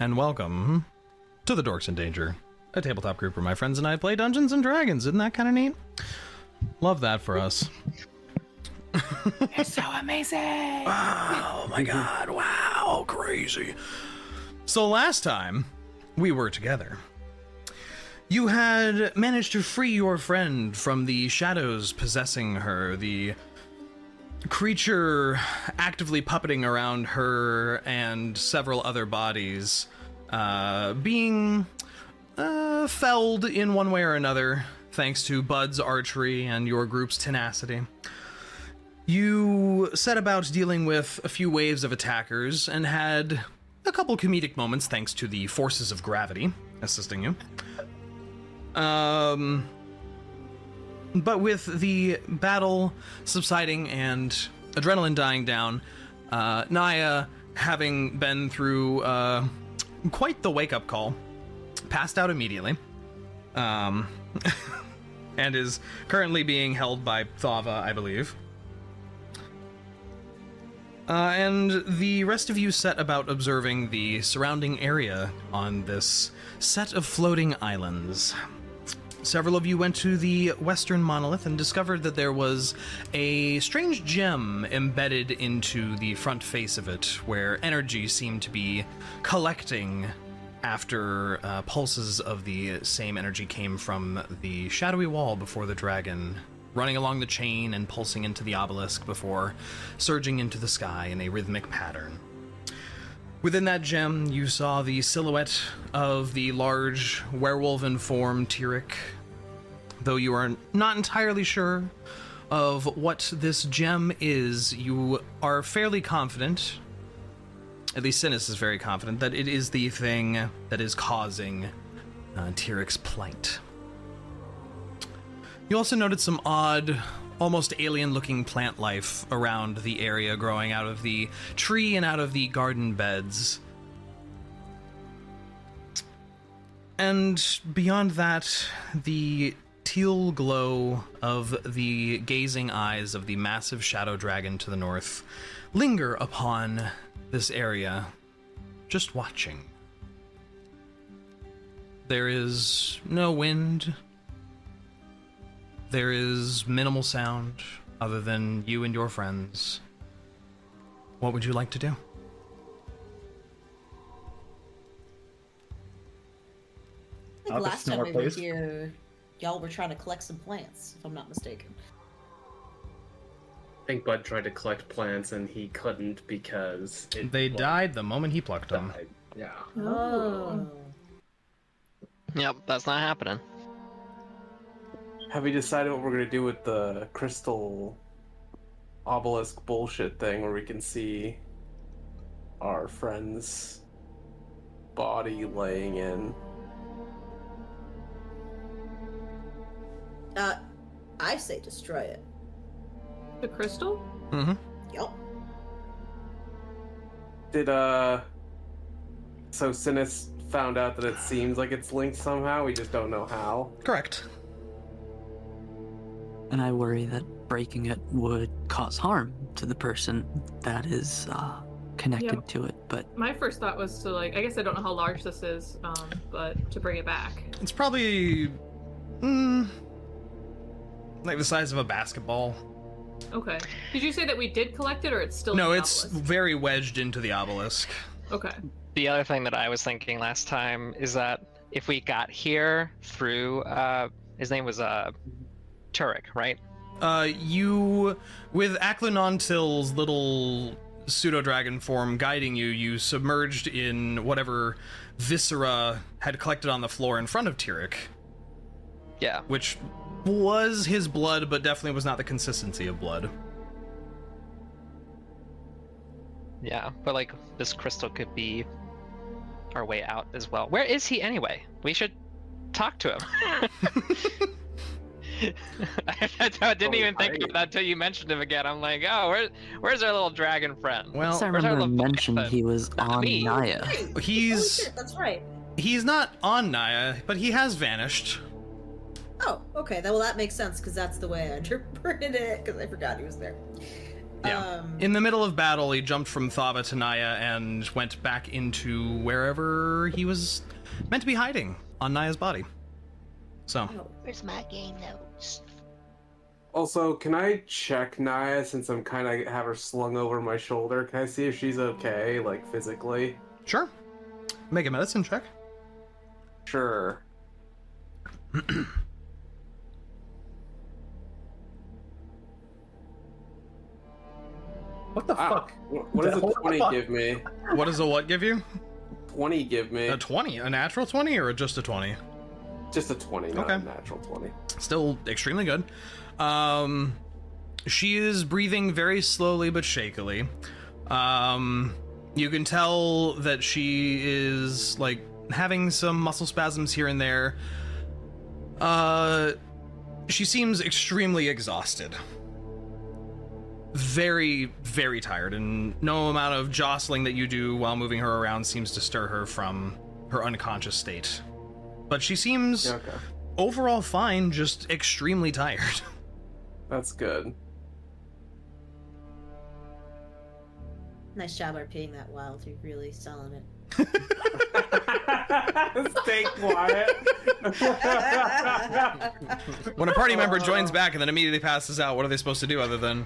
and welcome to the Dorks in Danger, a tabletop group where my friends and I play Dungeons and Dragons. Isn't that kind of neat? Love that for us. It's so amazing! Oh my god, wow, crazy. So last time we were together, you had managed to free your friend from the shadows possessing her, the creature actively puppeting around her and several other bodies, being felled in one way or another, thanks to Bud's archery and your group's tenacity. You set about dealing with a few waves of attackers and had a couple comedic moments thanks to the forces of gravity assisting you. But with the battle subsiding and adrenaline dying down, Niah, having been through quite the wake-up call, passed out immediately, and is currently being held by Thava, I believe. And the rest of you set about observing the surrounding area on this set of floating islands. Several of you went to the western monolith and discovered that there was a strange gem embedded into the front face of it, where energy seemed to be collecting after pulses of the same energy came from the shadowy wall before the dragon, running along the chain and pulsing into the obelisk before surging into the sky in a rhythmic pattern. Within that gem, you saw the silhouette of the large werewolven form Tyrek. Though you are not entirely sure of what this gem is, you are fairly confident, at least Synas is very confident, that it is the thing that is causing Tyrek's plight. You also noted some odd, almost alien-looking plant life around the area, growing out of the tree and out of the garden beds. And beyond that, the teal glow of the gazing eyes of the massive shadow dragon to the north linger upon this area, just watching. There is no wind. There is minimal sound other than you and your friends. What would you like to do? I think last time we were here, y'all were trying to collect some plants, if I'm not mistaken. I think Bud tried to collect plants and he couldn't because they died the moment he plucked them. Yeah. Oh. Yep, that's not happening. Have we decided what we're gonna do with the crystal obelisk bullshit thing where we can see our friend's body laying in? I say destroy it. The crystal? Mm-hmm. Yup. Did, so Synas found out that it seems like it's linked somehow, we just don't know how? Correct. And I worry that breaking it would cause harm to the person that is connected to it, but... My first thought was to, I guess I don't know how large this is, but to bring it back. It's probably... like the size of a basketball. Okay. Did you say that we did collect it, or it's still No, in the it's obelisk? very wedged into the obelisk. Okay. The other thing that I was thinking last time is that if we got here through, his name was Turek, right? You, with Aklanontil's little pseudo-dragon form guiding you, you submerged in whatever viscera had collected on the floor in front of Tyrek. Yeah. Which was his blood, but definitely was not the consistency of blood. Yeah, but this crystal could be our way out as well. Where is he anyway? We should talk to him. I didn't even think of that until you mentioned him again. I'm like, oh, where's our little dragon friend? Well, I remember you mentioned he was on Niah. He's... Holy shit, that's right. He's not on Niah, but he has vanished. Oh, okay. Well, that makes sense, because that's the way I interpreted it, because I forgot he was there. Yeah. In the middle of battle, he jumped from Thava to Niah and went back into wherever he was meant to be hiding on Niah's body. So. Where's my game notes? Also, can I check Niah since I'm kind of have her slung over my shoulder? Can I see if she's okay, like physically? Sure. Make a medicine check. Sure. What the fuck? What does a 20 give me? What does a what give you? 20 give me. A 20? A natural 20 or just a 20? Just a 20, not okay. a natural 20. Still extremely good. She is breathing very slowly but shakily. You can tell that she is, like, having some muscle spasms here and there. She seems extremely exhausted. Very, very tired, and no amount of jostling that you do while moving her around seems to stir her from her unconscious state. But she seems overall fine, just extremely tired. That's good. Nice job RPing that Wyld. You're really selling it. Stay quiet. When a party member joins back and then immediately passes out, what are they supposed to do other than...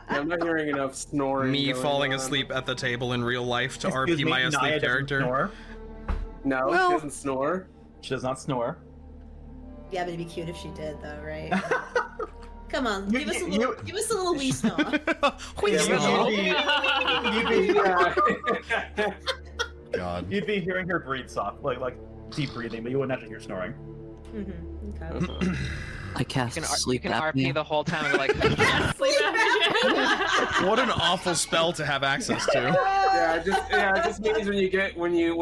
I'm not hearing enough snoring. Me falling asleep at the table in real life to RP my asleep character. Snore. No, well, she doesn't snore. She does not snore. Yeah, but it'd be cute if she did, though, right? Come on, give us a little wee snore. God. You'd be hearing her breathe soft, like deep breathing, but you wouldn't actually hear snoring. Okay. I cast sleep You can apnea. RP the whole time and go like, Sleep apnea. What an awful spell to have access to. It just means when you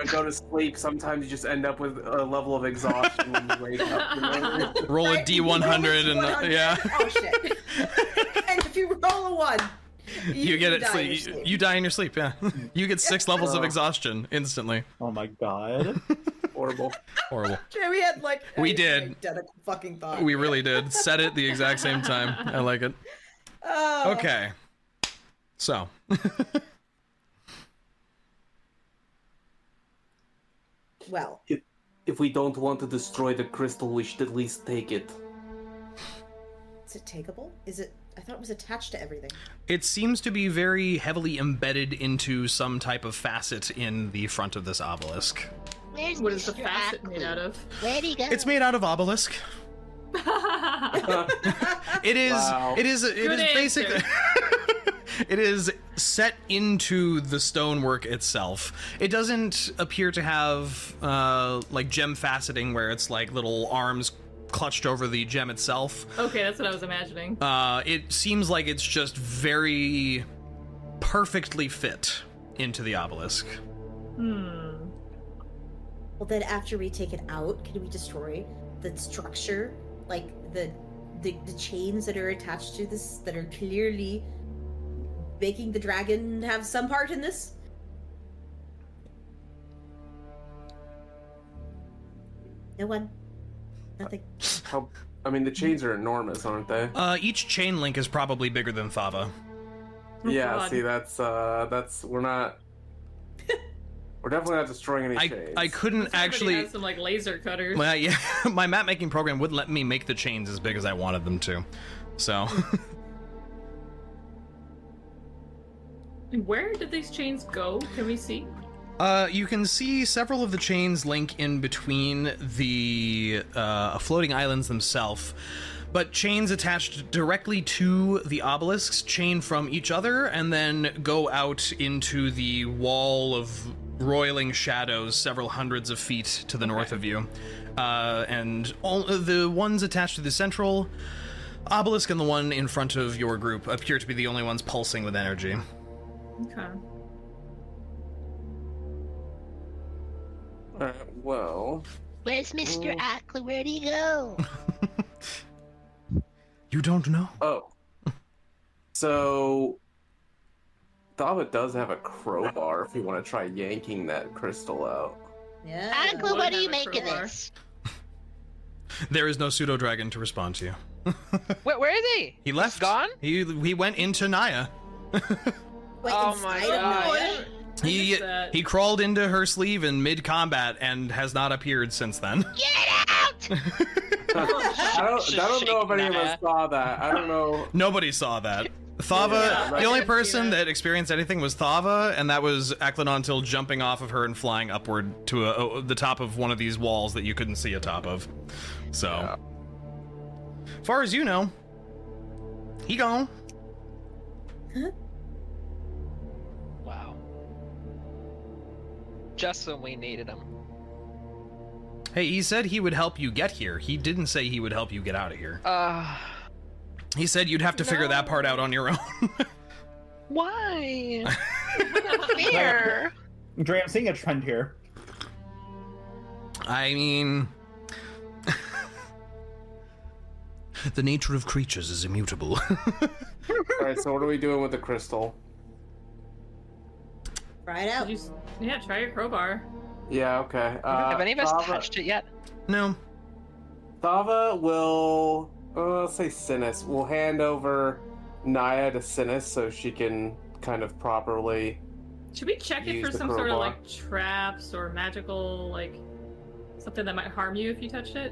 go to sleep, sometimes you just end up with a level of exhaustion when you wake up. You know? Roll a D100 and yeah. Oh shit! And if you roll a 1, you get it. die in your So sleep. you die in your sleep. Yeah. You get 6 levels of exhaustion instantly. Oh my god. Horrible. Horrible. We had like We did. identical fucking thought. We really did. Said it the exact same time. I like it. Oh. Okay. So. Well, If we don't want to destroy the crystal, we should at least take it. is it takeable? Is it? I thought it was attached to everything. It seems to be very heavily embedded into some type of facet in the front of this obelisk. Where's What is the Mr. facet Ackley? made out of? Where'd he go? It's made out of obelisk. It is. Wow. It is. It is answer. basically. It is set into the stonework itself. It doesn't appear to have like gem faceting, where it's like little arms clutched over the gem itself. Okay, that's what I was imagining. It seems like it's just very perfectly fit into the obelisk. Well, then after we take it out, can we destroy the structure, like the chains that are attached to this, that are clearly making the dragon have some part in this? No one. Nothing. I mean, the chains are enormous, aren't they? Each chain link is probably bigger than Thava. Yeah. God. See, that's we're not. We're definitely not destroying any chains. I couldn't Somebody actually. has some like laser cutters. Well, yeah, my map making program wouldn't let me make the chains as big as I wanted them to. So. Where did these chains go? Can we see? You can see several of the chains link in between the floating islands themselves, but chains attached directly to the obelisks chain from each other and then go out into the wall of roiling shadows several hundreds of feet to the north of you. And all the ones attached to the central obelisk and the one in front of your group appear to be the only ones pulsing with energy. Okay. Well. Where's Mr. Ackley? Where'd he go? You don't know? Oh. So. Thava does have a crowbar if you want to try yanking that crystal out. Yeah. Ackley, what do you Whatever, make of crowbar. this? There is no pseudo dragon to respond to you. Where is he? He left. He's gone? He went into Niah. Wait, Oh my inside of God. Niah? He crawled into her sleeve in mid-combat and has not appeared since then. Get out! I don't know if any of us saw that. I don't know. Nobody saw that. Thava, the only person that experienced anything was Thava, and that was Aklanontil jumping off of her and flying upward to the top of one of these walls that you couldn't see atop of. So, far as you know, he gone. Wow. Just when we needed him. Hey, he said he would help you get here. He didn't say he would help you get out of here. He said you'd have to figure that part out on your own. Why? Fear. Dre, I'm seeing a trend here. I mean... the nature of creatures is immutable. Alright, so what are we doing with the crystal? Try it out. Yeah, try your crowbar. Yeah, okay. Have any of us Thava- touched it yet? No. Thava will, let's say Synas, will hand over Niah to Synas so she can kind of properly... Should we check it Use for the some sort of crowbar. like traps or magical like something that might harm you if you touched it?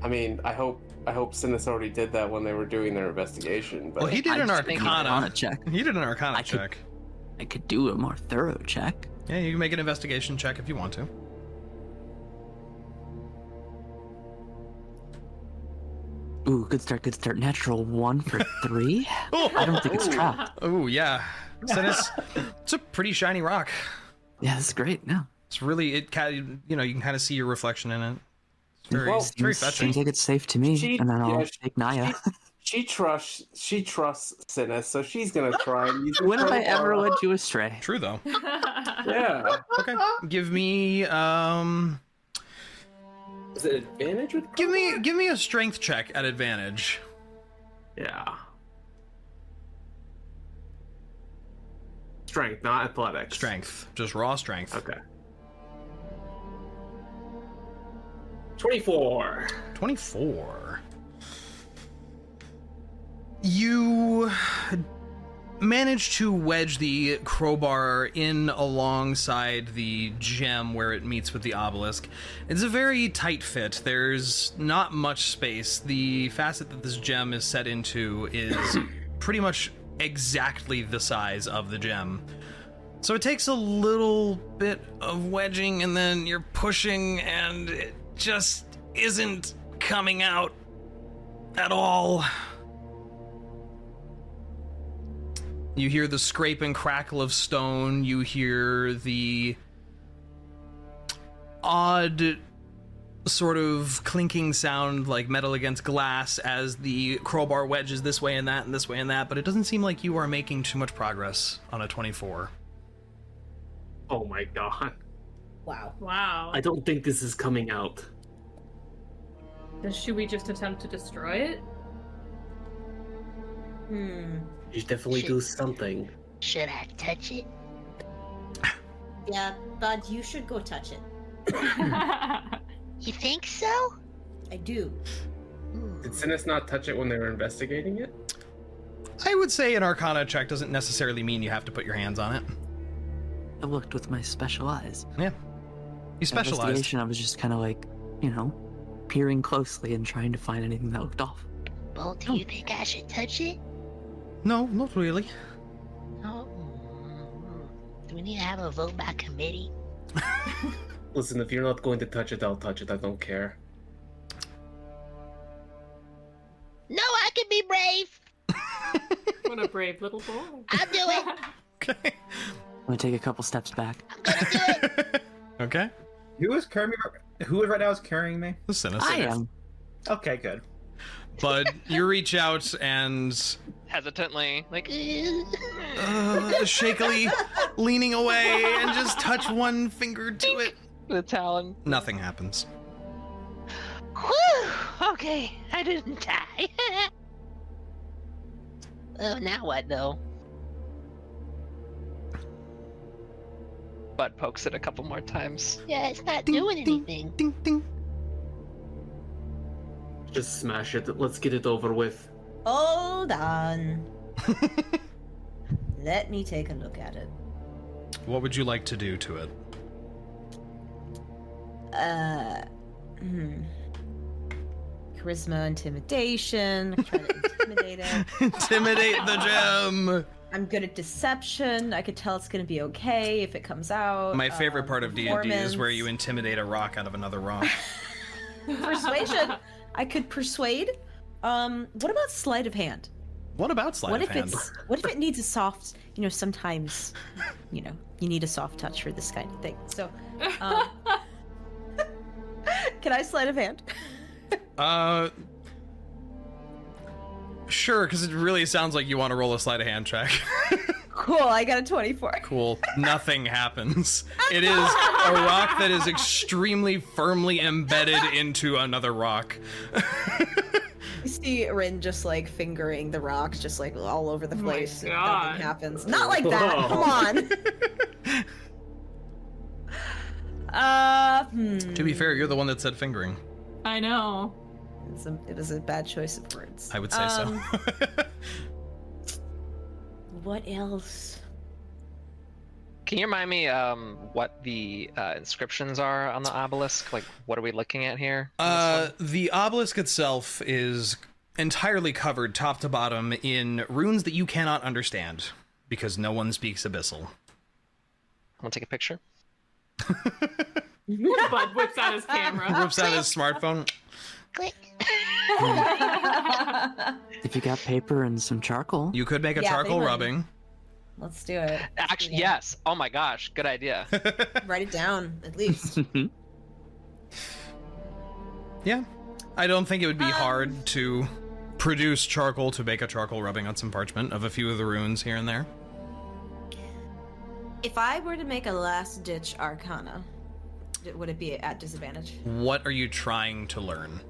I mean, I hope Synas already did that when they were doing their investigation, but... Well, he did I an just think Arcana check. He did an Arcana I could- check. I could do a more thorough check. Yeah, you can make an investigation check if you want to. Ooh, good start, good start. Natural 1 for 3? I don't think it's trapped. Oh, yeah. Synas, it's a pretty shiny rock. Yeah, this is great. Yeah. It's really, you can kind of see your reflection in it. It's very, Well, it's very Seems fetching. like it's safe to me, and then I'll take Niah. She trusts Synas, so she's gonna try and use the When have I ever crowbar. led you astray? True, though. Yeah. Okay. Give me, Is it advantage with give me a strength check at advantage. Yeah. Strength, not athletics. Strength. Just raw strength. Okay. 24. 24. You manage to wedge the crowbar in alongside the gem where it meets with the obelisk. It's a very tight fit. There's not much space. The facet that this gem is set into is pretty much exactly the size of the gem. So it takes a little bit of wedging and then you're pushing and it just isn't coming out at all. You hear the scrape and crackle of stone. You hear the odd sort of clinking sound like metal against glass as the crowbar wedges this way and that and this way and that, but it doesn't seem like you are making too much progress on a 24. Oh my god. Wow. Wow. I don't think this is coming out. Then should we just attempt to destroy it? You should definitely Shit. do something. Should I touch it? Yeah, Bud, you should go touch it. You think so? I do. Did Synas not touch it when they were investigating it? I would say an Arcana check doesn't necessarily mean you have to put your hands on it. I looked with my special eyes. Yeah. You specialize. Investigation, I was just kind of like, peering closely and trying to find anything that looked off. Well, do you think I should touch it? No, not really. Oh. Do we need to have a vote by committee? Listen, if you're not going to touch it, I'll touch it. I don't care. No, I can be brave. What a brave little boy. I'll do it. Okay. I'm gonna take a couple steps back. I'm gonna do it. Okay. Who is carrying me? Who is right now is carrying me? The Synas. I am. Okay, good. But you reach out and Hesitantly, like, shakily leaning away and just touch one finger to it. the talon. Nothing happens. Whew. Okay, I didn't die. Oh, now what though? Bud pokes it a couple more times. Yeah, it's not Ding, doing ding, anything. Ding ding. Just smash it. Let's get it over with. Hold on. Let me take a look at it. What would you like to do to it? Charisma, intimidation. Try to intimidate it. Intimidate the gem! I'm good at deception. I could tell it's gonna be okay if it comes out. My favorite part of D&D is performance. where you intimidate a rock out of another rock. Persuasion. I could persuade. What about sleight of hand? What about sleight What of if hand? what if it needs a soft, sometimes, you need a soft touch for this kind of thing. So, can I sleight of hand? Sure, because it really sounds like you want to roll a sleight of hand check. Cool, I got a 24. Cool. Nothing happens. It is a rock that is extremely firmly embedded into another rock. You see Rinn just like fingering the rocks, just like all over the my place. And God. nothing happens. Not like that. Whoa. Come on. To be fair, you're the one that said fingering. I know. It was a bad choice of words. I would say so. What else? Can you remind me what the inscriptions are on the obelisk? Like, what are we looking at here? The obelisk itself is entirely covered top to bottom in runes that you cannot understand because no one speaks Abyssal. Want to take a picture? Bud whips out his camera. Whips out his smartphone. Click. If you got paper and some charcoal. You could make a Yeah, charcoal anyone. rubbing. Let's do it. Actually, Yeah. yes. Oh my gosh, good idea. Write it down, at least. Yeah. I don't think it would be hard to produce charcoal to make a charcoal rubbing on some parchment of a few of the runes here and there. If I were to make a last-ditch arcana, would it be at disadvantage? What are you trying to learn?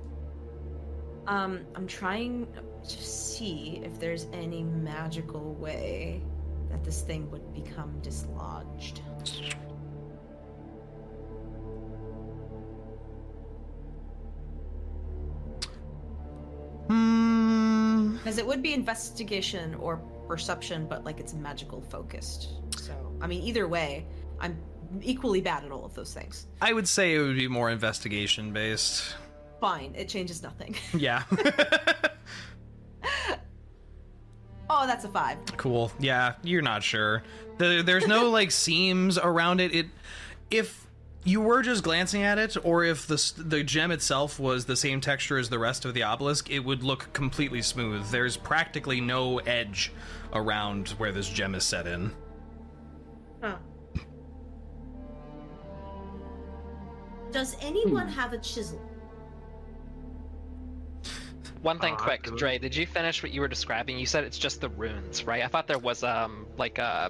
I'm trying to see if there's any magical way that this thing would become dislodged. Because it would be investigation or perception, but like it's magical focused. So, I mean, either way, I'm equally bad at all of those things. I would say it would be more investigation based. Fine, it changes nothing. Yeah. Oh, that's a 5. Cool. Yeah, you're not sure. There's no like seams around it. If you were just glancing at it, or if the gem itself was the same texture as the rest of the obelisk, it would look completely smooth. There's practically no edge around where this gem is set in. Huh. Does anyone have a chisel? One thing quick, Dre, did you finish what you were describing? You said it's just the runes, right? I thought there was like a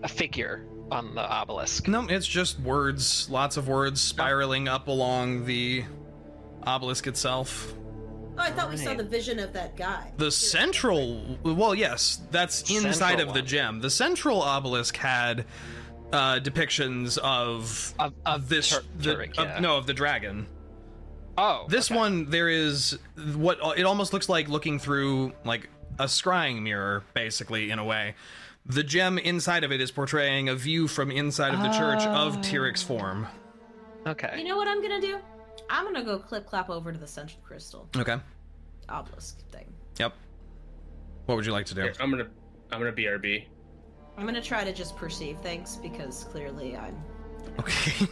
figure on the obelisk. No, it's just words, lots of words spiraling up along the obelisk itself. Oh, I thought we saw the vision of that guy. The central, well, yes, that's inside Central of the one. gem. The central obelisk had depictions of this, Turek, yeah. of the dragon. Oh, This okay. one, there is what it almost looks like looking through like a scrying mirror, basically, in a way. The gem inside of it is portraying a view from inside of the church of Tyrek's form. Okay. You know what I'm gonna do? I'm gonna go clip-clap over to the central crystal Okay. obelisk thing. Yep. What would you like to do? Yeah, I'm gonna BRB. I'm gonna try to just perceive things because clearly I'm. Okay.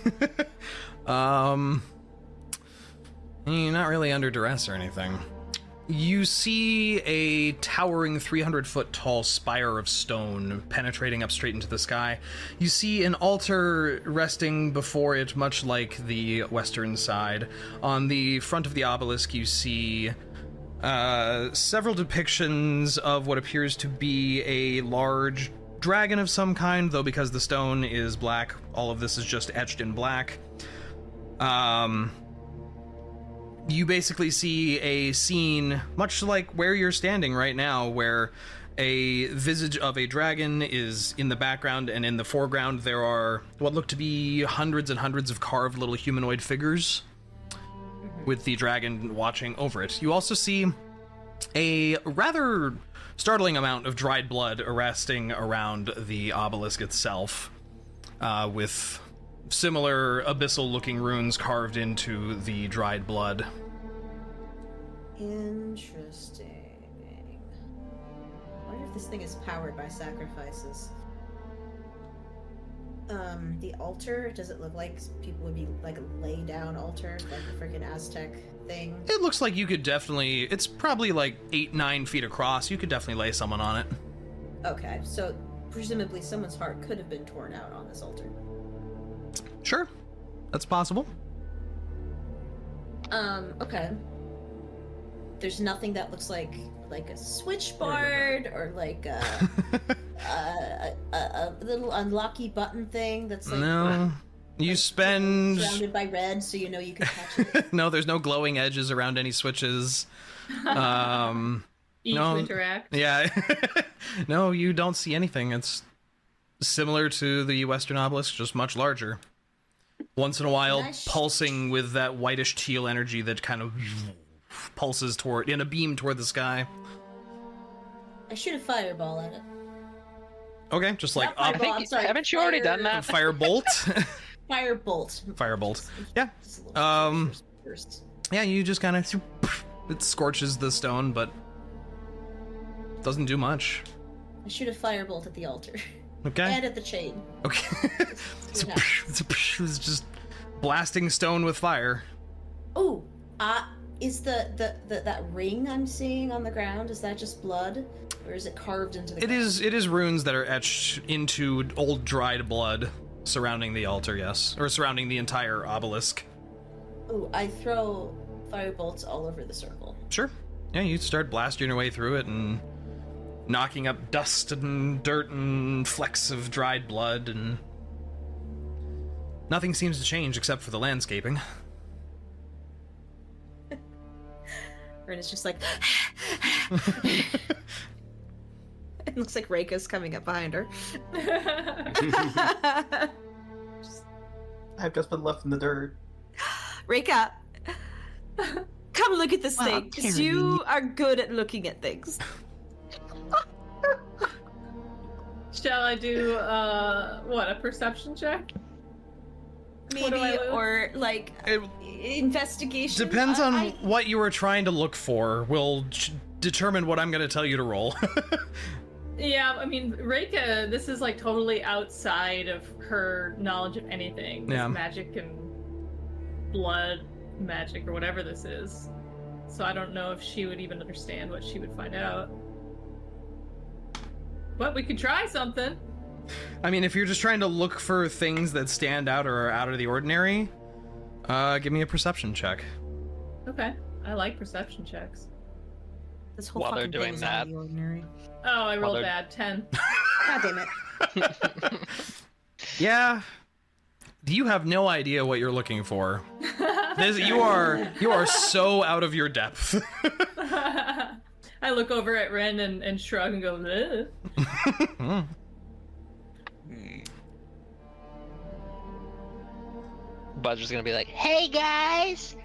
You're not really under duress or anything. You see a towering 300-foot tall spire of stone penetrating up straight into the sky. You see an altar resting before it, much like the western side. On the front of the obelisk, you see several depictions of what appears to be a large dragon of some kind, though because the stone is black, all of this is just etched in black. You basically see a scene much like where you're standing right now, where a visage of a dragon is in the background, and in the foreground there are what look to be hundreds and hundreds of carved little humanoid figures. with the dragon watching over it. You also see a rather startling amount of dried blood resting around the obelisk itself, with similar abyssal-looking runes carved into the dried blood. Interesting. I wonder if this thing is powered by sacrifices. The altar, does it look like people would be like a lay down altar, like a freaking Aztec thing? It looks like you could definitely, it's probably like 8-9 feet across. You could definitely lay someone on it. Okay, so presumably someone's heart could have been torn out on this altar. Sure, that's possible. Okay. There's nothing that looks like a switchboard or like a little unlocky button thing that's like No. You like spend... surrounded by red, so you know you can touch it. No, there's no glowing edges around any switches. Each No. to interact. Yeah. No, you don't see anything. It's similar to the Western Obelisk, just much larger. Once in a while, pulsing with that whitish teal energy that kind of pulses toward, in a beam toward the sky. I shoot a fireball at it. Okay, just like Not up. fireball, I'm sorry, Haven't you already done that? Firebolt. Firebolt. Firebolt. Yeah. Just a little first. Yeah, you just kind of, it scorches the stone, but doesn't do much. I shoot a firebolt at the altar. Okay. And at the chain. Okay. See what happens. It's just blasting stone with fire. Oh, is that ring I'm seeing on the ground, is that just blood? Or is it carved into the ground? It is runes that are etched into old dried blood surrounding the altar, yes. Or surrounding the entire obelisk. Oh, I throw firebolts all over the circle. Sure. Yeah, you start blasting your way through it and knocking up dust and dirt and flecks of dried blood, and nothing seems to change except for the landscaping. Rinn is just like... It looks like Reyka's coming up behind her. I've just been left in the dirt. Reyka! Come look at this Well, thing, because you are good at looking at things. Shall I do a perception check? What do I Maybe, lose? or like investigation. Depends on I- what you were trying to look for, will determine what I'm going to tell you to roll. Yeah, I mean, Reyka, this is like totally outside of her knowledge of anything. This Yeah. magic and blood magic or whatever this is. So I don't know if she would even understand what she would find out. But we could try something. I mean, if you're just trying to look for things that stand out or are out of the ordinary, give me a perception check. Okay, I like perception checks. This whole While they're fucking doing thing is out that. of the ordinary. Oh, I rolled they're- bad. 10. God damn it. Yeah. You have no idea what you're looking for. You are so out of your depth. I look over at Rinn and shrug and go, "Ugh." Budger's gonna be like, Hey guys,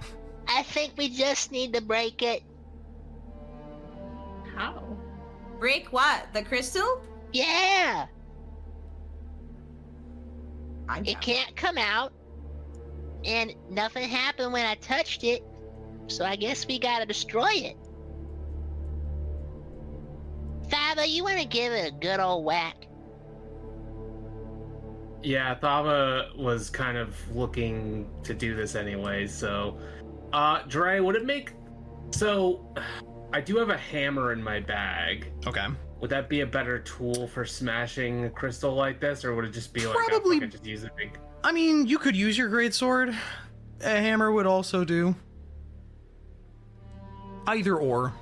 I think we just need to break it. How? Break what? The crystal? Yeah, I'm it down. can't come out, and nothing happened when I touched it, so I guess we gotta destroy it. Thava, you wanna give it a good old whack? Yeah, Thava was kind of looking to do this anyway, so... Dre, would it make... So, I do have a hammer in my bag. Okay. Would that be a better tool for smashing a crystal like this, or would it just be like, Probably- I just use a big... I mean, you could use your greatsword. A hammer would also do. Either or.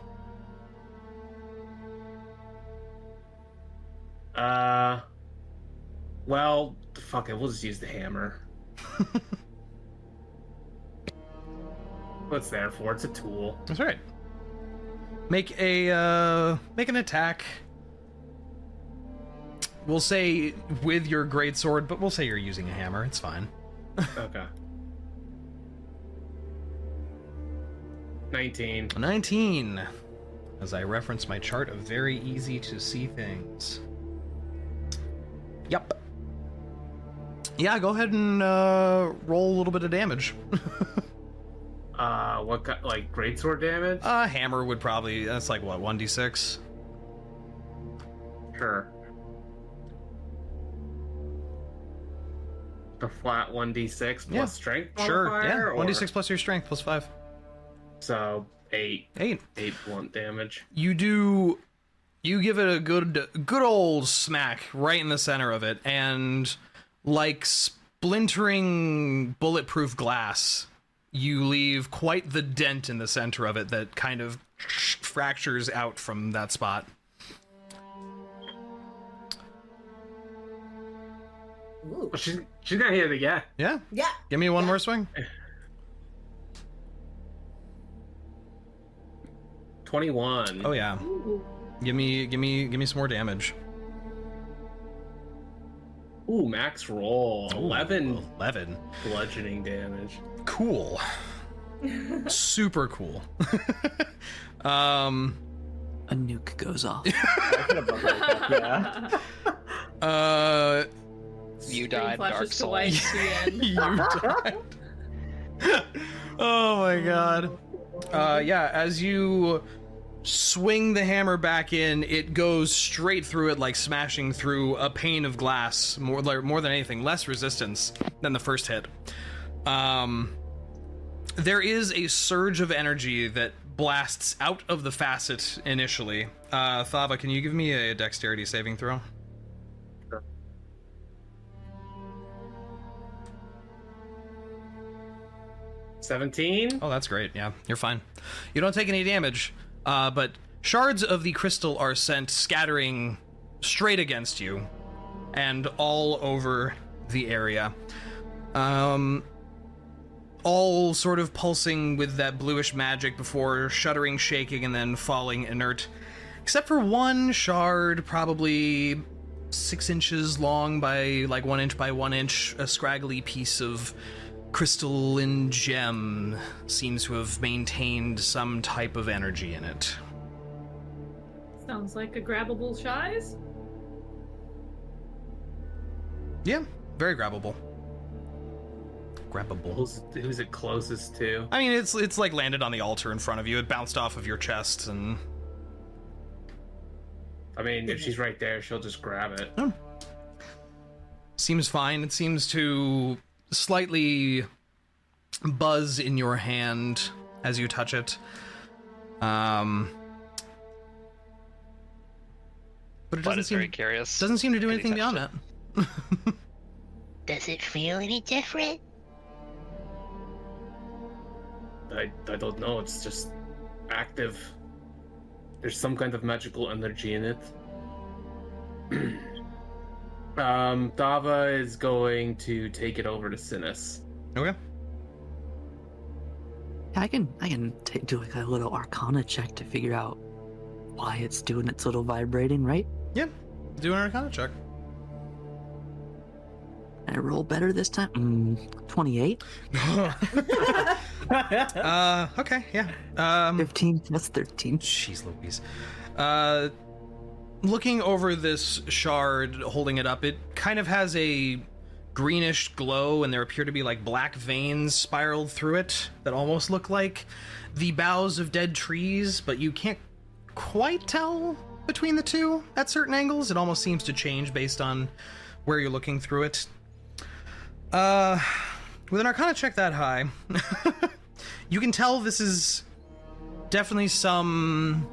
Well, fuck it, we'll just use the hammer. What's there for? It's a tool. That's right. Make an attack. We'll say with your greatsword, but we'll say you're using a hammer. It's fine. Okay. 19. 19. As I reference my chart of very easy to see things. Yep. Yeah, go ahead and roll a little bit of damage. What kind, like greatsword damage? Hammer would probably, that's like what, 1d6? Sure. A flat 1d6 plus strength Sure, yeah. modifier, 1d6 plus your strength plus 5. So 8. 8. 8 blunt damage. You give it a good old smack right in the center of it, and like splintering bulletproof glass, you leave quite the dent in the center of it that kind of fractures out from that spot. Ooh. She's gonna hit it again. Yeah? Yeah. Give me one more swing. 21. Oh yeah. Ooh. Give me some more damage. Ooh, max roll. 11 11. bludgeoning damage. Cool. Super cool. A nuke goes off. Yeah. You Screen died, flashes Dark to white Souls. to the end. You died. Oh my god. Yeah, as you swing the hammer back in, it goes straight through it, like smashing through a pane of glass. More than anything, less resistance than the first hit. There is a surge of energy that blasts out of the facet initially. Thava, can you give me a dexterity saving throw? 17. Oh, that's great. Yeah, you're fine. You don't take any damage, but shards of the crystal are sent scattering straight against you and all over the area. All sort of pulsing with that bluish magic before shuddering, shaking, and then falling inert. Except for one shard, probably 6 inches long by like 1 inch by 1 inch, a scraggly piece of crystalline gem seems to have maintained some type of energy in it. Sounds like a grabbable shiz. Yeah, very grabbable. Grabbable. Who's it closest to? I mean, it's like landed on the altar in front of you. It bounced off of your chest, and I mean, if she's right there, she'll just grab it. seems fine. It seems to slightly buzz in your hand as you touch it. But it Bud doesn't is seem very curious. doesn't seem to do Can you anything touch beyond it? that. Does it feel any different? I don't know. It's just active. There's some kind of magical energy in it. Thava is going to take it over to Synas. Okay. I can do like a little Arcana check to figure out why it's doing its little vibrating, right? Yeah. Do an Arcana check. I roll better this time. 28. Okay, yeah. 15 plus 13. Jeez Louise. Looking over this shard, holding it up, it kind of has a greenish glow, and there appear to be like black veins spiraled through it that almost look like the boughs of dead trees, but you can't quite tell between the two at certain angles. It almost seems to change based on where you're looking through it. With an Arcana check that high, you can tell this is definitely some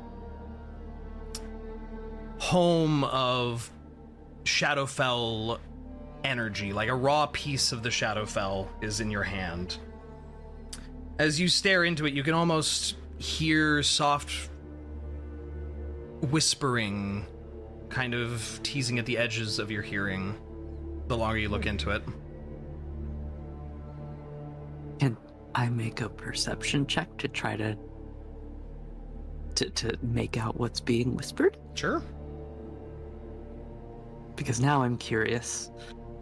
home of Shadowfell energy, like a raw piece of the Shadowfell is in your hand. As you stare into it, you can almost hear soft whispering, kind of teasing at the edges of your hearing the longer you look into it. Can I make a perception check to try to make out what's being whispered? Sure. Because now I'm curious.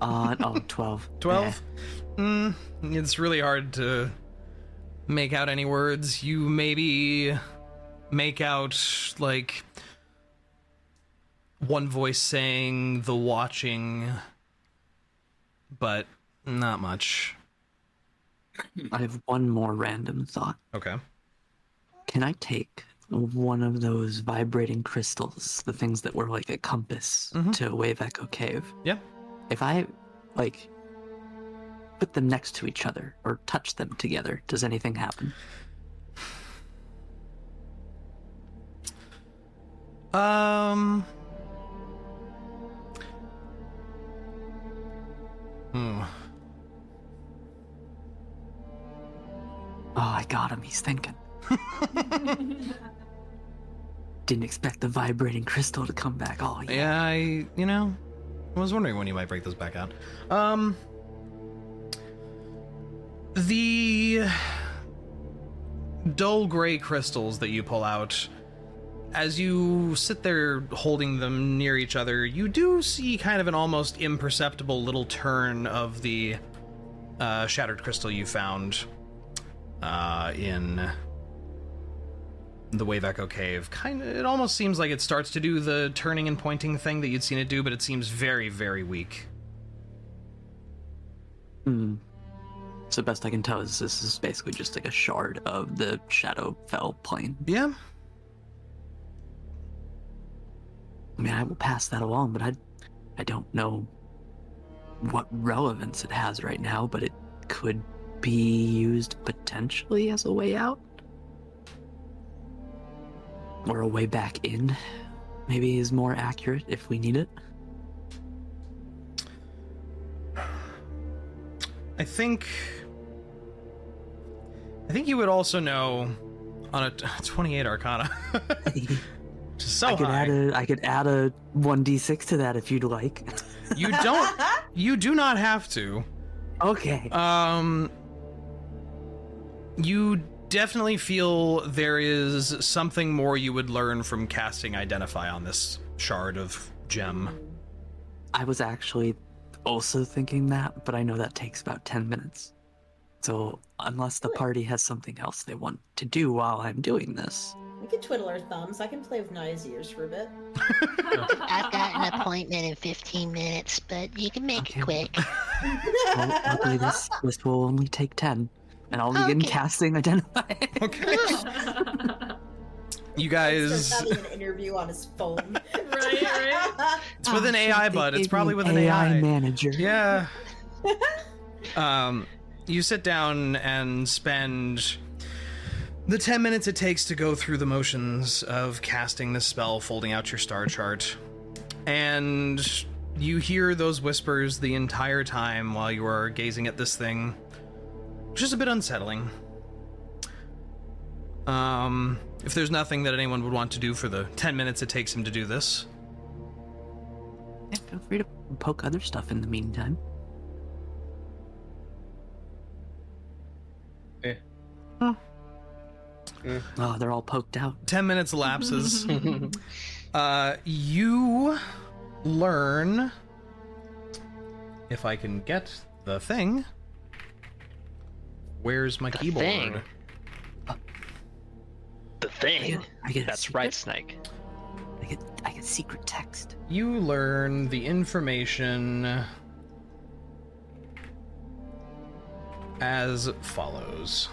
12. 12? It's really hard to make out any words. You maybe make out, like, one voice saying the watching, but not much. I have one more random thought. Okay. Can I take one of those vibrating crystals, the things that were like a compass, to Wave Echo Cave? Yeah. If I, like, put them next to each other or touch them together, does anything happen? Oh, I got him. He's thinking. Didn't expect the vibrating crystal to come back. Oh, yeah. Yeah, I was wondering when you might break those back out. The dull gray crystals that you pull out, as you sit there holding them near each other, you do see kind of an almost imperceptible little turn of the shattered crystal you found in the Wave Echo Cave. It almost seems like it starts to do the turning and pointing thing that you'd seen it do, but it seems very, very weak. So best I can tell is this is basically just like a shard of the Shadowfell plane. Yeah. I mean, I will pass that along, but I don't know what relevance it has right now, but it could be used potentially as a way out. Or a way back in, maybe is more accurate if we need it. I think you would also know on a 28 Arcana. So I could add a 1d6 to that if you'd like. You do not have to. Okay. You definitely feel there is something more you would learn from casting Identify on this shard of gem. I was actually also thinking that, but I know that takes about 10 minutes. So unless the party has something else they want to do while I'm doing this. We can twiddle our thumbs. I can play with Niah's ears for a bit. I've got an appointment in 15 minutes, but you can make it quick. Luckily this will only take 10. And I'll begin casting Identify. Okay. You guys... Starts having an interview on his phone. Right. It's with an AI, bud. It's probably with an AI. manager. Yeah. You sit down and spend the 10 minutes it takes to go through the motions of casting this spell, folding out your star chart. And you hear those whispers the entire time while you are gazing at this thing. Which is a bit unsettling. If there's nothing that anyone would want to do for the 10 minutes it takes him to do this. Yeah, feel free to poke other stuff in the meantime. Oh, they're all poked out. 10 minutes elapses. You learn, if I can get the thing. Where's my keyboard? Thing. The thing. I get That's secret, right, Snake. I get secret text. You learn the information as follows.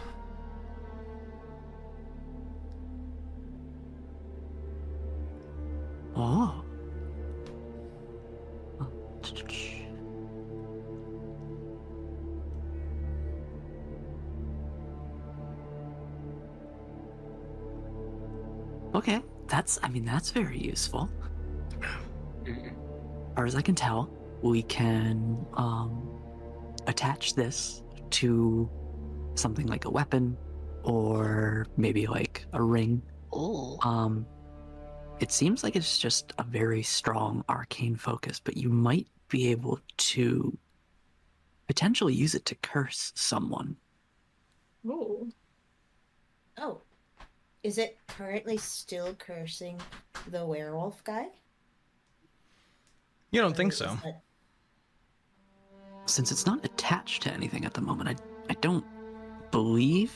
Oh. Okay, that's very useful. As far as I can tell, we can attach this to something like a weapon or maybe like a ring. Ooh. It seems like it's just a very strong arcane focus, but you might be able to potentially use it to curse someone. Ooh. Oh. Is it currently still cursing the werewolf guy? You don't think so? Since it's not attached to anything at the moment, I don't believe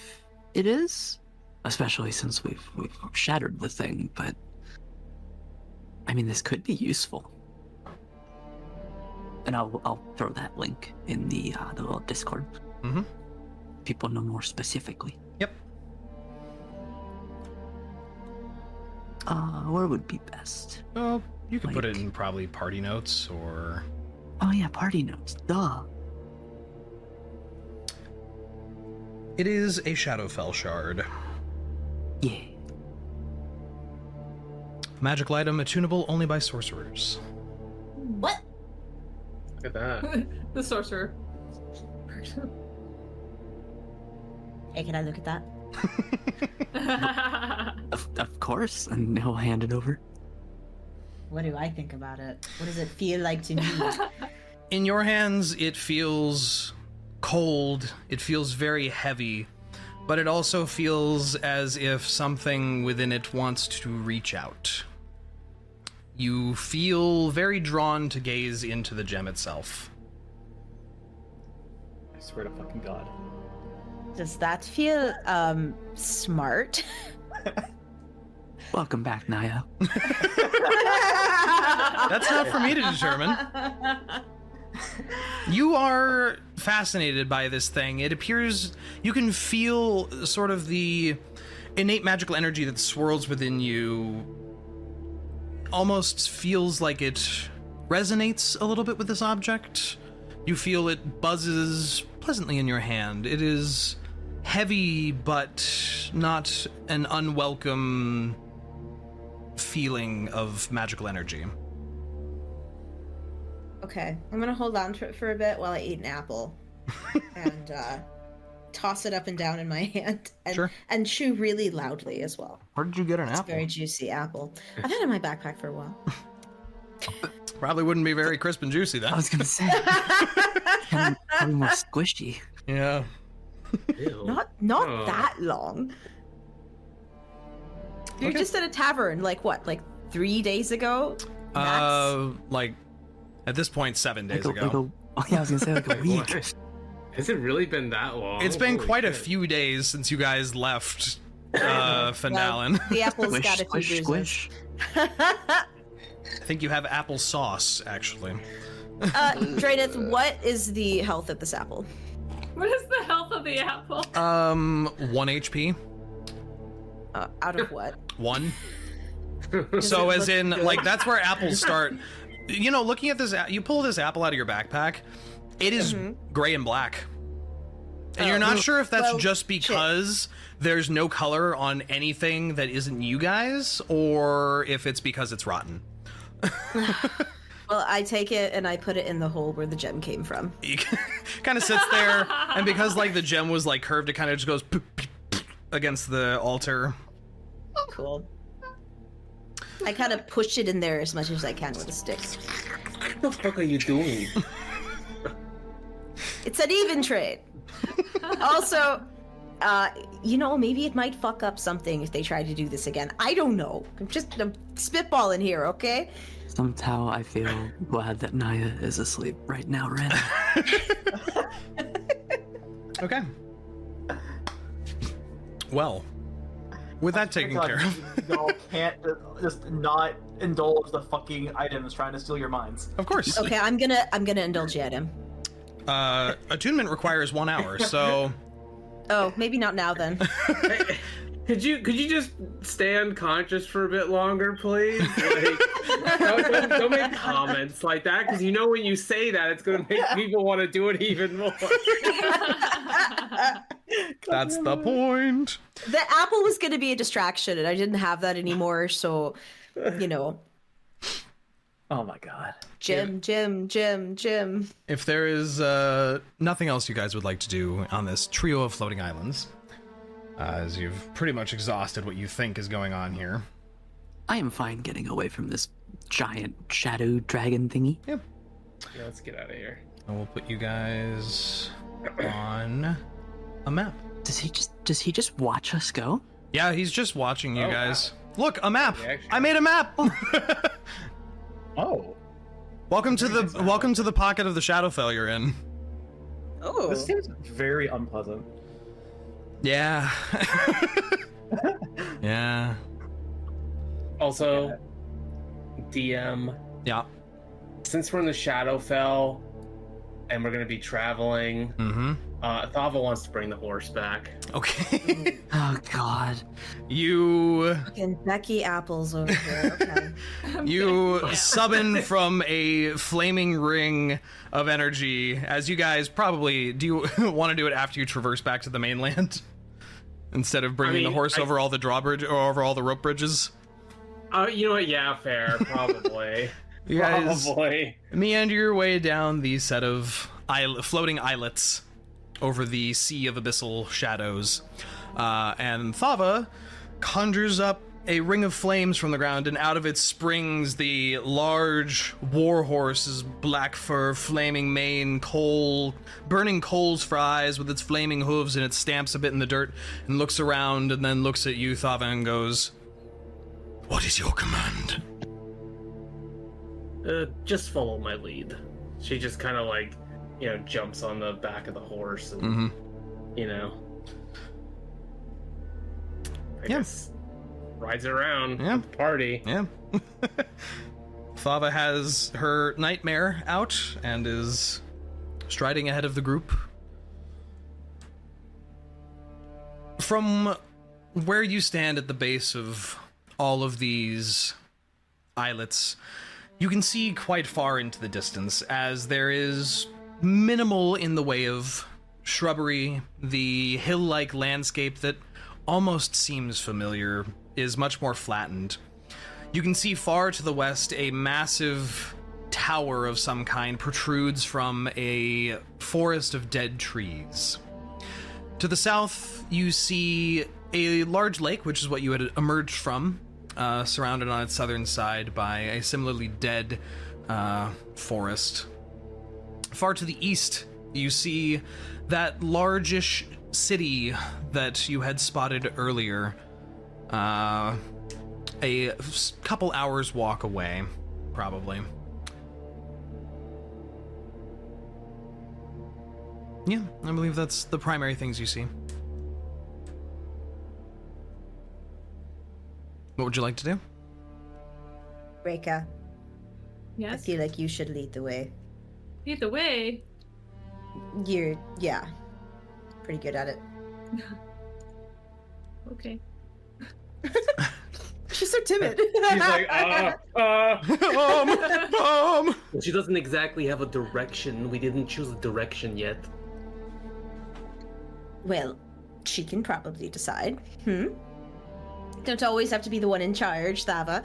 It is, especially since we've shattered the thing. But I mean, this could be useful. And I'll throw that link in the little Discord. Mm-hmm. People know more specifically. Yep. Where would be best? Well, you could put it Like- in probably party notes or... Oh yeah, party notes. Duh. It is a Shadowfell shard. Yeah. Magical item attunable only by sorcerers. What? Look at that. The sorcerer. Hey, can I look at that? Of course, and he'll hand it over. What do I think about it? What does it feel like to me? In your hands, it feels cold. It feels very heavy, but it also feels as if something within it wants to reach out. You feel very drawn to gaze into the gem itself. I swear to fucking God. Does that feel smart? Welcome back, Niah. That's not for me to determine. You are fascinated by this thing. It appears you can feel sort of the innate magical energy that swirls within you. Almost feels like it resonates a little bit with this object. You feel it buzzes pleasantly in your hand. It is heavy, but not an unwelcome feeling of magical energy. Okay, I'm gonna hold on to it for a bit while I eat an apple, and toss it up and down in my hand, and Sure. and chew really loudly as well. Where did you get an It's a apple? very juicy apple. I've had it in my backpack for a while. Probably wouldn't be very crisp and juicy then. I was gonna say, probably more squishy. Yeah. Ew. Not Oh. that long. You're Okay. just at a tavern, like what, like 3 days ago? Max? Like at this point, 7 days Like ago. oh yeah, I was gonna say like a Wait, week. what? Has it really been that long? It's been Holy quite a shit. few days since you guys left Fandalen. The apple's Squish, got a few squish, bruises. squish. I think you have apple sauce, actually. Draeneth, what is the health of this apple? What is the health of the apple? 1 HP. Out of what? 1. Does So it as look in, good? like, that's where apples start. You know, looking at this, you pull this apple out of your backpack, it is gray and black. And you're not sure if that's well, just because there's no color on anything that isn't you guys, or if it's because it's rotten. Well, I take it and I put it in the hole where the gem came from. He kind of sits there, and because like the gem was like curved, it kind of just goes against the altar. Cool. I kind of push it in there as much as I can with a stick. What the fuck are you doing? It's an even trade. Also, maybe it might fuck up something if they try to do this again. I don't know. I'm spitballing here, okay? Somehow I feel glad that Niah is asleep right now, Rinn. Okay. Well, with that taken God, care of, y'all can't just not indulge the fucking items trying to steal your minds. of course, Okay, I'm gonna indulge yet him. attunement requires 1 hour, so Oh, maybe not now then. Hey, could you just stay unconscious for a bit longer, please? Like, don't make comments like that, because you know when you say that, it's gonna make people want to do it even more. that's the point. The apple was gonna be a distraction, and I didn't have that anymore. So, Oh my God. Jim. If there is nothing else you guys would like to do on this trio of floating islands, as you've pretty much exhausted what you think is going on here. I am fine getting away from this giant shadow dragon thingy. Yeah, let's get out of here. And we'll put you guys on a map. Does he just watch us go? Yeah, he's just watching you Oh, guys. Look, a map. Yeah, actually. I made a map. Oh. welcome to the pocket of the Shadowfell you're in. Oh, This seems very unpleasant. Yeah. Yeah. Also, DM, Yeah. since we're in the Shadowfell and we're gonna be traveling, Thava wants to bring the horse back. Okay. Oh God. You Fucking Becky Apples over here. Okay. you summon from a flaming ring of energy. As you guys probably do, you want to do it after you traverse back to the mainland instead of bringing the horse over all the drawbridge or over all the rope bridges. You know what? Yeah, fair. Probably. You guys Probably. meander your way down the set of floating islets over the sea of abyssal shadows, and Thava conjures up a ring of flames from the ground, and out of it springs the large war horse's black fur, flaming mane, burning coals for eyes with its flaming hooves, and it stamps a bit in the dirt and looks around and then looks at you, Thava, and goes, "What is your command?" Just follow my lead. She just kind of like, jumps on the back of the horse and, I guess rides it around at the party. Yeah. Thava has her nightmare out and is striding ahead of the group. From where you stand at the base of all of these islets, you can see quite far into the distance, as there is minimal in the way of shrubbery. The hill-like landscape that almost seems familiar is much more flattened. You can see far to the west a massive tower of some kind protrudes from a forest of dead trees. To the south, you see a large lake, which is what you had emerged from, surrounded on its southern side by a similarly dead forest. Far to the east, you see that largish city that you had spotted earlier, a couple hours walk away, probably. Yeah, I believe that's the primary things you see. What would you like to do? Reyka, I Yes. feel like you should lead the way. Either way. You're, pretty good at it. Okay. She's so timid. She's like, Well, She doesn't exactly have a direction. We didn't choose a direction yet. Well, she can probably decide. Don't always have to be the one in charge, Thava.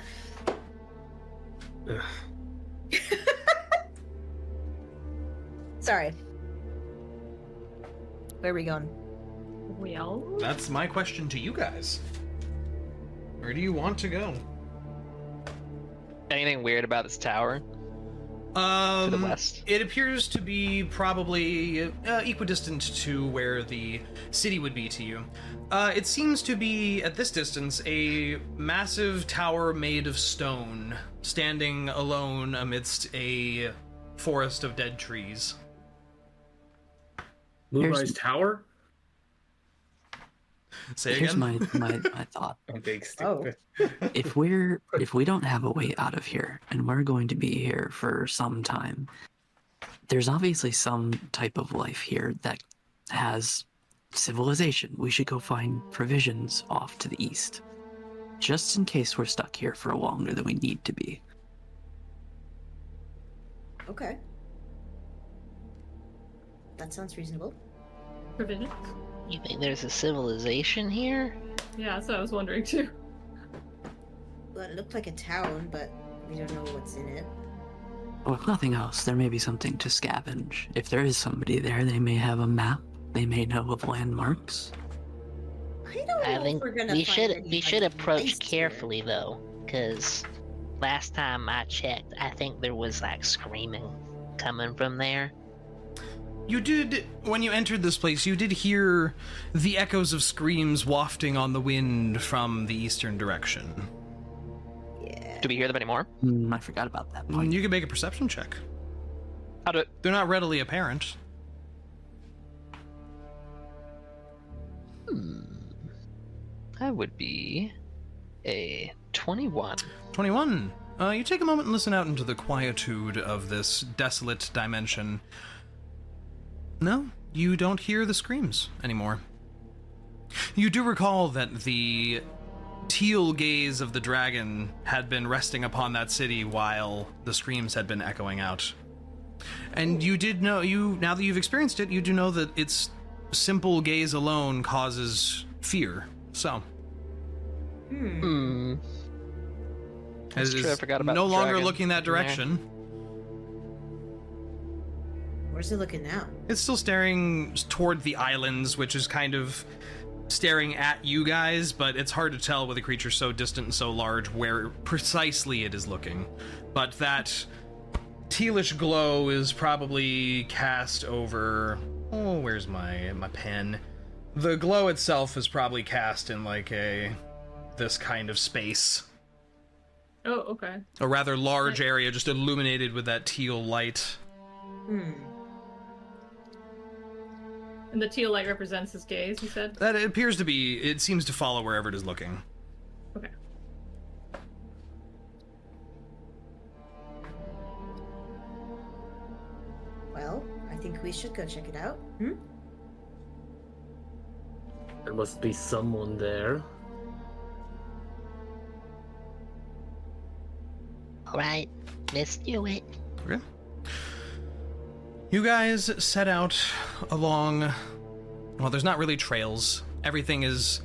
Sorry. Where are we going? Well. that's my question to you guys. Where do you want to go? Anything weird about this tower? To the west. It appears to be probably equidistant to where the city would be to you. It seems to be, at this distance, a massive tower made of stone, standing alone amidst a forest of dead trees. Moonrise Tower? Say Here's again? my thought. I'm big stupid. If we don't have a way out of here, and we're going to be here for some time, there's obviously some type of life here that has civilization. We should go find provisions off to the east, just in case we're stuck here for longer than we need to be. Okay. That sounds reasonable. Provisions? You think there's a civilization here? Yeah, that's what I was wondering too. Well, it looked like a town, but we don't know what's in it. Well, if nothing else, there may be something to scavenge. If there is somebody there, they may have a map. They may know of landmarks. I don't know I if think we're gonna we find should anybody approach nice here. carefully though, because last time I checked, I think there was like screaming coming from there. You did, when you entered this place, you did hear the echoes of screams wafting on the wind from the eastern direction. Yeah. Do we hear them anymore? I forgot about that point. You can make a perception check. How do it? They're not readily apparent. That would be a 21. 21. You take a moment and listen out into the quietude of this desolate dimension. No, you don't hear the screams anymore. You do recall that the teal gaze of the dragon had been resting upon that city while the screams had been echoing out. And you did know, now that you've experienced it, you do know that its simple gaze alone causes fear. So. That's true, I forgot about no the longer dragon looking that in there. direction. Where's it looking now? It's still staring toward the islands, which is kind of staring at you guys, but it's hard to tell with a creature so distant and so large where precisely it is looking. But that tealish glow is probably cast over... Oh, where's my pen? The glow itself is probably cast in like this kind of space. Oh, okay. A rather large area just illuminated with that teal light. And the teal light represents his gaze, you said? That it appears to be, it seems to follow wherever it is looking. Okay. Well, I think we should go check it out. There must be someone there. Alright, let's do it. Okay. You guys set out along... Well, there's not really trails. Everything is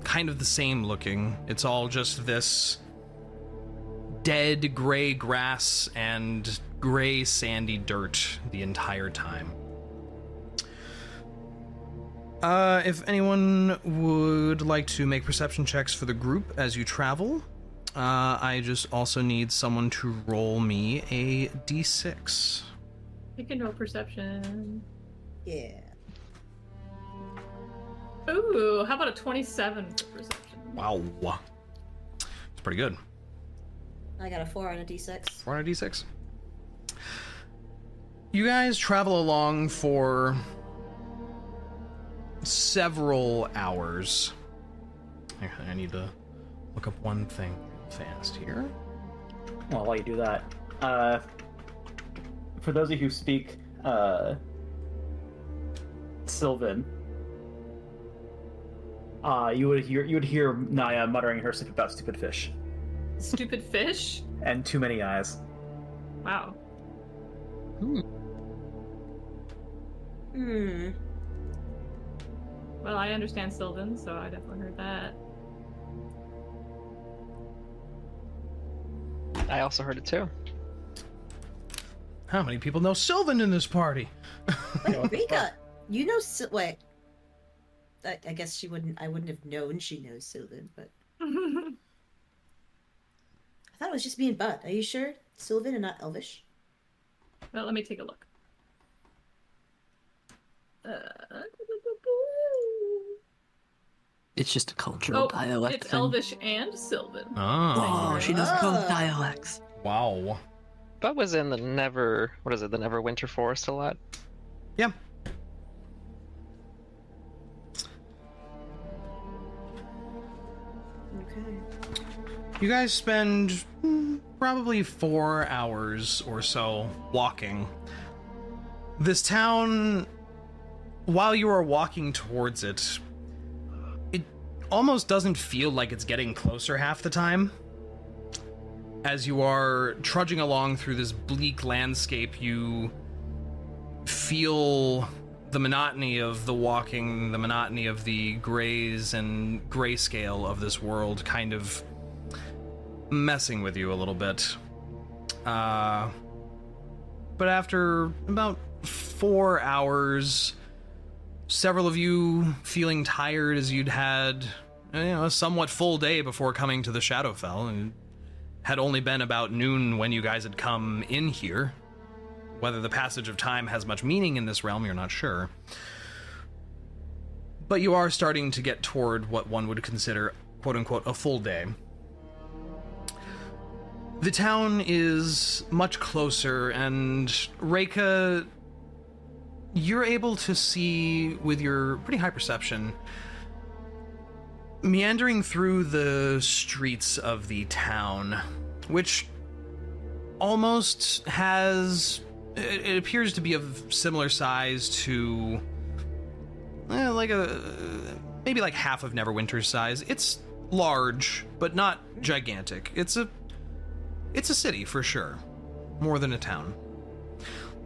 kind of the same looking. It's all just this dead gray grass and gray sandy dirt the entire time. If anyone would like to make perception checks for the group as you travel, I just also need someone to roll me a d6. You can roll perception. Yeah. Ooh, how about a 27 for perception? Wow. It's pretty good. I got a 4 on a d6. 4 on a d6. You guys travel along for several hours. I need to look up one thing fast here. Well, while you do that, for those of you who speak Sylvan, you would hear Niah muttering her stuff about stupid fish Stupid fish? and too many eyes. Wow. Well, I understand Sylvan, so I definitely heard that. I also heard it too. How many people know Sylvan in this party? Wait, Reyka, you know wait. I guess she wouldn't. I wouldn't have known she knows Sylvan, but I thought it was just me and Bud. Are you sure Sylvan and not Elvish? Well, let me take a look. It's just a cultural dialect it's thing. Elvish and Sylvan. Oh. Oh, she knows both dialects. Wow. Bud was in the the Neverwinter Forest a lot. Yeah. Okay. You guys spend probably 4 hours or so walking. This town, while you are walking towards it, it almost doesn't feel like it's getting closer half the time. As you are trudging along through this bleak landscape, you feel the monotony of the walking, the monotony of the grays and grayscale of this world kind of messing with you a little bit. But after about 4 hours, several of you feeling tired as you'd had a somewhat full day before coming to the Shadowfell, and had only been about noon when you guys had come in here. Whether the passage of time has much meaning in this realm, you're not sure. But you are starting to get toward what one would consider, quote-unquote, a full day. The town is much closer, and Reyka, you're able to see, with your pretty high perception, meandering through the streets of the town, which almost has... It appears to be of similar size to... maybe like half of Neverwinter's size. It's large, but not gigantic. It's a city, for sure. More than a town.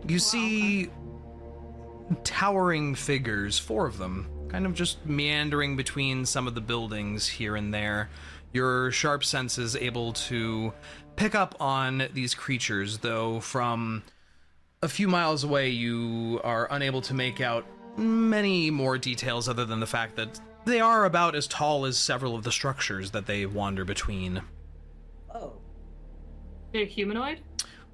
You see towering figures, 4 of them, kind of just meandering between some of the buildings here and there. Your sharp senses able to pick up on these creatures, though from a few miles away you are unable to make out many more details other than the fact that they are about as tall as several of the structures that they wander between. Oh. They're humanoid?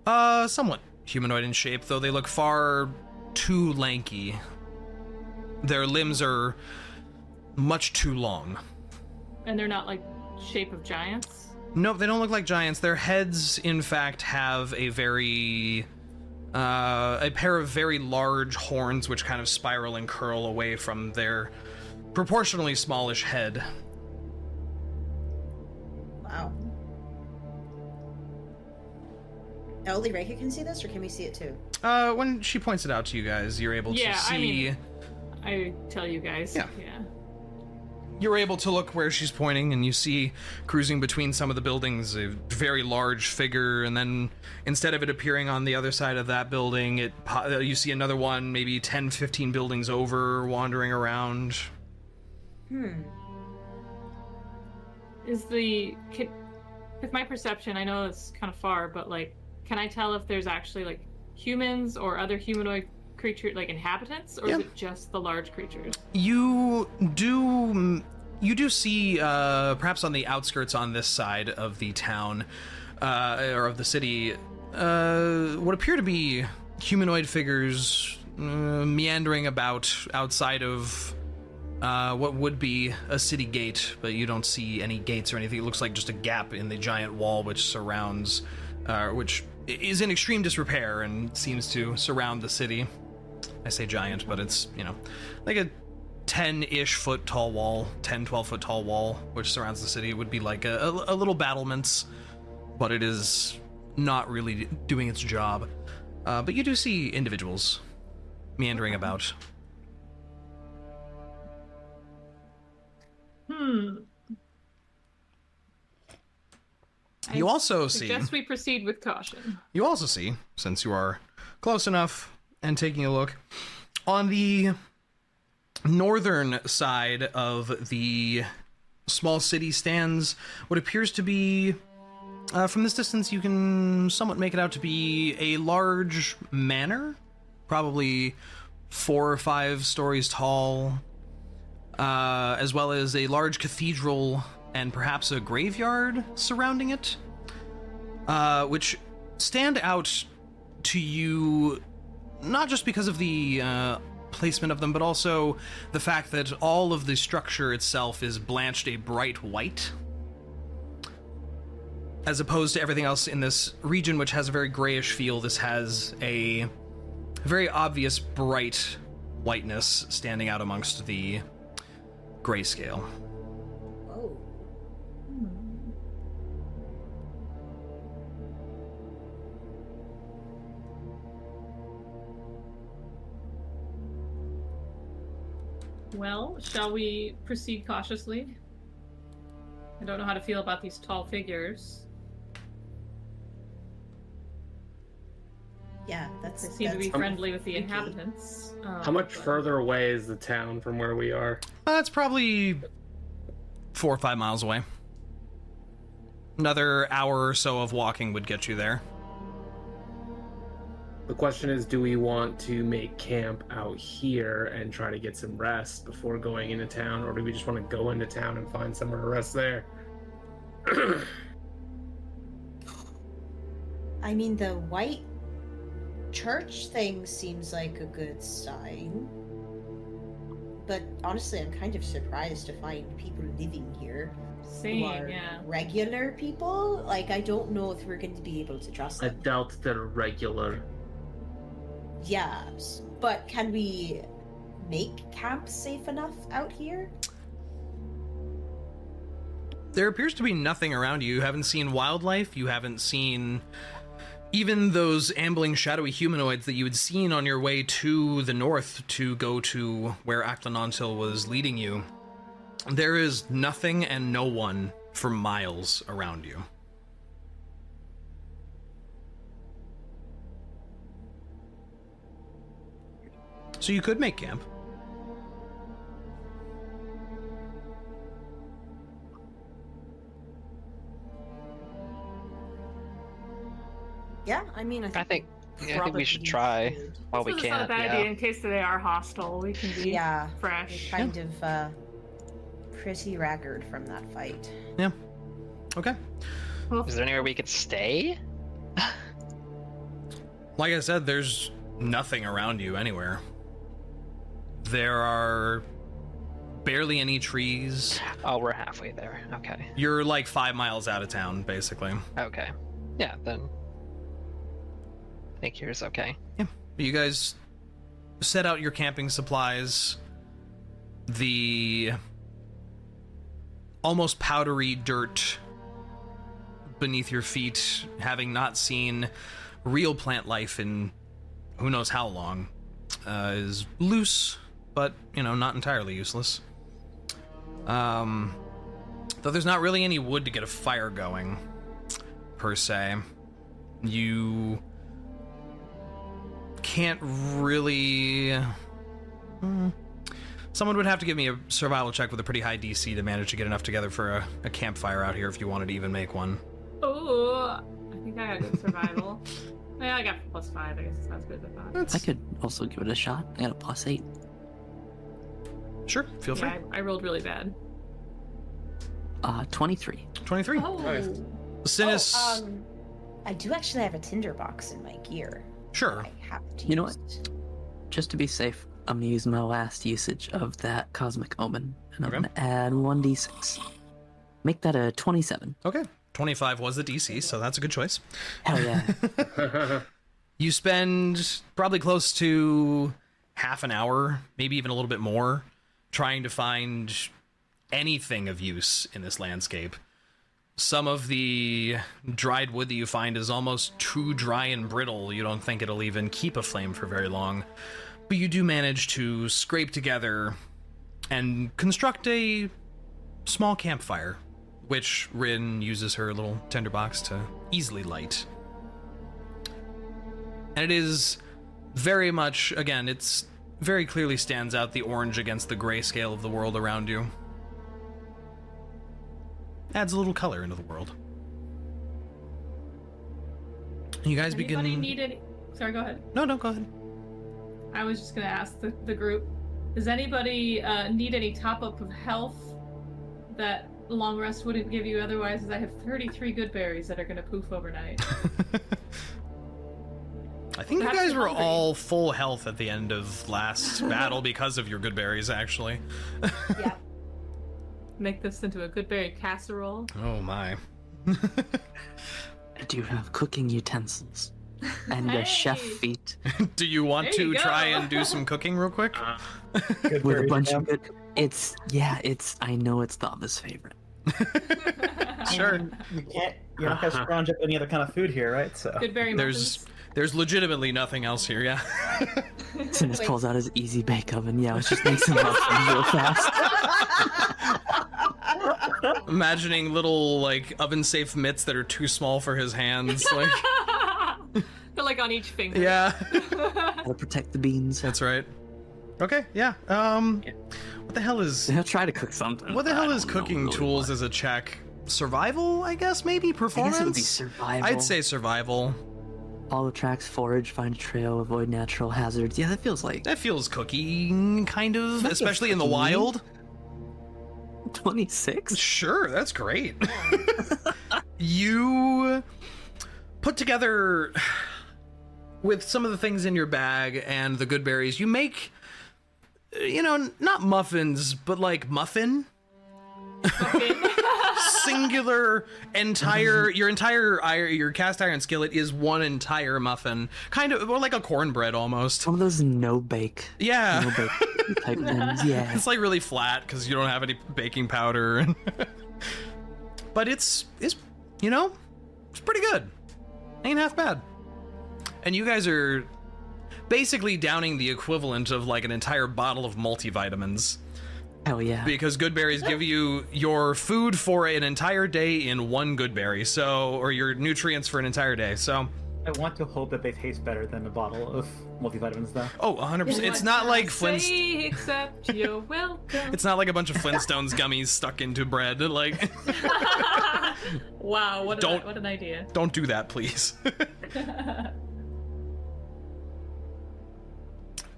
Somewhat humanoid in shape, though they look far too lanky. Their limbs are much too long. And they're not like shape of giants? Nope, they don't look like giants. Their heads, in fact, have a pair of very large horns which kind of spiral and curl away from their proportionally smallish head. Wow. Only Reyka can see this, or can we see it too? When she points it out to you guys, you're able to see... I mean, I tell you guys. Yeah. Yeah. You're able to look where she's pointing, and you see cruising between some of the buildings a very large figure, and then instead of it appearing on the other side of that building, you see another one maybe 10, 15 buildings over wandering around. With my perception, I know it's kind of far, but like, can I tell if there's actually like humans or other humanoid creature, like inhabitants, or is it just the large creatures? You do see, perhaps on the outskirts on this side of the town, or of the city, what appear to be humanoid figures meandering about outside of what would be a city gate, but you don't see any gates or anything. It looks like just a gap in the giant wall which surrounds, which is in extreme disrepair and seems to surround the city. I say giant, but it's, like a 10-ish foot tall wall, 10, 12 foot tall wall, which surrounds the city. It would be like a little battlements, but it is not really doing its job. But you do see individuals meandering about. You also see... Suggest we proceed with caution. You also see, since you are close enough and taking a look, on the northern side of the small city stands what appears to be, from this distance you can somewhat make it out to be a large manor, probably 4 or 5 stories tall, as well as a large cathedral and perhaps a graveyard surrounding it, which stand out to you not just because of the placement of them, but also the fact that all of the structure itself is blanched a bright white, as opposed to everything else in this region, which has a very grayish feel. This has a very obvious bright whiteness standing out amongst the grayscale. Whoa. Well, shall we proceed cautiously? I don't know how to feel about these tall figures. Yeah, They seem to be friendly with the inhabitants. How much further away is the town from where we are? It's probably 4 or 5 miles away. Another hour or so of walking would get you there. The question is, do we want to make camp out here and try to get some rest before going into town, or do we just want to go into town and find somewhere to rest there? I mean, the white church thing seems like a good sign. But honestly, I'm kind of surprised to find people living here Same, who are yeah. regular people. Like, I don't know if we're going to be able to trust I them. doubt they're regular. Yes, but can we make camp safe enough out here? There appears to be nothing around you. You haven't seen wildlife. You haven't seen even those ambling shadowy humanoids that you had seen on your way to the north to go to where Aklanontil was leading you. There is nothing and no one for miles around you. So you could make camp. Yeah, I mean, I think we should try while we It's can. not a bad idea in case they are hostile. We can be fresh. kind of pretty ragged from that fight. Yeah. Okay. Is there anywhere we could stay? Like I said, there's nothing around you anywhere. There are barely any trees. Oh, we're halfway there. Okay. You're like 5 miles out of town, basically. Okay. Yeah, then I think here's okay. Yeah. You guys set out your camping supplies. The almost powdery dirt beneath your feet, having not seen real plant life in who knows how long, is loose, but, you know, not entirely useless. Though there's not really any wood to get a fire going, per se. You can't really... Someone would have to give me a survival check with a pretty high DC to manage to get enough together for a campfire out here if you wanted to even make one. Oh, I think I got good survival. Yeah, I got +5. I guess it's not as good as I thought. I could also give it a shot. I got a +8. Sure, feel free. Yeah, I rolled really bad. 23. 23. Oh. Nice. Synas. I do actually have a tinderbox in my gear. Sure. I have to You know use what? it. Just to be safe, I'm gonna use my last usage of that Cosmic Omen, and I'm Okay. gonna add 1d6. Make that a 27. Okay. 25 was the DC, so that's a good choice. Hell yeah. You spend probably close to half an hour, maybe even a little bit more, trying to find anything of use in this landscape. Some of the dried wood that you find is almost too dry and brittle. You don't think it'll even keep a flame for very long. But you do manage to scrape together and construct a small campfire, which Rinn uses her little tinderbox to easily light. And it is very much, again, it's very clearly stands out the orange against the grayscale of the world around you. Adds a little color into the world. You guys Anybody begin... need any... Sorry, go ahead. No, go ahead. I was just gonna ask the group, does anybody need any top-up of health that long rest wouldn't give you otherwise? As I have 33 good berries that are gonna poof overnight. I think Perhaps you guys you're were hungry. all full health at the end of last battle because of your good berries, actually. Yeah. Make this into a good berry casserole. Oh my. I do have cooking utensils and a chef Hey. feet Do you want There you to try go. and do some cooking real quick? Good with a berries, bunch yeah. of good. I know it's Thava's favorite. Sure. You're not gonna scrounge up any other kind of food here, right? So Good berry muffins. There's legitimately nothing else here, yeah. Synas Wait. pulls out his easy bake oven. Yeah, let's just make some muffins real fast. Imagining little, like, oven-safe mitts that are too small for his hands. Like, They're like on each finger. yeah, Gotta protect the beans. that's right. Okay, yeah. What the hell is... He'll try to cook something. What the but hell I is don't know cooking really tools what. as a check? Survival, I guess, maybe? I Performance? guess it would be survival. I'd say survival. Follow tracks, forage, find a trail, avoid natural hazards. Yeah, that feels like That feels cooking, kind of, That feels especially in the cooking-y. wild. 26. Sure, that's great. You put together, with some of the things in your bag and the good berries, you make, you know, not muffins, but like muffin. Singular, your cast iron skillet is one entire muffin, kind of, or like a cornbread almost. Some of those no bake. Yeah. No bake type things. Yeah. It's like really flat because you don't have any baking powder. but it's you know, it's pretty good. Ain't half bad. And you guys are basically downing the equivalent of like an entire bottle of multivitamins. Hell yeah. Because good berries give you your food for an entire day in one good berry, or your nutrients for an entire day, so. I want to hope that they taste better than a bottle of multivitamins, though. Oh, 100%. It's not like Flintstones. Except you're welcome. It's not like a bunch of Flintstones gummies stuck into bread, like. Wow, what an idea. Don't do that, please.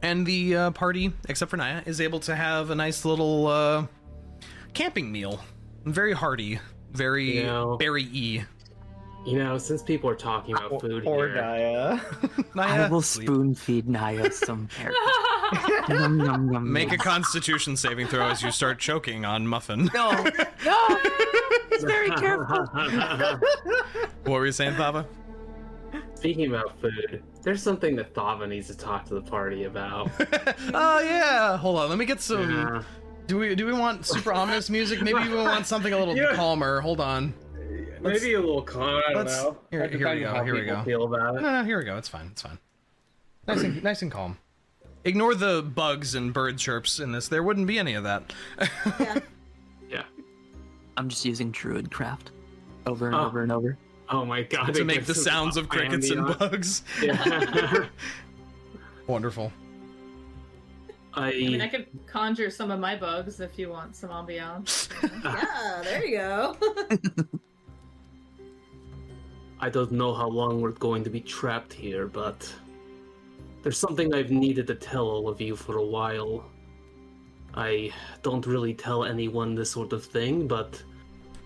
And the party, except for Niah, is able to have a nice little camping meal. Very hearty, very berry-y. You know, since people are talking about food or here... Niah. I will spoon feed Niah some berries. Yum, yum, yum, Make a yum. Constitution saving throw as you start choking on Muffin. No! He's very careful. What were you saying, Thava? Speaking about food, there's something that Thava needs to talk to the party about. Oh yeah! Hold on, let me get some... Yeah. Do we want super ominous music? Maybe we want something a little calmer. Hold on. Maybe a little calm, I don't know. Here we go, here we go. Feel about it. No, here we go, it's fine, it's fine. Nice and calm. Ignore the bugs and bird chirps in this. There wouldn't be any of that. Yeah. I'm just using Druidcraft over and over and over. Oh my god. To make the sounds of crickets and bugs. Yeah. Wonderful. I mean, I could conjure some of my bugs if you want some ambiance. Yeah, there you go. I don't know how long we're going to be trapped here, but there's something I've needed to tell all of you for a while. I don't really tell anyone this sort of thing, but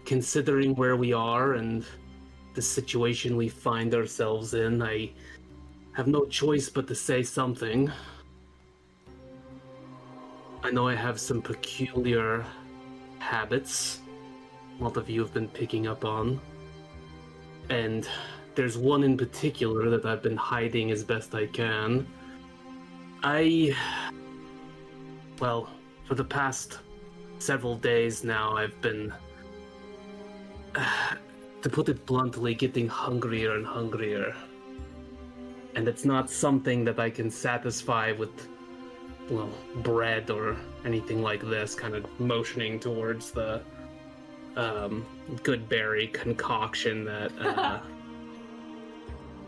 considering where we are and the situation we find ourselves in, I have no choice but to say something. I know I have some peculiar habits a lot of you have been picking up on. And there's one in particular that I've been hiding as best I can. Well, for the past several days now, I've been, to put it bluntly, getting hungrier and hungrier. And it's not something that I can satisfy with, well, bread or anything like this, kind of motioning towards the good berry concoction that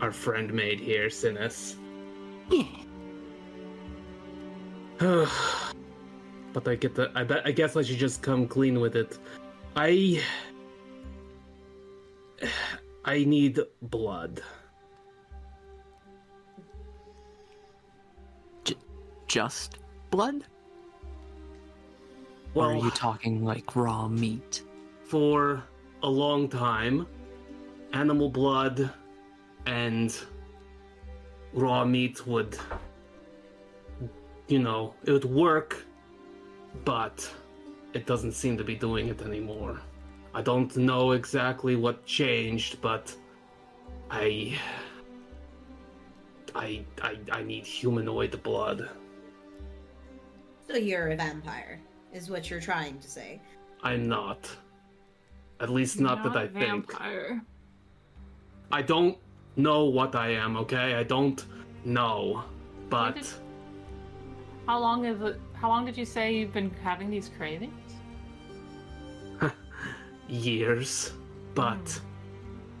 our friend made here, Synas. But I guess I should just come clean with it. I need blood. Just blood? Well, or are you talking like raw meat? For a long time, animal blood and raw meat would, it would work, but it doesn't seem to be doing it anymore. I don't know exactly what changed, but I need humanoid blood. So you're a vampire, is what you're trying to say. I'm not. At least not that I think. Vampire. I don't know what I am, okay? I don't know. But How long did you say you've been having these cravings? years. But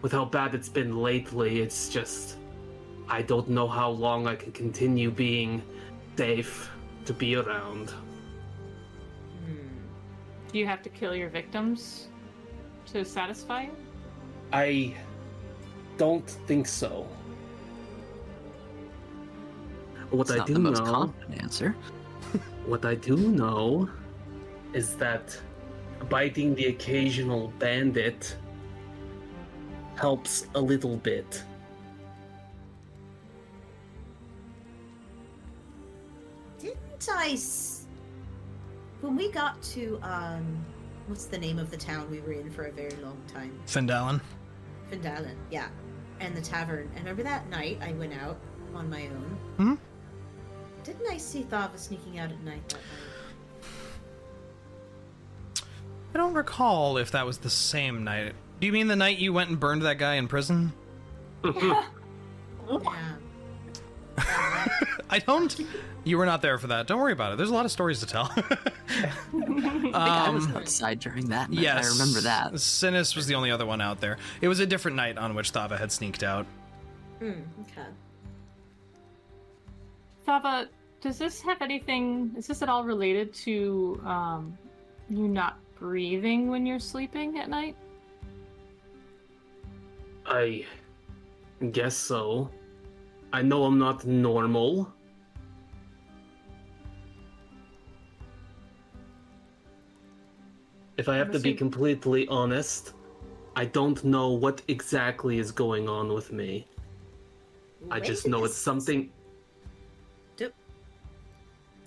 with how bad it's been lately, it's just I don't know how long I can continue being safe to be around. Do you have to kill your victims to satisfy you? I don't think so. What It's I not do the most know, confident answer. what I do know is that biting the occasional bandit helps a little bit. Didn't when we got to, what's the name of the town we were in for a very long time? Findalen. Findalen, yeah. And the tavern. And remember that night I went out on my own? Hmm? Didn't I see Thava sneaking out at night that I don't recall if that was the same night. Do you mean the night you went and burned that guy in prison? Yeah. I don't. You were not there for that. Don't worry about it. There's a lot of stories to tell. I was outside during that night. Yes, I remember that. Synas was the only other one out there. It was a different night on which Thava had sneaked out. Okay. Thava, does this have anything? Is this at all related to you not breathing when you're sleeping at night? I guess so. I know I'm not normal. If I have to be completely honest, I don't know what exactly is going on with me. I just know it's something.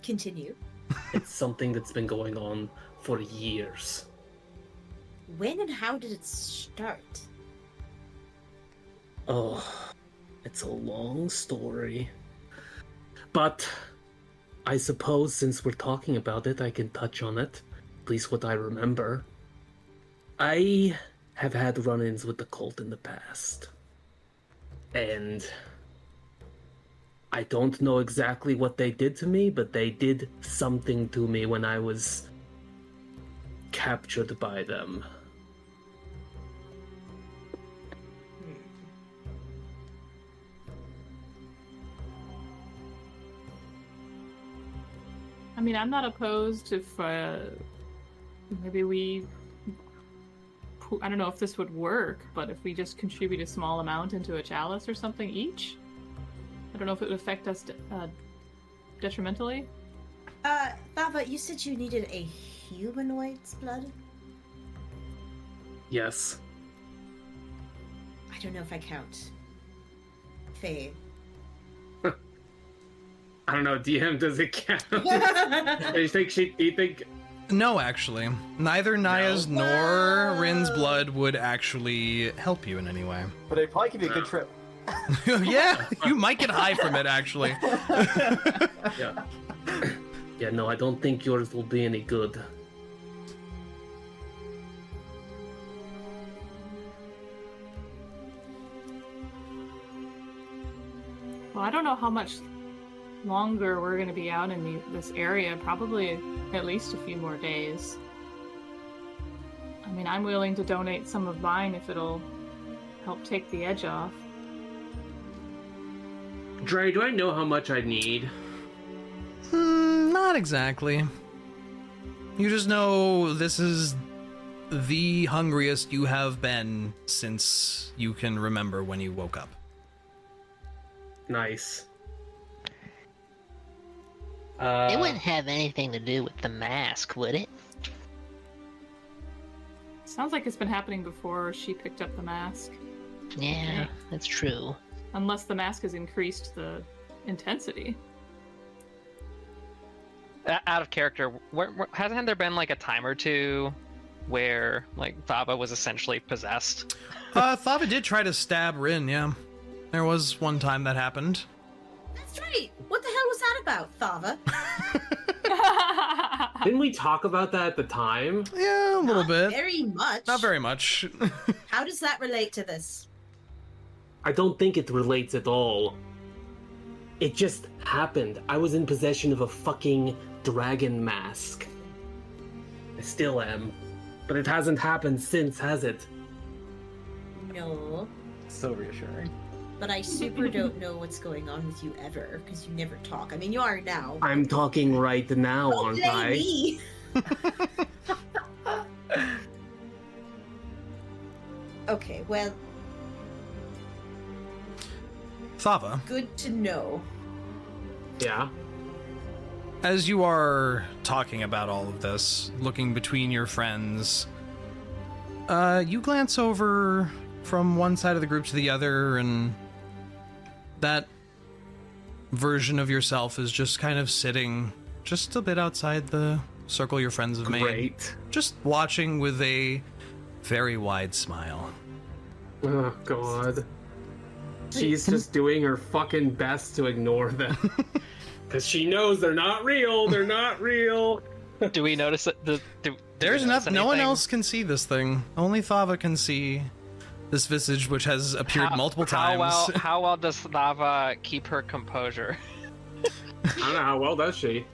Continue. It's something that's been going on for years. When and how did it start? Oh, it's a long story. But I suppose since we're talking about it, I can touch on it. At least what I remember. I have had run-ins with the cult in the past. And I don't know exactly what they did to me, but they did something to me when I was captured by them. I mean, I'm not opposed if maybe we. I don't know if this would work, but if we just contribute a small amount into a chalice or something each, I don't know if it would affect us detrimentally. Thava, you said you needed a humanoid's blood? Yes. I don't know if I count. Faye. I don't know, DM, does it count? Do you think No, actually. Neither Niah's nor Rinn's blood would actually help you in any way. But it'd probably give you a good trip. Yeah, you might get high from it, actually. Yeah. Yeah, no, I don't think yours will be any good. Well, I don't know how much longer we're going to be out in this area. Probably at least a few more days. I mean, I'm willing to donate some of mine if it'll help take the edge off. Dre, do I know how much I need? Not exactly. You just know this is the hungriest you have been since you can remember when you woke up. Nice. It wouldn't have anything to do with the mask, would it? Sounds like it's been happening before she picked up the mask. Yeah, that's true. Unless the mask has increased the intensity. Out of character, hasn't there been like a time or two where like Thava was essentially possessed? Thava did try to stab Rinn, yeah. There was one time that happened. That's right. What the hell was that about, Thava? Didn't we talk about that at the time? Yeah, a little bit. Very much. Not very much. How does that relate to this? I don't think it relates at all. It just happened. I was in possession of a fucking dragon mask. I still am. But it hasn't happened since, has it? No. So reassuring. But I super don't know what's going on with you ever, because you never talk. I mean, you are now. I'm talking right now, Don't aren't blame I? me. Okay, well, Thava, good to know. Yeah. as you are talking about all of this, looking between your friends, you glance over from one side of the group to the other, and that version of yourself is just kind of sitting just a bit outside the circle your friends have made. Great. Just watching with a very wide smile. Oh, God. She's just doing her fucking best to ignore them. Because she knows they're not real, they're not real. Do we notice it? There's nothing. No one else can see this thing. Only Thava can see this visage, which has appeared multiple times. How well does Thava keep her composure? I don't know, how well does she?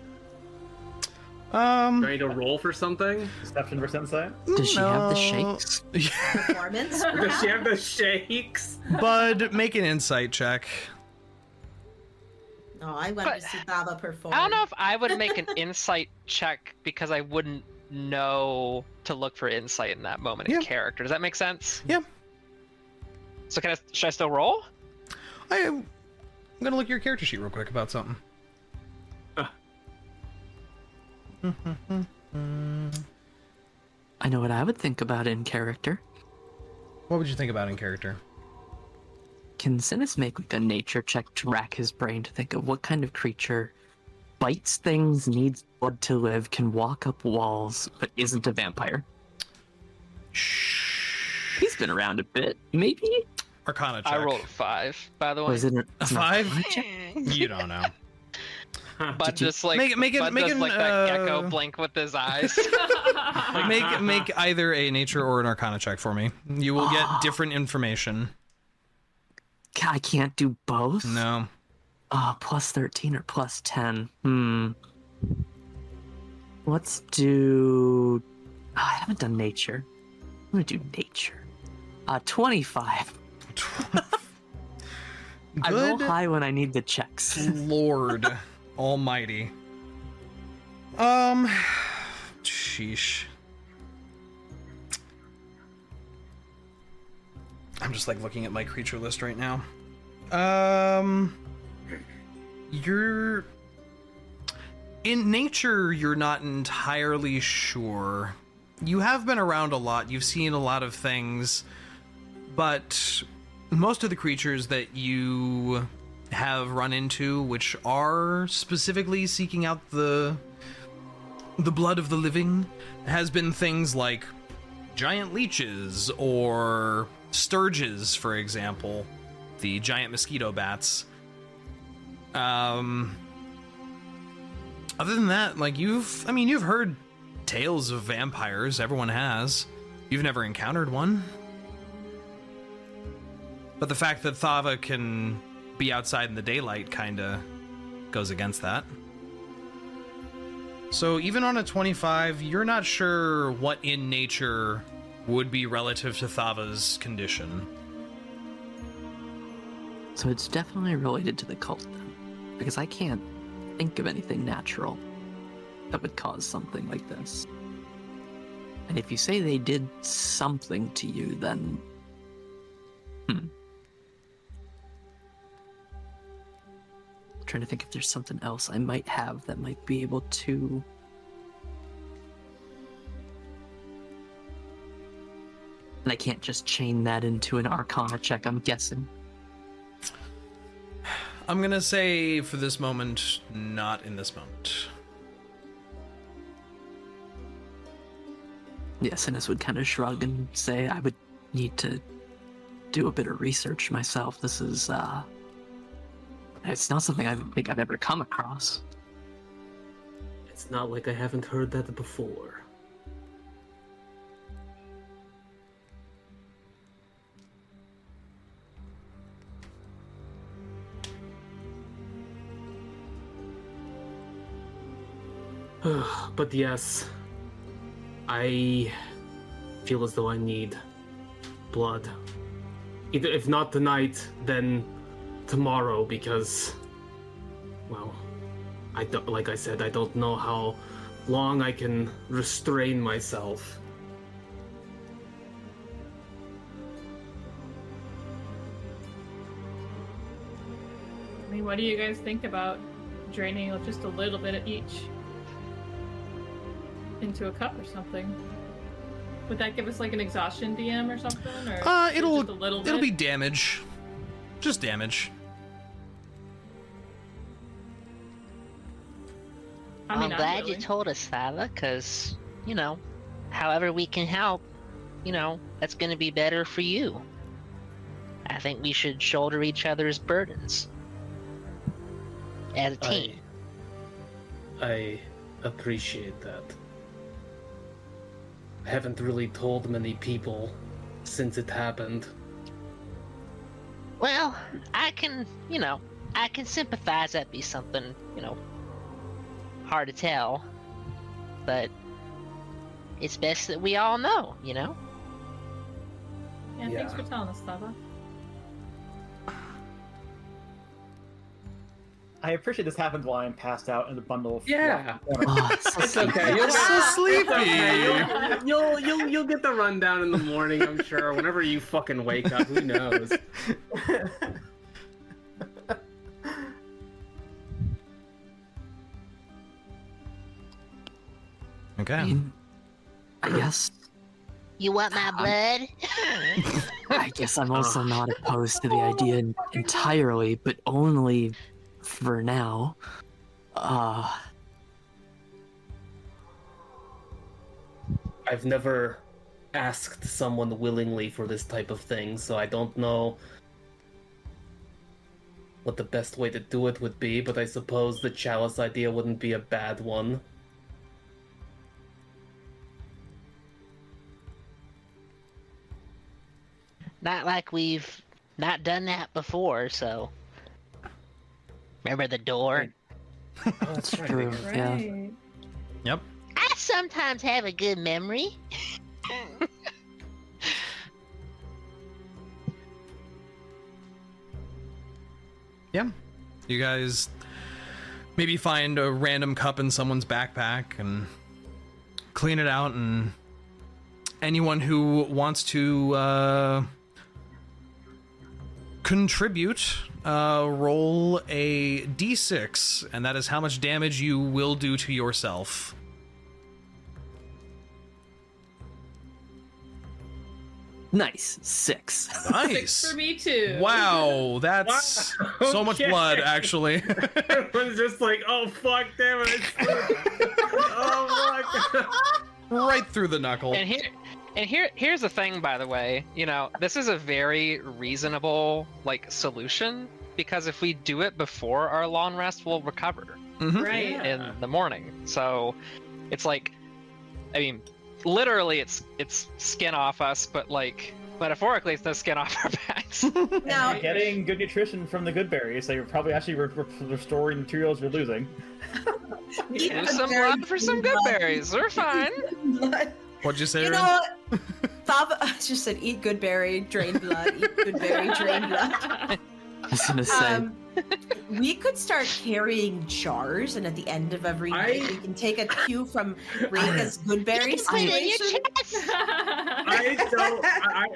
Do I need to roll for something? Deception versus insight? Does she have the shakes? Performance? Does she have the shakes? Bud, make an insight check. Oh, I want to see Thava perform. I don't know if I would make an insight check because I wouldn't know to look for insight in that moment in character. Does that make sense? Yeah. So should I still roll? I'm gonna look at your character sheet real quick about something. I know what I would think about in character. What would you think about in character? Can Synas make like a nature check to rack his brain to think of what kind of creature bites things, needs blood to live, can walk up walls, but isn't a vampire? He's been around a bit. Maybe? Arcana check. I rolled a 5, by the way. Was it a 5? You don't know. But just like make it that gecko blink with his eyes. make either a nature or an arcana check for me. You will get different information. I can't do both? No. Plus 13 or plus 10. Let's do... I haven't done nature. I'm gonna do nature. 25. I roll high when I need the checks. Lord almighty. Sheesh. I'm just like looking at my creature list right now. You're in nature, you're not entirely sure. You have been around a lot, you've seen a lot of things, but most of the creatures that you have run into, which are specifically seeking out the blood of the living, has been things like giant leeches or sturges, for example, the giant mosquito bats. Other than that, like you've heard tales of vampires. Everyone has. You've never encountered one. But the fact that Thava can be outside in the daylight kinda goes against that. So even on a 25, you're not sure what in nature would be relative to Thava's condition. So it's definitely related to the cult then, because I can't think of anything natural that would cause something like this. And if you say they did something to you, then... I'm trying to think if there's something else I might have that might be able to... And I can't just chain that into an Arcana check, I'm guessing. I'm gonna say, for this moment, not in this moment. Yeah, Synas would kind of shrug and say, I would need to do a bit of research myself. This is, it's not something I think I've ever come across. It's not like I haven't heard that before. But yes, I feel as though I need blood. Either if not tonight, then tomorrow, because, well, I don't, like I said, I don't know how long I can restrain myself. I mean, what do you guys think about draining just a little bit of each into a cup or something? Would that give us like an exhaustion DM or something? Or it'll be damage. Just damage. I mean, I'm glad you told us, Thava, because, you know, however we can help, you know, that's going to be better for you. I think we should shoulder each other's burdens as a team. I appreciate that. I haven't really told many people since it happened. Well, I can sympathize. That'd be something, hard to tell. But it's best that we all know, Yeah, thanks for telling us, Thava. I appreciate this happens while I'm passed out in the bundle. Yeah. Oh, It's okay. You're so sleepy. Okay. You'll get the rundown in the morning, I'm sure. Whenever you fucking wake up, who knows? Okay. I guess. You want my blood? I guess I'm also not opposed to the idea entirely, but only for now. I've never asked someone willingly for this type of thing, so I don't know what the best way to do it would be, but I suppose the chalice idea wouldn't be a bad one. Not like we've not done that before, so. Remember the door? Oh, that's True, yeah. Yep. I sometimes have a good memory. Yeah. You guys maybe find a random cup in someone's backpack and clean it out, and anyone who wants to contribute, roll a d6, and that is how much damage you will do to yourself. Nice. 6. Nice. 6 for me too. Wow, that's so much Okay. blood, actually. Everyone's just like, oh fuck, damn it. Oh fuck. Right through the knuckle. And here's the thing, by the way. This is a very reasonable solution, because if we do it before our long rest, we'll recover Mhm. Right. in the morning. So it's literally it's skin off us, but metaphorically it's no skin off our backs. Now, You're getting good nutrition from the good berries, so you're probably actually restoring materials you're losing. Do some blood for some good berries. We're fine. What'd you say, you Rinn? know what? Thava just said, eat good berry, drain blood, eat good berry, drain blood. I was gonna say. We could start carrying jars, and at the end of every night, we can take a cue from Reyka's good berry You can put it in your situation.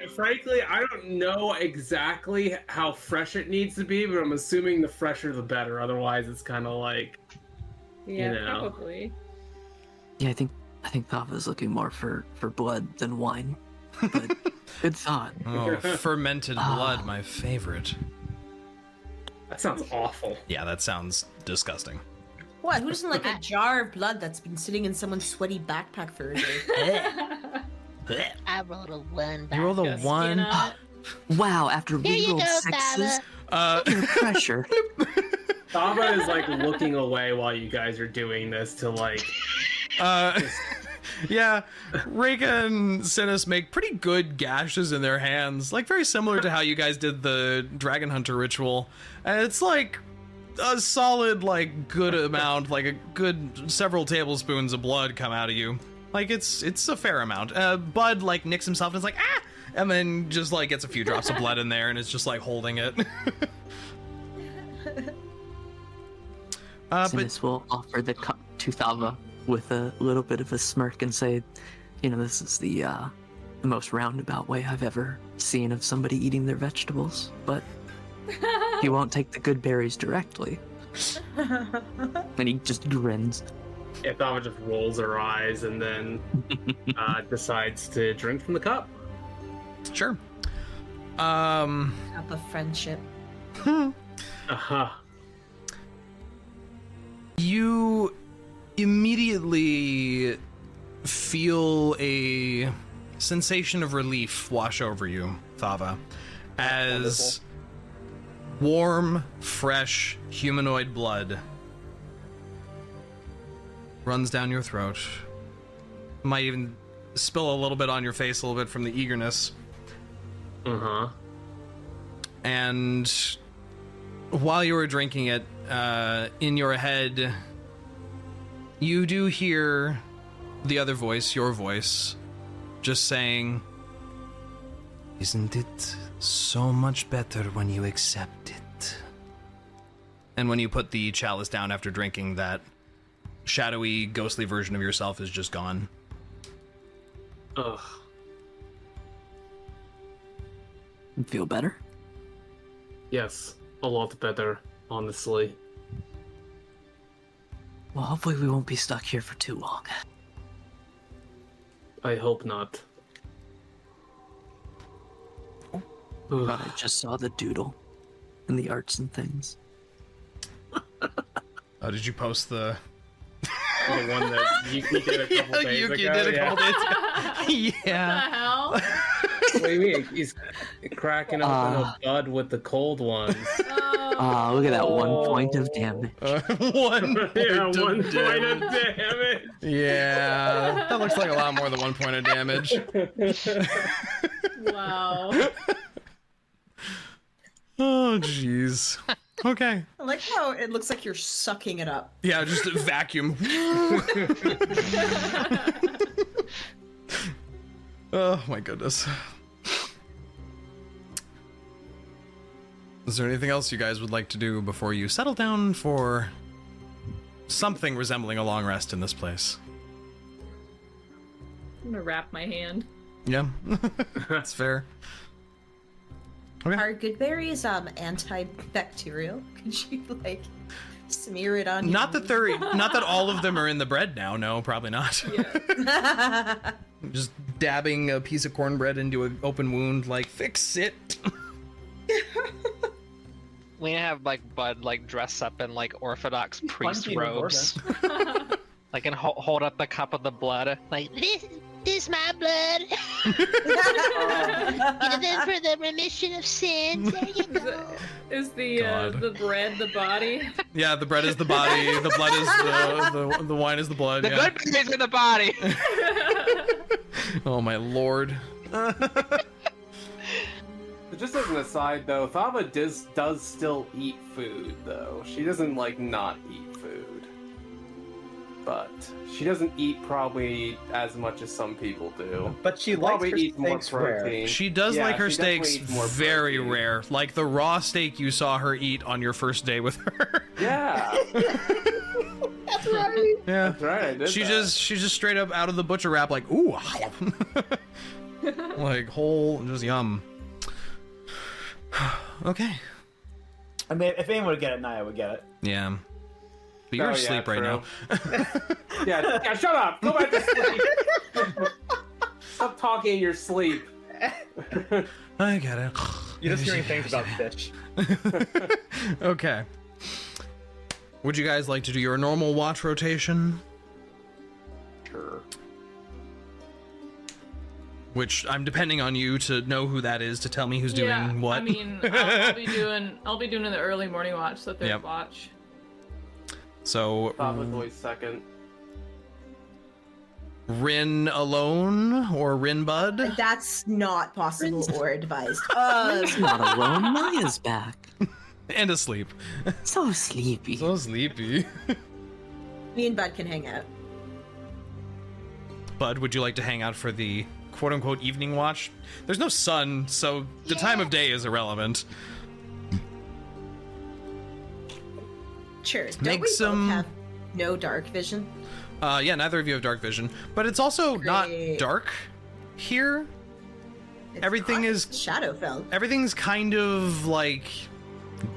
chest. Frankly, I don't know exactly how fresh it needs to be, but I'm assuming the fresher the better. Otherwise, it's kind of like, Yeah, You know. probably. Yeah, I think Thava's looking more for blood than wine. But good thought. Oh, fermented blood, my favorite. that sounds awful. Yeah, that sounds disgusing. What? Who doesn't like a jar of blood that's been sitting in someone's sweaty backpack for a day? I rolled a 1. You rolled a Got skin 1. on it. Wow, after Here we you rolled go, 6s, Thava. peer pressure. Thava is looking away while you guys are doing this to Yeah, Reyka and Synas make pretty good gashes in their hands, very similar to how you guys did the Dragon Hunter ritual. And it's a solid, good amount, a good several tablespoons of blood come out of you. It's a fair amount. Bud, nicks himself and is ah! And then just, gets a few drops of blood in there and is just, holding it. Synas will offer the cup to Thava with a little bit of a smirk and say, this is the most roundabout way I've ever seen of somebody eating their vegetables, but he won't take the good berries directly. And he just grins. Yeah, Thava just rolls her eyes and then decides to drink from the cup. Sure. Cup of friendship. Uh-huh. You immediately feel a sensation of relief wash over you, Thava, as warm, fresh humanoid blood runs down your throat. Might even spill a little bit on your face, a little bit from the eagerness. Uh-huh. And while you were drinking it, in your head, you do hear the other voice, your voice, just saying, "Isn't it so much better when you accept it?" And when you put the chalice down after drinking, that shadowy, ghostly version of yourself is just gone. Ugh. Feel better? Yes, a lot better, honestly. Well, hopefully we won't be stuck here for too long. I hope not. But I just saw the doodle and the arts and things. Oh, did you post the... The one that Yuki did a couple days ago? Yuki did a couple days ago. Yeah. What the hell? What do you mean? He's cracking open a bud with the cold ones. Oh, look at that 1 point of damage. 1 point Yeah, of 1 damage. point of damage. Yeah, that looks like a lot more than 1 point of damage. Wow. Oh, jeez. Okay. I like how it looks like you're sucking it up. Yeah, just a vacuum. Oh my goodness. Is there anything else you guys would like to do before you settle down for something resembling a long rest in this place? I'm gonna wrap my hand. Yeah, that's fair. Okay. Are good berries antibacterial? Could you like smear it on? Not that all of them are in the bread now. No, probably not. Yeah. Just dabbing a piece of cornbread into an open wound, like fix it. We have like Bud like dress up in like Orthodox priest Punky robes, like and hold up the cup of the blood, like This my blood. It is for the remission of sins. There you go. Is the God. bread the body? Yeah, the bread is the body, the blood is the wine is the blood. the Yeah. good things in the body. Oh my lord. Just as an aside, though, Thava does still eat food, though. She doesn't, like, not eat food. But she doesn't eat probably as much as some people do. But she likes Probably her eats more steaks rare. protein. She does Yeah, like her she definitely steaks eats more very protein. rare. Like the raw steak you saw her eat on your first day with her. Yeah, That's right. Yeah. that's right. I did She's that. just straight up out of the butcher wrap, like, ooh, like whole, just yum. Okay. I mean, if anyone would get it, Niah would get it. Yeah. But you're Oh, yeah, asleep right now. yeah, shut up. Go back to sleep. Stop talking in your sleep. I get it. You're just hearing things about fish. Okay. Would you guys like to do your normal watch rotation? Sure. Which I'm depending on you to know who that is to tell me who's Yeah, doing what. I mean, I'll be doing the early morning watch, the third Yep. watch. So Thava's always second. Rinn alone or Rinn Bud? That's not possible or advised. He's not alone. Niah's back. And asleep. So sleepy. So sleepy. Me and Bud can hang out. Bud, would you like to hang out for the quote-unquote evening watch? There's no sun, so the time of day is irrelevant. Sure. Don't Make we some- both have no dark vision? Yeah, neither of you have dark vision, but it's also not Great. dark here. It's Everything not. is- It's Shadowfell. Everything's kind of like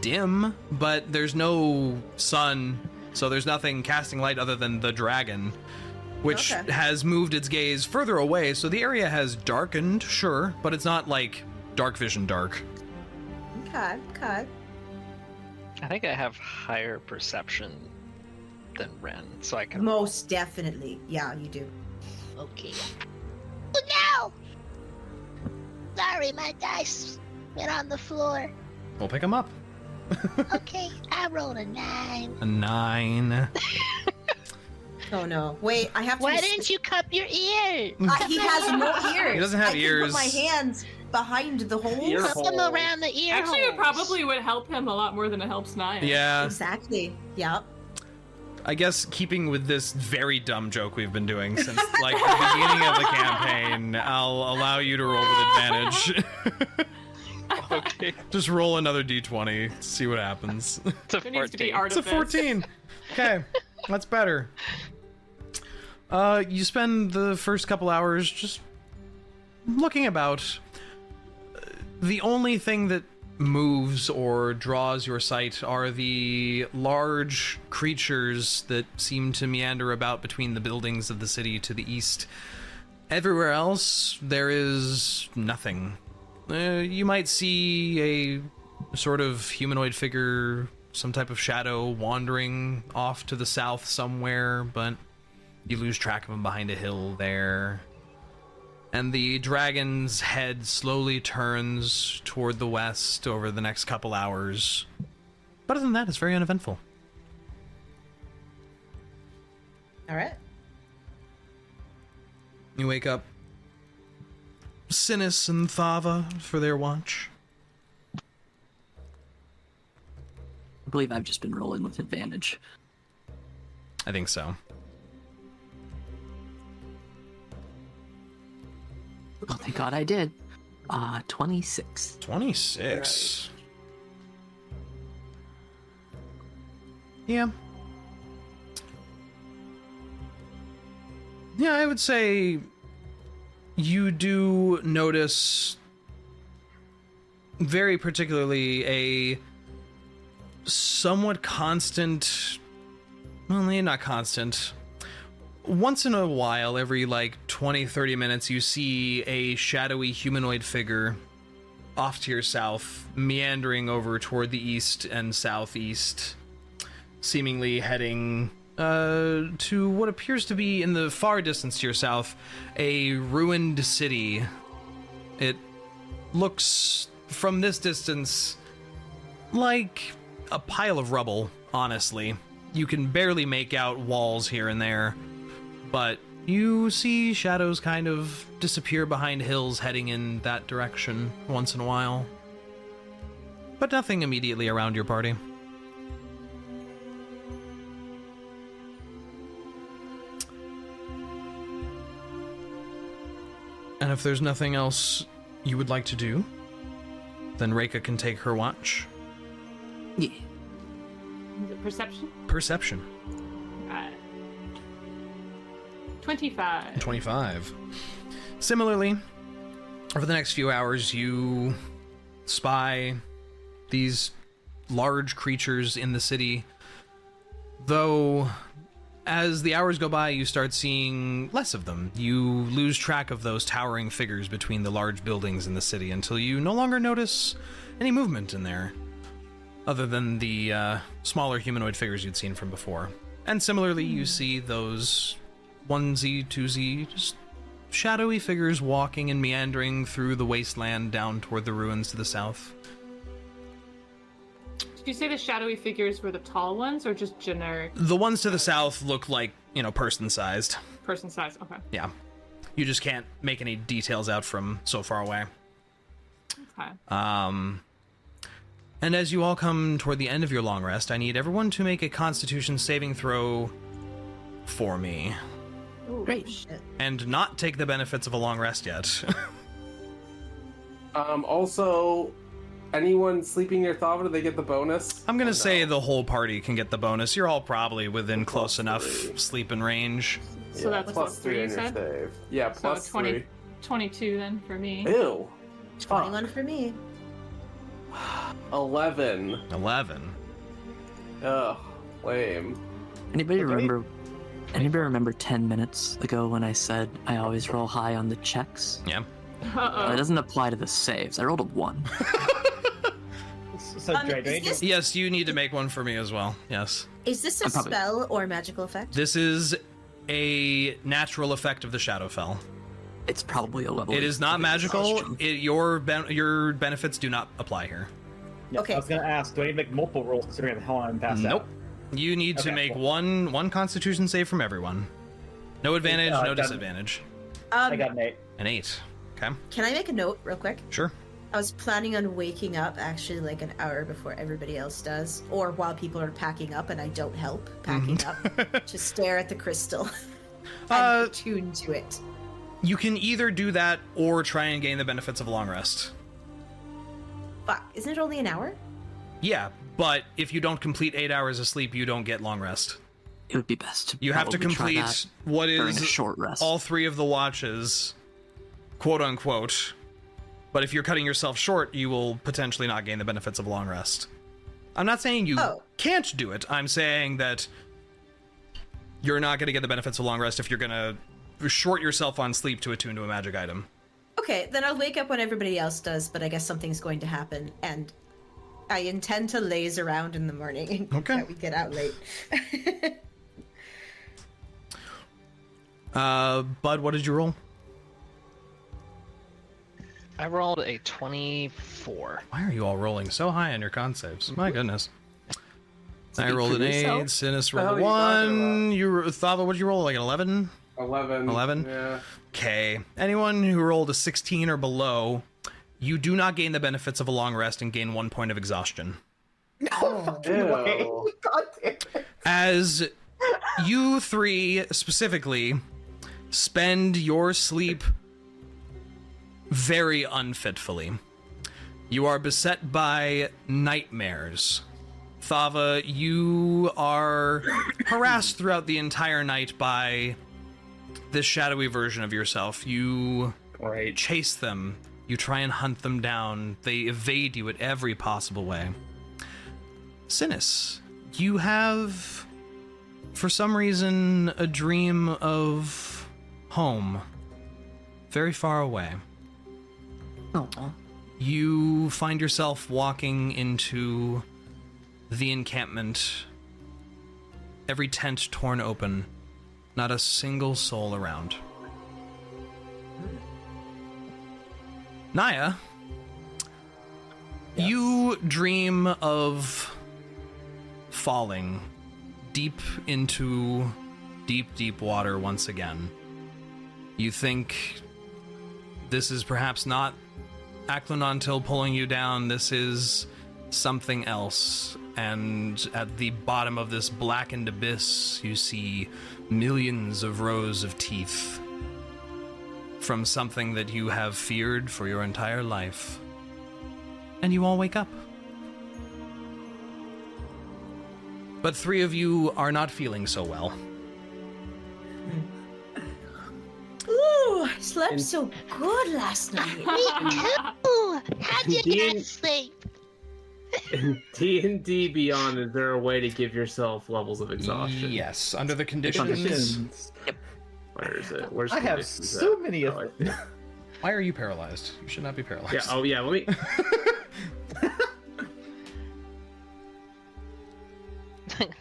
dim, but there's no sun, so there's nothing casting light other than the dragon, which Okay. has moved its gaze further away, so the area has darkened, sure, but it's not like dark vision dark. Okay. Okay. I think I have higher perception than Rinn, so I can. Most definitely. Yeah, you do. Okay. Oh no! Sorry, my dice went on the floor. We'll pick them up. Okay, I rolled a 9. A 9. Oh no! Wait, I have to. Why didn't you cup your ear? He has no ears. He doesn't have I ears. Can put my hands behind the hole. Ear Cup them hole. around the ear Actually, it holes. probably would help him a lot more than it helps Niah. Yeah. Exactly. Yep. I guess keeping with this very dumb joke we've been doing since like the beginning of the campaign, I'll allow you to roll with advantage. Okay. Just roll another d20, see what happens. It's a There needs to be 14. artifice. It's a 14. Okay, that's better. You spend the first couple hours just looking about. The only thing that moves or draws your sight are the large creatures that seem to meander about between the buildings of the city to the east. Everywhere else, there is nothing. You might see a sort of humanoid figure, some type of shadow wandering off to the south somewhere, but you lose track of him behind a hill there. And the dragon's head slowly turns toward the west over the next couple hours. But other than that, it's very uneventful. All right. You wake up Synas and Thava for their watch. I believe I've just been rolling with advantage. I think so. Oh, thank God I did. 26. 26. Yeah. Yeah, I would say you do notice very particularly a somewhat constant, well, not constant. Once in a while, every like 20-30 minutes, you see a shadowy humanoid figure off to your south, meandering over toward the east and southeast, seemingly heading to what appears to be, in the far distance to your south, a ruined city. It looks, from this distance, like a pile of rubble, honestly. You can barely make out walls here and there, but you see shadows kind of disappear behind hills heading in that direction once in a while. But nothing immediately around your party. And if there's nothing else you would like to do, then Reyka can take her watch. Yeah. Is it perception? Perception. Right. 25. 25. Similarly, over the next few hours, you spy these large creatures in the city, though as the hours go by, you start seeing less of them. You lose track of those towering figures between the large buildings in the city until you no longer notice any movement in there, other than the smaller humanoid figures you'd seen from before. And similarly, you see those onesie, twosie, just shadowy figures walking and meandering through the wasteland down toward the ruins to the south. Did you say the shadowy figures were the tall ones or just generic The ones to the south look like, person-sized. person size? Okay. Yeah. You just can't make any details out from so far away. Okay. And as you all come toward the end of your long rest, I need everyone to make a Constitution saving throw for me. Ooh, Great. Shit. And not take the benefits of a long rest yet. Also, anyone sleeping near Thava, do they get the bonus? I'm gonna Or say no? the whole party can get the bonus. You're all probably within close Plus enough 3. sleep and range. So that's plus what, 3 three on you your said? save. Yeah, So plus 20 3. 22 then for me. Ew. 21 for me. 11. 11. Ugh, lame. Anybody Okay. remember 10 minutes ago when I said I always roll high on the checks? Yeah. Uh-oh. That doesn't apply to the saves. I rolled a 1. So, Dre, do I is, need to- this, Yes, you need to make one for me as well. Yes. is this a I'm probably- spell or magical effect? This is a natural effect of the Shadowfell. It's probably a level. It is not magical. exhaustion. Your benefits do not apply here. Yeah, Okay. I was gonna ask, do I need to make multiple rolls considering how I'm past Nope. out? You need to Okay, make cool. one Constitution save from everyone. No advantage, I no got- disadvantage. I got an 8. An 8. Okay, Can I make a note real quick? sure. I was planning on waking up actually like an hour before everybody else does, or while people are packing up and I don't help packing up, to stare at the crystal and attune to it. You can either do that or try and gain the benefits of a long rest. Fuck, isn't it only an hour? Yeah, but if you don't complete 8 hours of sleep, you don't get long rest. It would be best to You have to probably try complete that what during is a short rest. all 3 of the watches, quote unquote. But if you're cutting yourself short, you will potentially not gain the benefits of a long rest. I'm not saying you can't do it. I'm saying that you're not going to get the benefits of long rest if you're going to short yourself on sleep to attune to a magic item. Okay, then I'll wake up when everybody else does, but I guess something's going to happen, and I intend to laze around in the morning. Okay. That we get out late. Bud, what did you roll? I rolled a 24. Why are you all rolling so high on your con saves? My goodness. I Speak rolled for an 8, yourself. Synas The hell rolled a are you 1, Thava, what did you roll, like an 11? 11. 11? Yeah. Okay. Anyone who rolled a 16 or below, you do not gain the benefits of a long rest and gain 1 point of exhaustion. No fucking way. Ew. God damn it. As you 3 specifically spend your sleep very unfitfully. You are beset by nightmares. Thava, you are harassed throughout the entire night by this shadowy version of yourself. You Great. chase them. You try and hunt them down. They evade you at every possible way. Synas, you have, for some reason, a dream of home. Very far away. Oh, You find yourself walking into the encampment. Every tent torn open. Not a single soul around. Niah, you dream of falling deep into deep water once again. You think this is perhaps not Aklanontil pulling you down, this is something else. And at the bottom of this blackened abyss, you see millions of rows of teeth from something that you have feared for your entire life. And you all wake up. But 3 of you are not feeling so well. Ooh, I slept so good last night. Ooh, how'd you Dean- get sleep? In D&D Beyond, is there a way to give yourself levels of exhaustion? Yes, under the conditions. Conditions. Where is it? Where's I have conditions so at? many of Oh, Why are you paralyzed? You should not be paralyzed. yeah. Oh yeah. Let me.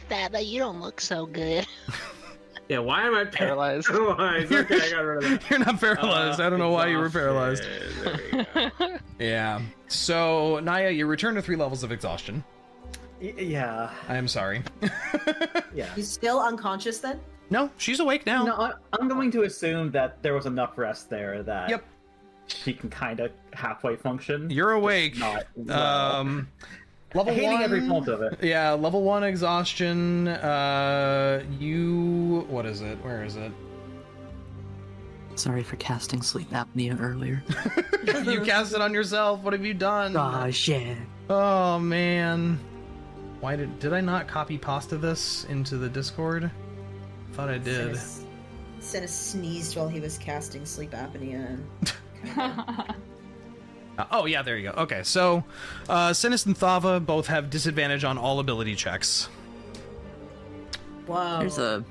Thava, you don't look so good. Yeah. Why am I Paralyzed. paralyzed? Okay, I got rid of that. You're not paralyzed. I don't know why you were paralyzed. Exhaustion. There we go. Yeah. So, Niah, you return to 3 levels of exhaustion. Yeah. I am sorry. Yeah. You still unconscious then? No, she's awake now. No, I'm going to assume that there was enough rest there that Yep. she can kind of halfway function. You're awake. Not well. Level Hating 1, every point of it. Yeah, level 1 exhaustion. You. What is it? Where is it? sorry for casting sleep apnea earlier. You cast it on yourself. What have you done? Oh shit. Oh man. Why did I not copy pasta this into the Discord? Thought I did. Synas sneezed while he was casting sleep apnea. Oh yeah, there you go. Okay, so Synas and Thava both have disadvantage on all ability checks. Whoa.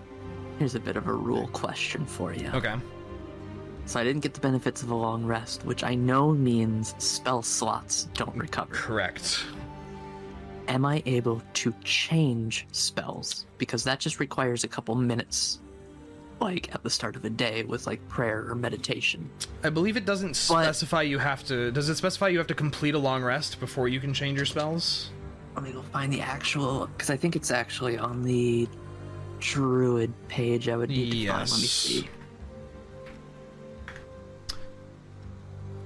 Here's a bit of a rule question for you. Okay. So I didn't get the benefits of a long rest, which I know means spell slots don't recover. Correct. Am I able to change spells? Because that just requires a couple minutes, like at the start of a day with like prayer or meditation. I believe it doesn't specify you have to. Does it specify you have to complete a long rest before you can change your spells? Let me go find the actual, because I think it's actually on the druid page. I would need to find. Let me see.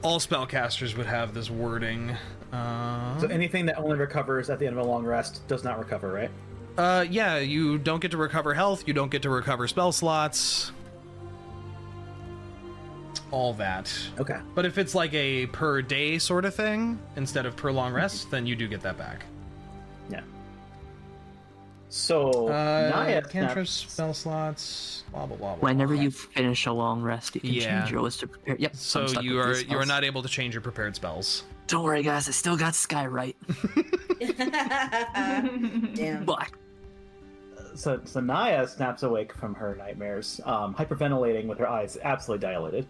All spellcasters would have this wording. So anything that only recovers at the end of a long rest does not recover, right? Yeah, you don't get to recover health, you don't get to recover spell slots. All that. Okay. But if it's like a per day sort of thing, instead of per long rest, then you do get that back. Yeah. So, Niah cantrips, spell slots, blah, blah, blah, blah. Whenever you finish a long rest, you can Yeah. change your list to prepare. Yep. So I'm stuck you with are these you are spells. not able to change your prepared spells. Don't worry, guys. I still got Sky right. Damn. Black. So Niah snaps awake from her nightmares, hyperventilating with her eyes absolutely dilated.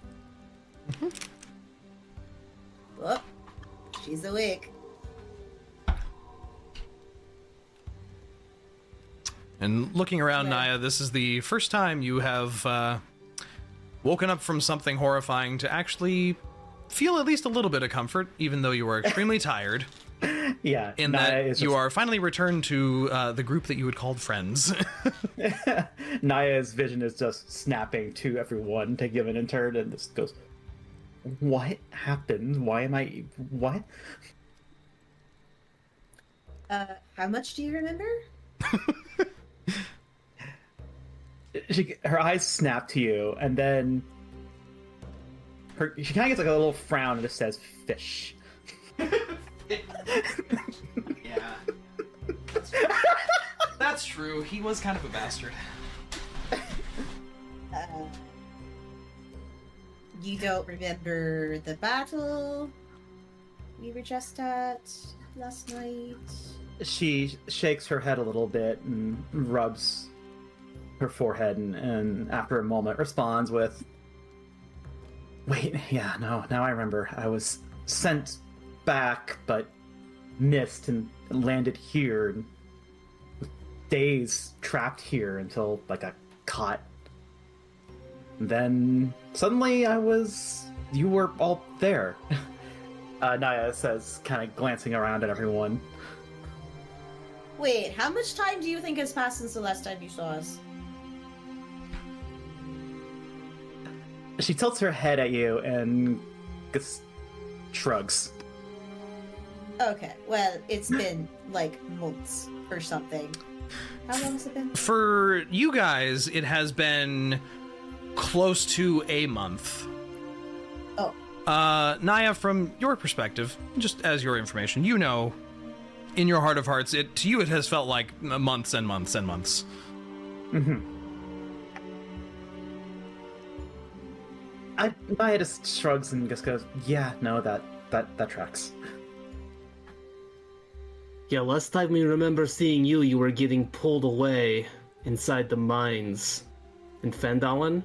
Oh, she's awake. And looking around, Niah, this is the first time you have woken up from something horrifying to actually feel at least a little bit of comfort, even though you are extremely tired. Yeah, In Niah that is you just- are finally returned to the group that you had called friends. Niah's vision is just snapping to everyone, taking them in turn, and just goes, "What happened? Why am I? What?" How much do you remember? Her eyes snap to you, and then she kind of gets like a little frown and just says, "Fish." Yeah. That's true. He was kind of a bastard. You don't remember the battle we were just at last night? She shakes her head a little bit and rubs her forehead, and after a moment responds with, "Wait, yeah, no, now I remember. I was sent back, but missed and landed here, and with days trapped here until I got caught. Then suddenly you were all there." Niah says, kind of glancing around at everyone. Wait, how much time do you think has passed since the last time you saw us? She tilts her head at you and just shrugs. Okay, well, it's been like months or something. How long has it been? For you guys, it has been close to a month. Oh. Niah, from your perspective, just as your information, you know, in your heart of hearts, to you it has felt like months and months and months. Mm-hmm. Niah just shrugs and just goes, "Yeah, no, that tracks." Yeah, last time we remember seeing you, you were getting pulled away inside the mines in Fandalen.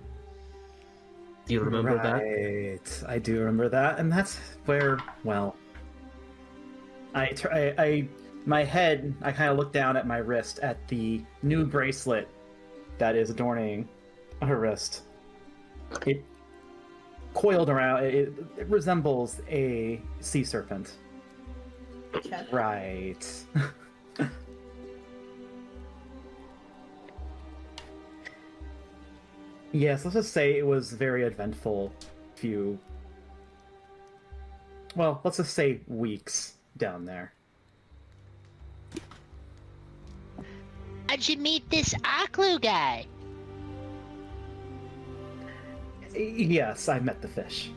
Do you remember that? Right, I do remember that, and that's where, well, my head, I kind of look down at my wrist at the new bracelet that is adorning her wrist. It coiled around, it resembles a sea serpent. Okay. Right. Yes, let's just say it was very eventful let's just say weeks down there. How'd you meet this Aklu guy? Yes, I met the fish.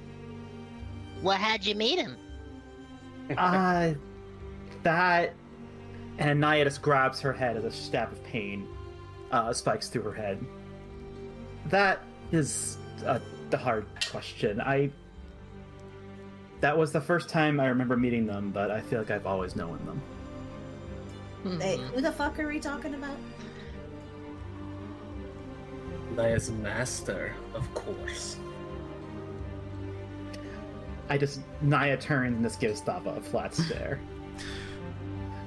Well, how'd you meet him? That... And Niah just grabs her head as a stab of pain spikes through her head. That is the hard question. That was the first time I remember meeting them, but I feel like I've always known them. Hey, who the fuck are we talking about? Niah's master, of course. Niah turns and just gives Thava a flat stare.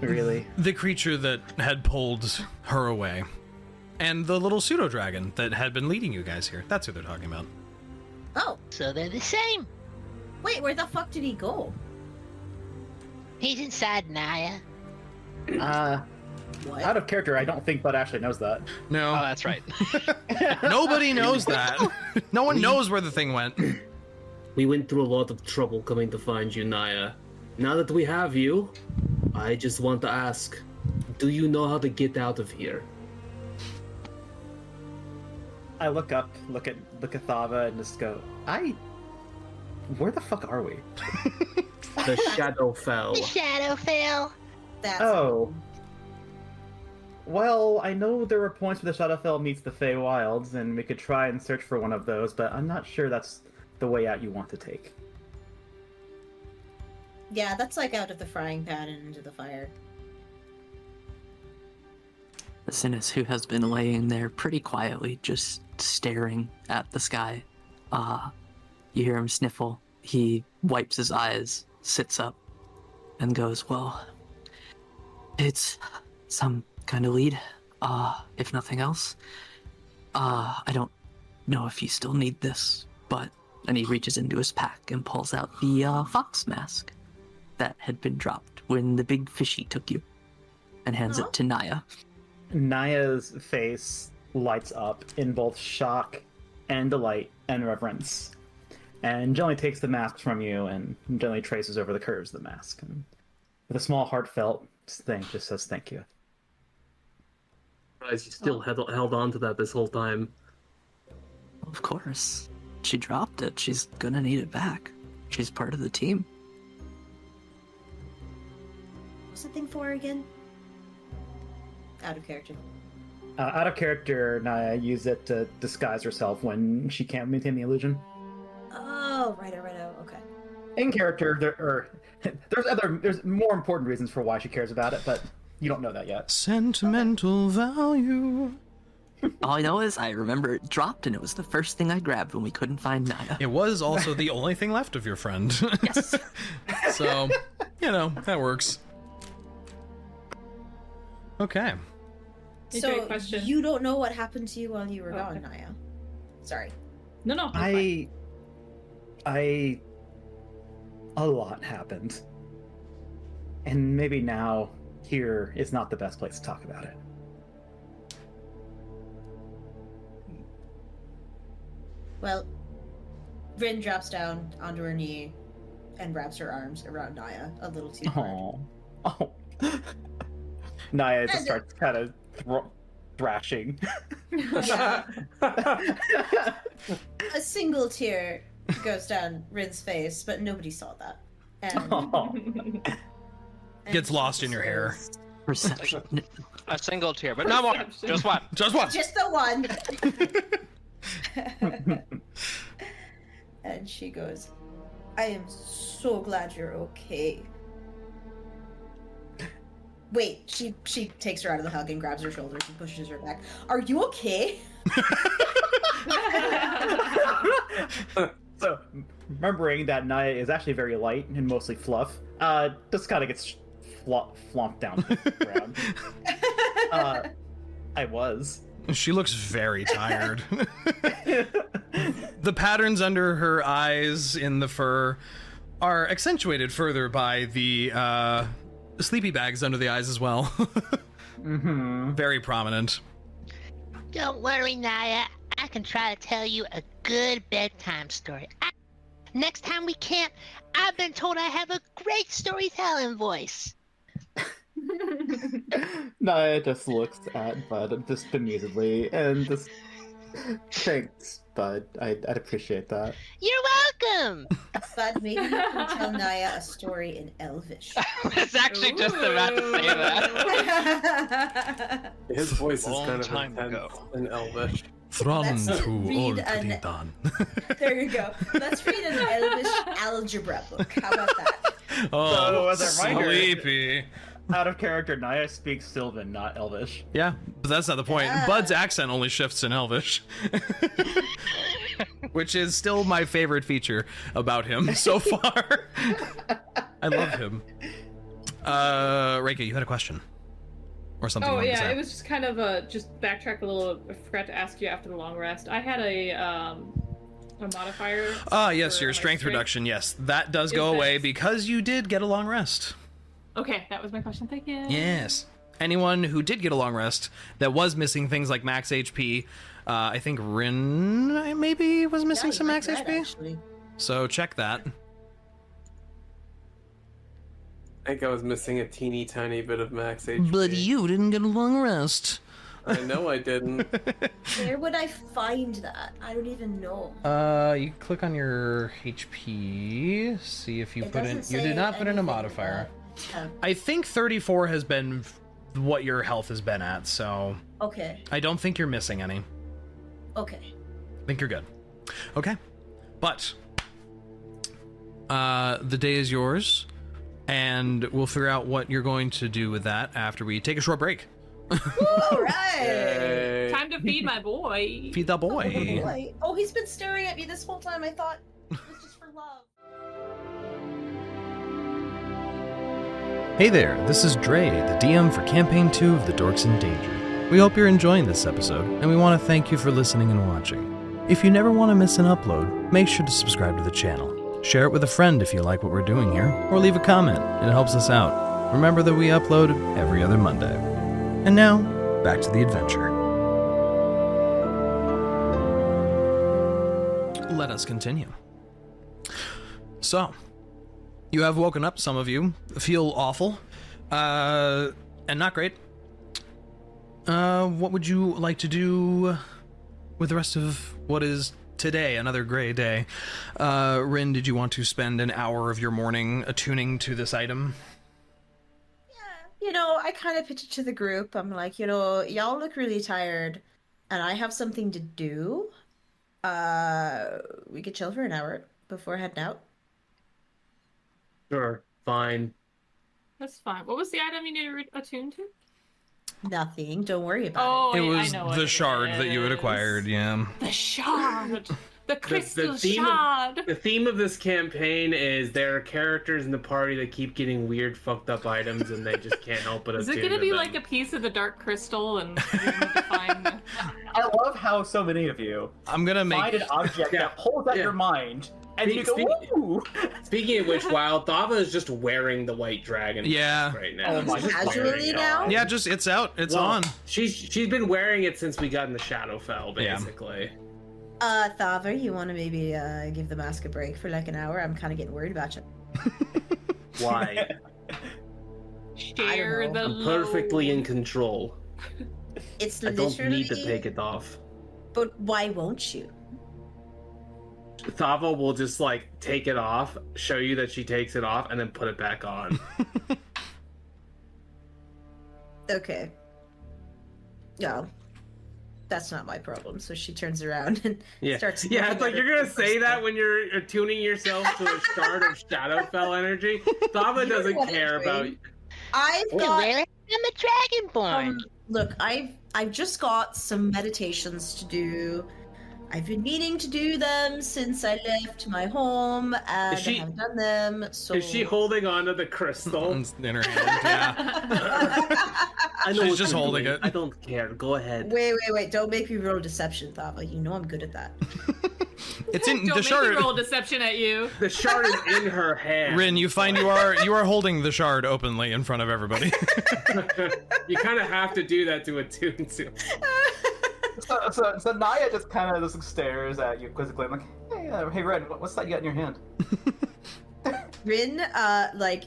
Really? The creature that had pulled her away. And the little pseudo-dragon that had been leading you guys here. That's who they're talking about. Oh, So they're the same. wait, where the fuck did he go? He's inside Niah. What? Out of character, I don't think Bud actually knows that. No. Oh, that's right. Nobody knows that. No one knows where the thing went. We went through a lot of trouble coming to find you, Niah. Now that we have you, I just want to ask, do you know how to get out of here? I look up, look at Thava, and just go, where the fuck are we? The Shadowfell. Shadowfell. That's Oh. Well, I know there were points where the Shadowfell meets the Feywilds, and we could try and search for one of those, but I'm not sure that's the way out you want to take. Yeah, that's like out of the frying pan and into the fire. Synas, who has been laying there pretty quietly, just staring at the sky. You hear him sniffle. He wipes his eyes, sits up, and goes, well, it's some kind of lead, if nothing else. I don't know if you still need this, but... And he reaches into his pack and pulls out the fox mask that had been dropped when the big fishy took you, and hands it to Niah. Niah's face lights up in both shock and delight and reverence, and gently takes the mask from you and gently traces over the curves of the mask. And with a small heartfelt thing, just says thank you. Guys, you still held on to that this whole time. Of course. She dropped it. She's gonna need it back. She's part of the team. What's the thing for again? Out of character. Out of character, Niah used it to disguise herself when she can't maintain the illusion. Oh, righto, okay. In character, there's more important reasons for why she cares about it, but you don't know that yet. Sentimental value. All I know is I remember it dropped, and it was the first thing I grabbed when we couldn't find Niah. It was also the only thing left of your friend. Yes. So, that works. Okay. Okay, So, question. you don't know what happened to you while you were gone, Niah. Sorry. No, you're fine. A lot happened. And maybe now, here is not the best place to talk about it. Well, Rinn drops down onto her knee and wraps her arms around Niah a little too hard. Oh. Niah just starts kind of thrashing. Yeah. A single tear goes down Rinn's face, but nobody saw that. And Gets lost in your hair. Perception. A single tear, but no more. Just one. Just one. Just the one. And she goes, I am so glad you're okay. Wait, she takes her out of the hug and grabs her shoulders and pushes her back. Are you okay? So, remembering that Niah is actually very light and mostly fluff, just kind of gets flomped down to the ground. I was. She looks very tired. The patterns under her eyes in the fur are accentuated further by the sleepy bags under the eyes as well. Mm-hmm. Very prominent. Don't worry, Niah. I can try to tell you a good bedtime story. Next time we camp, I've been told I have a great storytelling voice. Niah just looks at Bud just bemusedly and just thanks, Bud. I'd appreciate that. You're welcome. Bud, maybe you can tell Niah a story in Elvish. I was actually just about to say that. His voice is Long kind of time intense ago. in Elvish. Thrawn Let's too read old an- to be done. There you go. Let's read an Elvish algebra book. How about that? Oh, as a reminder- sleepy. Out of character, Niah speaks Sylvan, not Elvish. Yeah, but that's not the point. Yeah. Bud's accent only shifts in Elvish. Which is still my favorite feature about him so far. I love him. Reyka, you had a question? Or something? Oh you wanted to yeah, say? it was just kind of just backtrack a little. I forgot to ask you after the long rest. I had a modifier. Yes, for your my strength reduction. Yes, that does go Is away that- because you did get a long rest. Okay, that was my question. Thank you. Yes. Anyone who did get a long rest that was missing things like max HP, I think Rinn maybe was missing some max HP. Actually. So check that. I think I was missing a teeny tiny bit of max HP. But you didn't get a long rest. I know I didn't. Where would I find that? I don't even know. You click on your HP, see if you It put in. doesn't You did say not put in a anything modifier. about- I think 34 has been what your health has been at, so Okay. I don't think you're missing any. Okay. I think you're good. Okay. But the day is yours, and we'll figure out what you're going to do with that after we take a short break. All right. Yay. Time to feed my boy. Feed the boy. Boy. Oh, he's been staring at me this whole time. I thought it was just for love. Hey there, this is Dre, the DM for Campaign 2 of the Dorks in Danger. We hope you're enjoying this episode, and we want to thank you for listening and watching. If you never want to miss an upload, make sure to subscribe to the channel. Share it with a friend if you like what we're doing here, or leave a comment. It helps us out. Remember that we upload every other Monday. And now, back to the adventure. Let us continue. So, you have woken up, some of you feel awful, and not great. What would you like to do with the rest of what is today, another gray day? Rinn, did you want to spend an hour of your morning attuning to this item? You know, I kind of pitched it to the group. I'm like, you know, y'all look really tired, and I have something to do. We could chill for an hour before heading out. Sure, fine. That's fine. What was the item you need to attune to? Nothing. Don't worry about Oh, It I was know what the it shard that you had is. acquired, yeah. The shard. The crystal theme shard. The theme of this campaign is there are characters in the party that keep getting weird, fucked up items, and they just can't help but Is it attune gonna to be them. like a piece of the dark crystal and you need to find... I love how so many of you I'm gonna make... find an object Yeah, that pulls at yeah. your mind, and you go, Speak- ooh! Speaking of which, Wyld, Thava is just wearing the white dragon Yeah. right now. Oh my She's just Casually wearing it now? on. Yeah, just, it's out, it's Well, on. She's been wearing it since we got in the Shadowfell, Yeah. basically. Thava, you want to maybe give the mask a break for like an hour? I'm kind of getting worried about you. Why? Share know. the I'm perfectly in load. control. It's I don't literally. need to take it off. But why won't you? Thava will just like take it off, show you that she takes it off, and then put it back on. Okay. No, that's not my problem. So she turns around and Yeah, starts. yeah. It's looking like at you're her gonna for the say first that time. when you're attuning yourself to a shard of Shadowfell energy. Thava You know doesn't what, care about. Jrain? I've Wait, got. really? I'm a dragonborn. Look, I've just got some meditations to do. I've been meaning to do them since I left my home, and Is she- I haven't done them. So Is she holding onto the crystal? In her hand, yeah. I She's what just you're holding doing. it. I don't care. Go ahead. Wait! Don't make me roll deception, Thava. You know I'm good at that. It's in Don't the make shard. me roll deception at you. The shard is in her hand. Rinn, you find you are holding the shard openly in front of everybody. You kind of have to do that to attune to. So Niah just kind of just stares at you quizzically, like, hey Rinn, what's that you got in your hand? Rinn,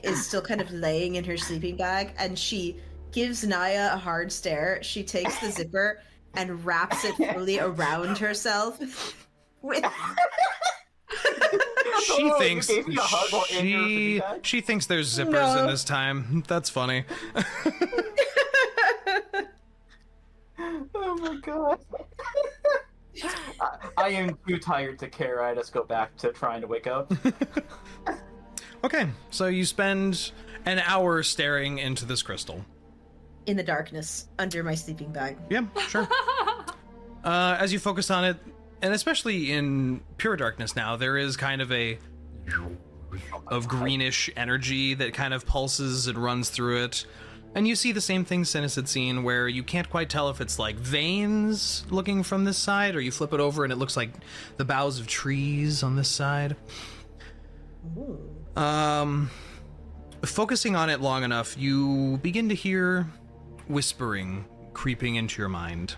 is still kind of laying in her sleeping bag, and she gives Niah a hard stare. She takes the zipper and wraps it fully around herself. With She Oh, thinks you gave me a hug while in your sleeping bag? she thinks there's zippers in No. this time. That's funny. Oh my god. I am too tired to care. I just go back to trying to wake up. Okay, so you spend an hour staring into this crystal. in the darkness under my sleeping bag. Yeah, sure. As you focus on it, and especially in pure darkness now, there is kind of of greenish energy that kind of pulses and runs through it. And you see the same thing Synas had seen, where you can't quite tell if it's like veins looking from this side, or you flip it over and it looks like the boughs of trees on this side. focusing on it long enough, you begin to hear whispering creeping into your mind.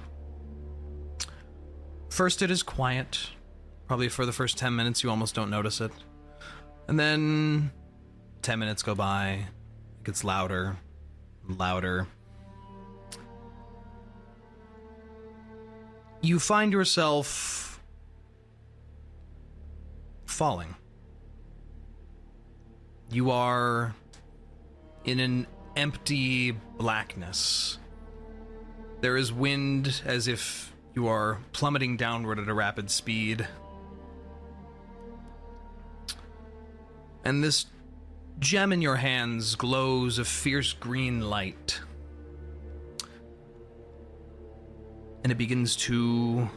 First, it is quiet. Probably for the first 10 minutes, you almost don't notice it. And then 10 minutes go by. It gets louder and louder. You find yourself falling. You are in an empty blackness. There is wind as if you are plummeting downward at a rapid speed. And this gem in your hands glows a fierce green light. And it begins to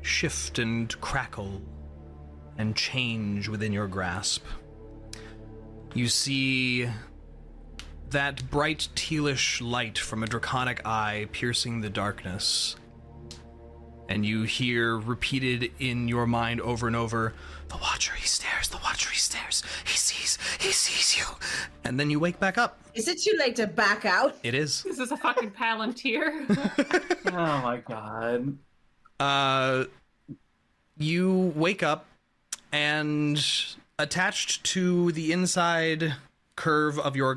shift and crackle and change within your grasp. You see that bright tealish light from a draconic eye piercing the darkness. And you hear repeated in your mind over and over, "The Watcher, he stares, the Watcher, he stares, he sees you." And then you wake back up. Is it too late to back out? It is. This is a fucking Palantir. Oh my god. You wake up, and attached to the inside curve of your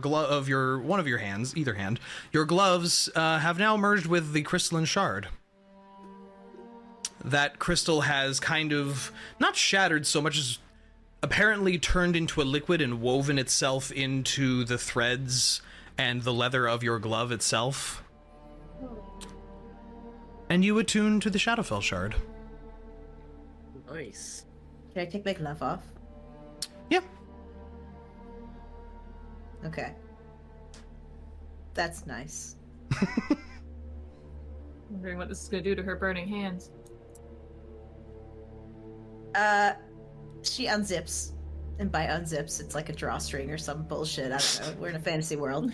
one of your hands, either hand, your gloves have now merged with the crystalline shard. That crystal has kind of not shattered so much as apparently turned into a liquid and woven itself into the threads and the leather of your glove itself. And you attune to the Shadowfell shard. Nice. Can I take my glove off? Yeah. Okay. That's nice. Wondering what this is gonna do to her burning hands. She unzips. And by unzips, it's like a drawstring or some bullshit. I don't know. We're in a fantasy world.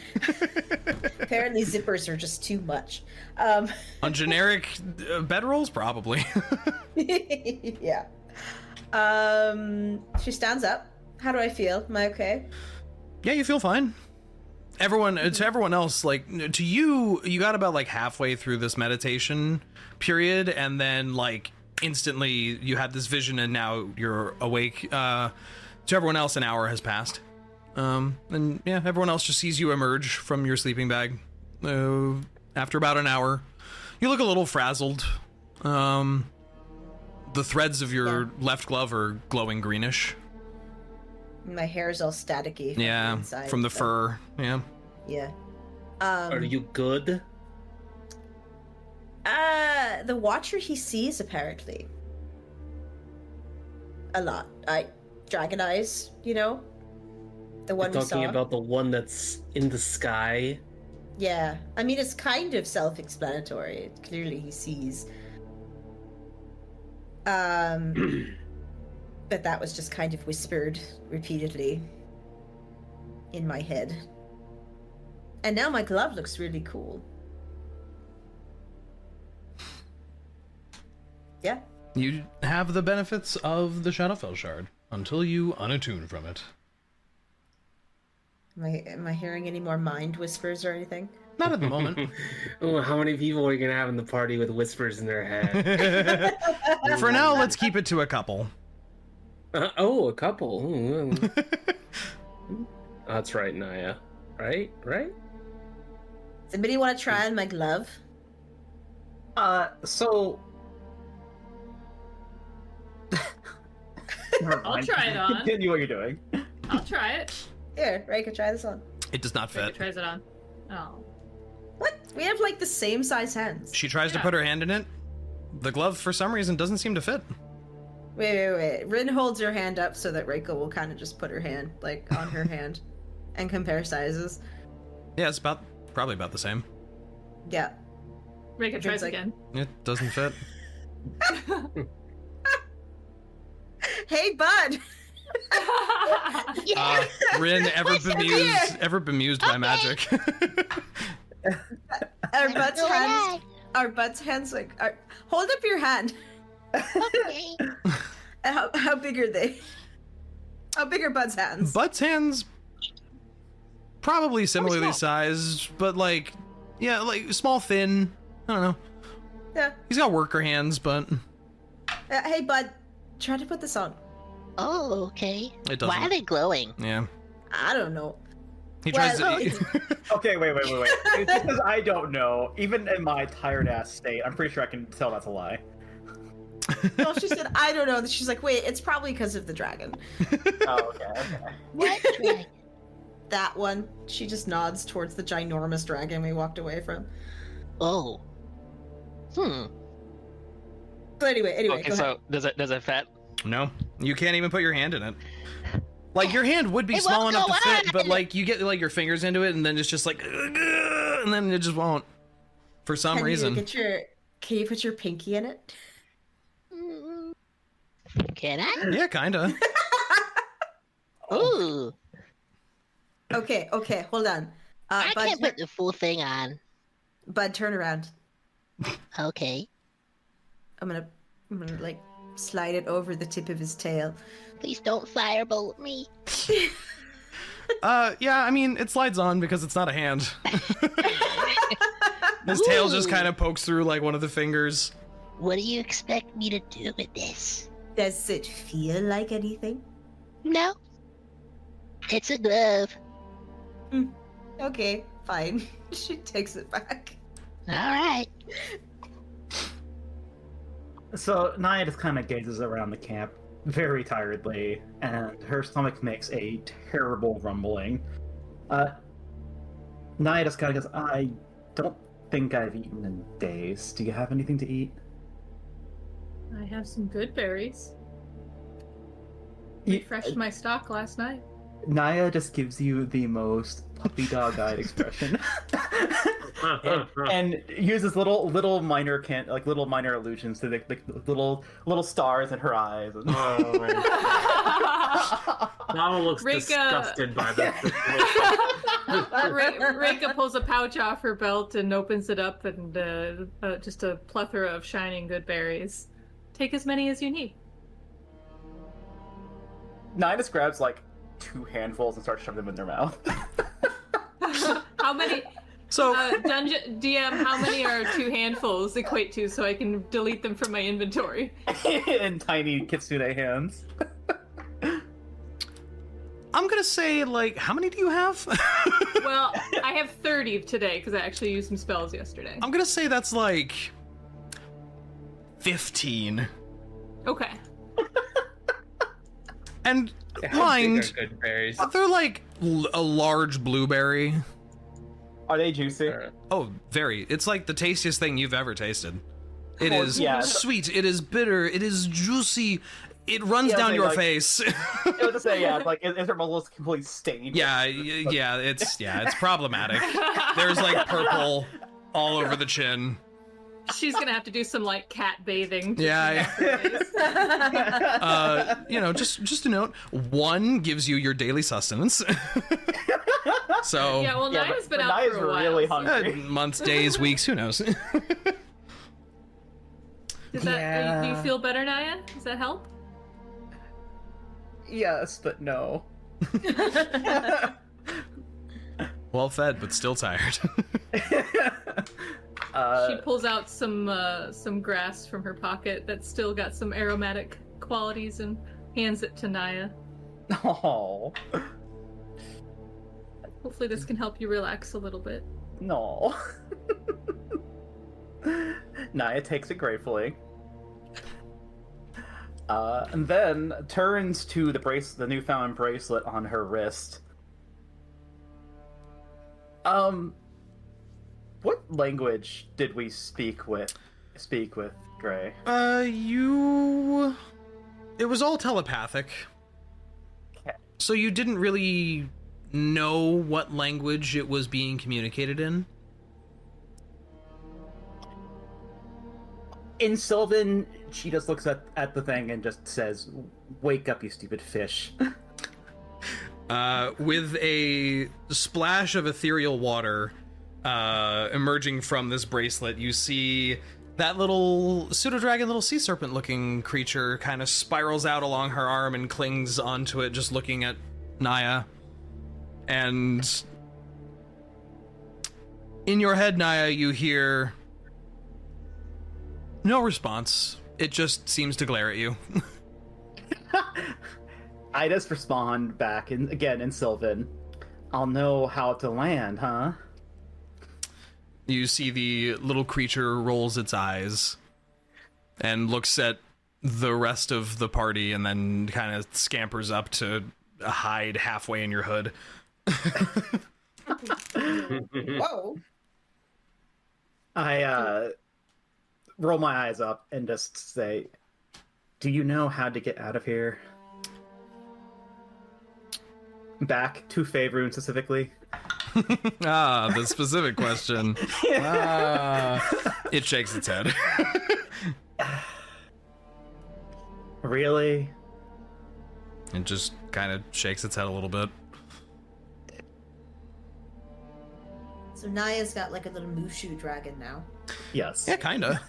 Apparently zippers are just too much. On generic bedrolls, probably. Yeah. She stands up. How do I feel? Am I okay? Yeah, you feel fine. To everyone else, like, to you, you got about like halfway through this meditation period, and then like instantly you had this vision, and now you're awake. To everyone else, an hour has passed. And yeah, everyone else just sees you emerge from your sleeping bag after about an hour. You look a little frazzled. The threads of your left glove are glowing greenish. My hair is all staticky. From Yeah, the inside, from the so- fur. Yeah. Yeah. Are you good? The Watcher he sees apparently. A lot. Dragon eyes, you know? The one You're we talking saw. about the one that's in the sky? Yeah. I mean, it's kind of self-explanatory. Clearly he sees. But that was just kind of whispered repeatedly in my head. And now my glove looks really cool. Yeah. You have the benefits of the Shadowfell shard until you unattune from it. Am I hearing any more mind whispers or anything? Not at the moment. Oh, how many people are you gonna have in the party with whispers in their head? For now, let's keep it to a couple. A couple. Ooh. That's right, Niah. Right? Somebody want to try on my glove? So I'll try it on. Continue what you're doing. I'll try it. Here, Reyka, try this on. It does not Reyka fit. tries it on. Oh. What? We have like the same size hands. She tries to Yeah. put her hand in it. The glove, for some reason, doesn't seem to fit. Wait. Rinn holds her hand up so that Reyka will kind of just put her hand like on her hand and compare sizes. Yeah, it's probably about the same. Yeah. Reyka tries like- again. It doesn't fit. Hey, bud. Rinn, ever bemused by magic. Our Bud's hands. Our Bud's hands like. Hold up your hand. Okay. How big are they? How big are Bud's hands? Bud's hands Probably similarly sized, but like, yeah, like small, thin. I don't know. Yeah. He's got worker hands, but. Hey, bud, try to put this on. Oh, okay. It doesn't. Why are they glowing? Yeah. I don't know. He tries to. Okay, wait. It's because I don't know. Even in my tired ass state, I'm pretty sure I can tell that's a lie. No, she said, I don't know. She's like, wait, it's probably because of the dragon. Oh, okay. What dragon? That one. She just nods towards the ginormous dragon we walked away from. Oh. But anyway. Okay, go so ahead. does it fit? No, you can't even put your hand in it. Like your hand would be It small won't enough to go fit, but on! like you get like your fingers into it, and then it's just like, and then it just won't. For some reason. Can you put your pinky in it? Can I? Yeah, kinda. Ooh. Okay, hold on. I Bud, can't put the full thing on. Bud, turn around. Okay. I'm gonna like slide it over the tip of his tail. Please don't firebolt me. Yeah, I mean, it slides on because it's not a hand. His tail just kind of pokes through like one of the fingers. What do you expect me to do with this? Does it feel like anything? No. It's a glove. Okay, fine. She takes it back. Alright. So Niah just kind of gazes around the camp very tiredly, and her stomach makes a terrible rumbling. Niah just kind of goes, I don't think I've eaten in days. Do you have anything to eat? I have some good berries. Refreshed my stock last night. Niah just gives you the most puppy dog-eyed expression, and uses little minor allusions to the little stars in her eyes. Oh man. Mama looks disgusted by this. Reyka pulls a pouch off her belt and opens it up, and just a plethora of shining good berries. Take as many as you need. Niah just grabs like 2 handfuls and starts shoving them in their mouth. How many? So, Dungeon DM, how many are 2 handfuls equate to, so I can delete them from my inventory? In tiny kitsune hands. I'm gonna say, like, how many do you have? Well, I have 30 today because I actually used some spells yesterday. I'm gonna say that's like 15. Okay. And How big mind, are good berries? they're like a large blueberry. Are they juicy? Oh, very. It's like the tastiest thing you've ever tasted. It is yeah. sweet, it is bitter, it is juicy, it runs down your face. I was just say, yeah, like is her muzzle completely stained? Yeah, it's problematic. There's like purple all over the chin. She's gonna have to do some like cat bathing. Yeah. Just a note. 1 gives you your daily sustenance. So Yeah, well, Niah's been out Niah's for a while. really so- hungry. months, days, weeks, who knows? Does that, do you feel better, Niah? Does that help? Yes, but no. Well fed, but still tired. She pulls out some grass from her pocket that's still got some aromatic qualities and hands it to Niah. Oh. Hopefully this can help you relax a little bit. No. Niah takes it gratefully. And then turns to the newfound bracelet on her wrist. What language did we speak with Dre? It was all telepathic. Okay. So you didn't really know what language it was being communicated in? In Sylvan, she just looks at the thing and just says, "Wake up, you stupid fish." With a splash of ethereal water emerging from this bracelet, you see that little pseudo-dragon, little sea serpent-looking creature kind of spirals out along her arm and clings onto it, just looking at Niah. And In your head, Niah, you hear no response. It just seems to glare at you. I just respond back again in Sylvan. I'll know how to land, huh? You see the little creature rolls its eyes and looks at the rest of the party and then kind of scampers up to hide halfway in your hood. Whoa. I roll my eyes up and just say, do you know how to get out of here? Back to Faerun specifically. The specific question. It shakes its head. Really? It just kind of shakes its head a little bit. So Niah's got like a little Mushu dragon now. Yes. Yeah, kinda.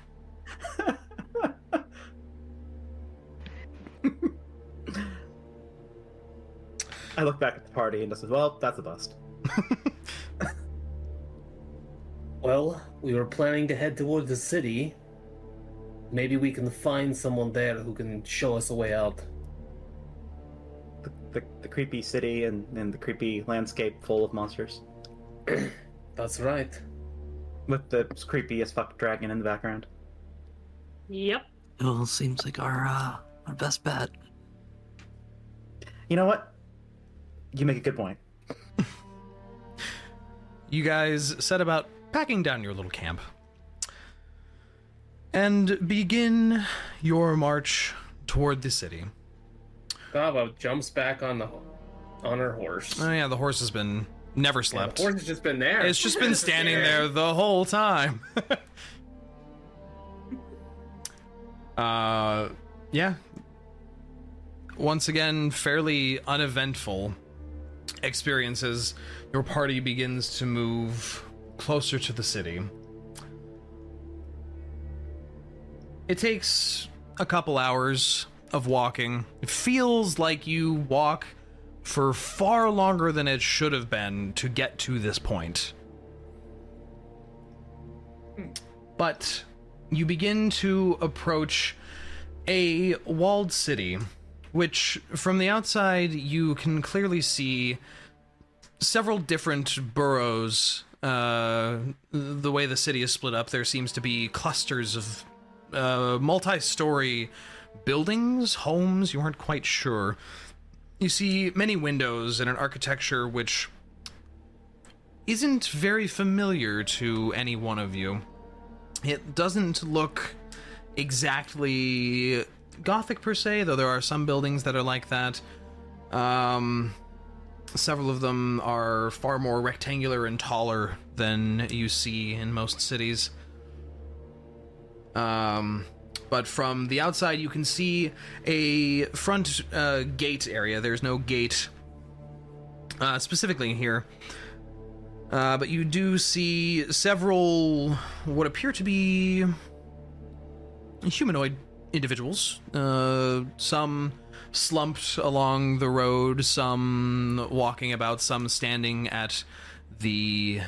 I look back at the party and just says, well, that's a bust. Well, we were planning to head towards the city. Maybe we can find someone there who can show us a way out. The creepy city and the creepy landscape full of monsters. That's right. With the creepy as fuck dragon in the background. Yep. Well, seems like our best bet. You know what? You make a good point. You guys set about packing down your little camp and begin your march toward the city. Thava jumps back on her horse. Oh yeah, the horse has been never slept. Yeah, the horse has just been there. It's just been standing there the whole time. Yeah. Once again, fairly uneventful experiences. Your party begins to move closer to the city. It takes a couple hours of walking. It feels like you walk for far longer than it should have been to get to this point. But you begin to approach a walled city, which from the outside you can clearly see several different boroughs. The way the city is split up, there seems to be clusters of multi-story buildings, homes, you aren't quite sure. You see many windows and an architecture which isn't very familiar to any one of you. It doesn't look exactly Gothic per se, though there are some buildings that are like that. Several of them are far more rectangular and taller than you see in most cities. But from the outside, you can see a front gate area. There's no gate specifically here. But you do see several what appear to be humanoid individuals. Some slumped along the road, some walking about, some standing at the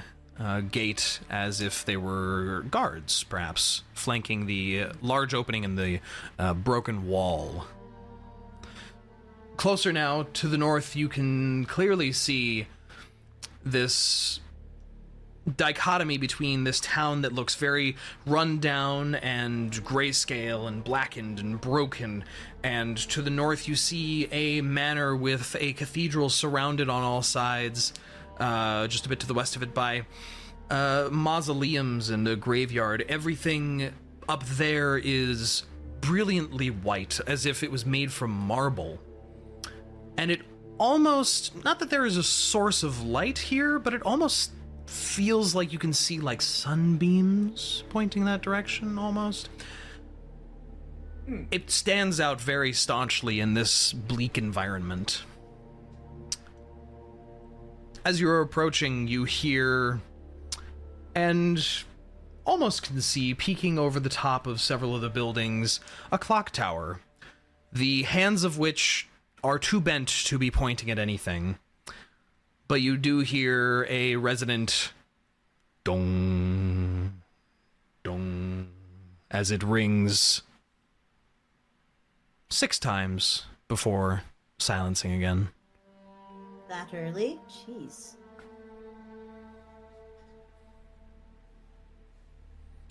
gate as if they were guards, perhaps, flanking the large opening in the broken wall. Closer now to the north, you can clearly see this dichotomy between this town that looks very run down and grayscale and blackened and broken, and to the north you see a manor with a cathedral surrounded on all sides, just a bit to the west of it by mausoleums and a graveyard. Everything up there is brilliantly white, as if it was made from marble. And it almost, not that there is a source of light here, but it almost feels like you can see like sunbeams pointing that direction almost. It stands out very staunchly in this bleak environment. As you're approaching, you hear and almost can see, peeking over the top of several of the buildings, a clock tower, the hands of which are too bent to be pointing at anything. But you do hear a resonant Dong, dong, as it rings 6 times before silencing again. That early? Jeez.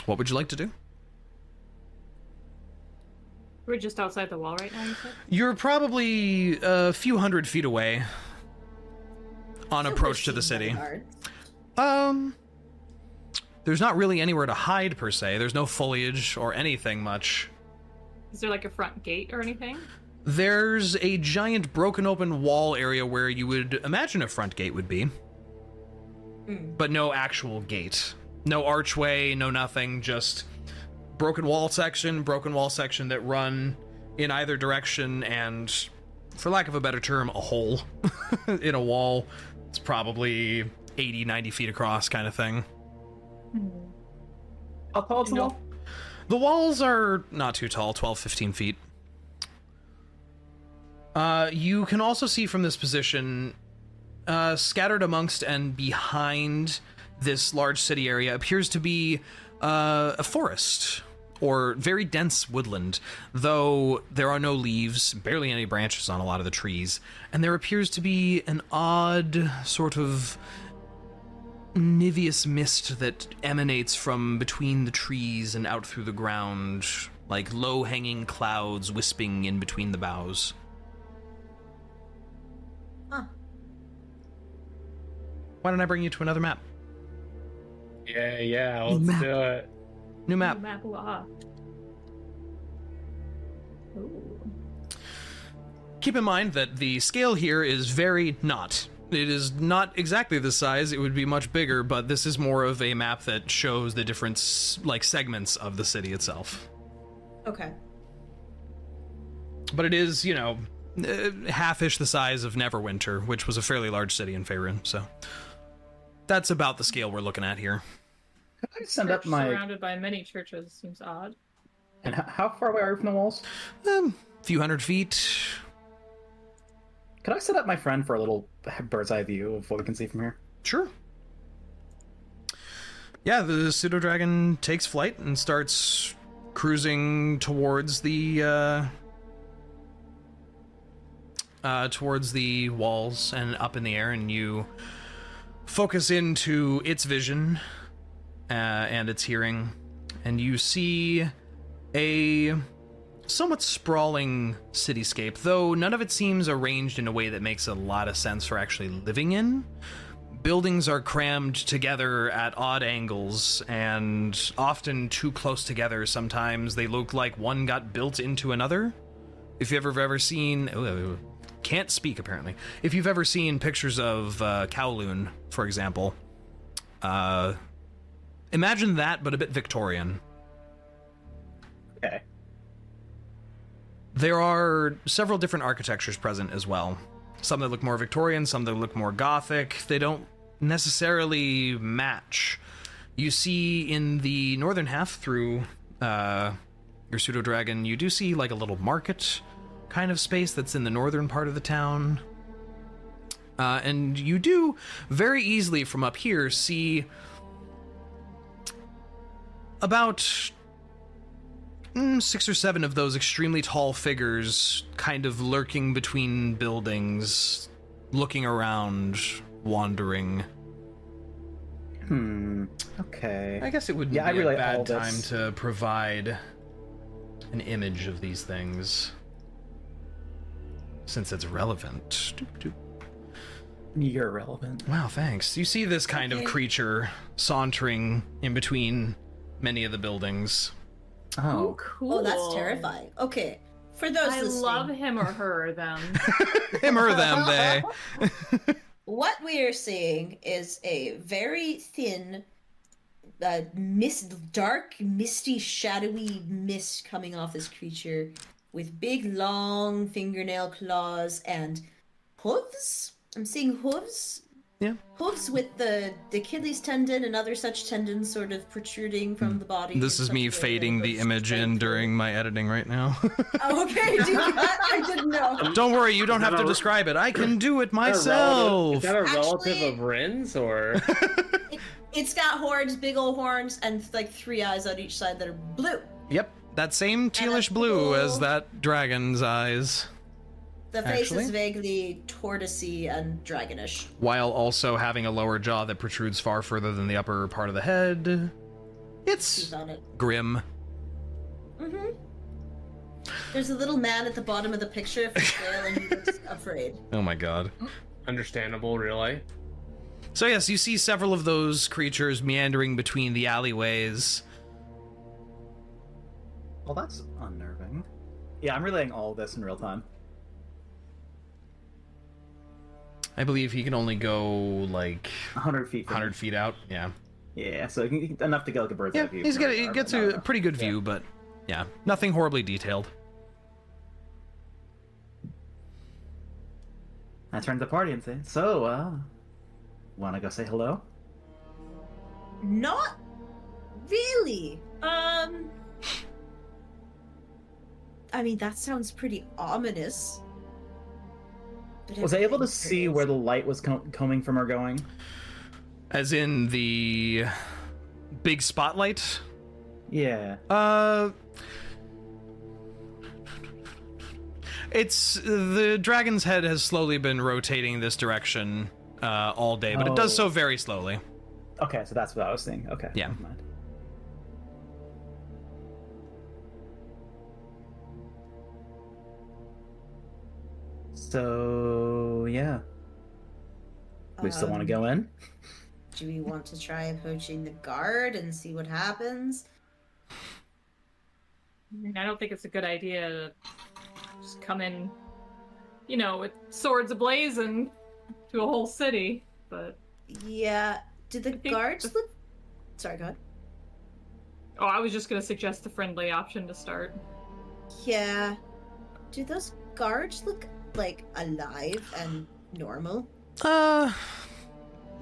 What would you like to do? We're just outside the wall right now, you said? You're probably a few hundred feet away on approach to the city. There's not really anywhere to hide per se. There's no foliage or anything much. Is there like a front gate or anything? There's a giant broken open wall area where you would imagine a front gate would be. But no actual gate. No archway, no nothing, just broken wall section that run in either direction, and for lack of a better term, a hole in a wall. It's probably 80, 90 feet across kind of thing. How tall is the wall? The walls are not too tall, 12, 15 feet. You can also see from this position, scattered amongst and behind this large city area appears to be a forest or very dense woodland, though there are no leaves, barely any branches on a lot of the trees, and there appears to be an odd sort of niveous mist that emanates from between the trees and out through the ground, like low-hanging clouds wisping in between the boughs. Huh. Why don't I bring you to another map? Yeah, let's do it. New map. Ooh. Keep in mind that the scale here is very not. It is not exactly the size. It would be much bigger, but this is more of a map that shows the different segments of the city itself. Okay. But it is, half-ish the size of Neverwinter, which was a fairly large city in Faerun, so that's about the scale we're looking at here. Could I send up my... Surrounded by many churches seems odd. And how far away are we from the walls? Few hundred feet. Could I set up my friend for a little bird's eye view of what we can see from here? Sure. Yeah, the pseudo-dragon takes flight and starts cruising towards the walls and up in the air, and you focus into its vision and its hearing, and you see a somewhat sprawling cityscape, though none of it seems arranged in a way that makes a lot of sense for actually living in. Buildings are crammed together at odd angles, and often too close together. Sometimes they look like one got built into another. If you've ever seen... can't speak, apparently. If you've ever seen pictures of Kowloon, for example, imagine that, but a bit Victorian. Okay. There are several different architectures present as well. Some that look more Victorian, some that look more Gothic. They don't necessarily match. You see in the northern half through your pseudo-dragon, you do see like a little market kind of space that's in the northern part of the town. And you do very easily from up here see about 6 or 7 of those extremely tall figures kind of lurking between buildings, looking around, wandering. Okay. I guess it would be a bad time to provide an image of these things, since it's relevant. You're relevant. Wow, thanks. You see this kind of creature sauntering in between many of the buildings. Oh, cool. Oh, that's terrifying. Okay, for those I listening, love him or her, them. Him or them, they. what we are seeing is a very thin, dark, misty, shadowy mist coming off this creature with big, long fingernail claws and hooves. I'm seeing hooves. Yeah. Hooves with the Achilles tendon and other such tendons sort of protruding from the body. This is me fading the image in during my editing right now. Oh, okay, do that. I didn't know. Don't worry, you don't have to describe it. I can do it myself. Is that a relative of Rinn's, or? It's got horns, big old horns, and like 3 eyes on each side that are blue. Yep, that same tealish blue as that dragon's eyes. The face Actually? is vaguely tortoisey and dragonish. While also having a lower jaw that protrudes far further than the upper part of the head. It's She's on it. grim. Mm-hmm. There's a little man at the bottom of the picture for scale, and he looks afraid. Oh my god. Understandable, really. So yes, you see several of those creatures meandering between the alleyways. Well, that's unnerving. Yeah, I'm relaying all this in real time. I believe he can only go like 100 feet. 100 feet out. Yeah. Yeah, so enough to get like a bird's eye Yeah, view. he from gets where we a are. pretty good view, but yeah, nothing horribly detailed. I turn to the party and say, "So, wanna go say hello?" Not really. I mean, that sounds pretty ominous. But Was I able to everything's see crazy. where the light was coming from or going? As in the big spotlight? Yeah. It's the dragon's head has slowly been rotating this direction all day, but it does so very slowly. Okay, so that's what I was seeing. Okay. Yeah. Never mind. So yeah, we still want to go in. Do we want to try approaching the guard and see what happens? I mean, I don't think it's a good idea to just come in, you know, with swords ablazing to a whole city, but... Yeah. Do the I think guards the- look... Sorry, go ahead. Oh, I was just gonna suggest the friendly option to start. Yeah. Do those guards look, like, alive and normal? A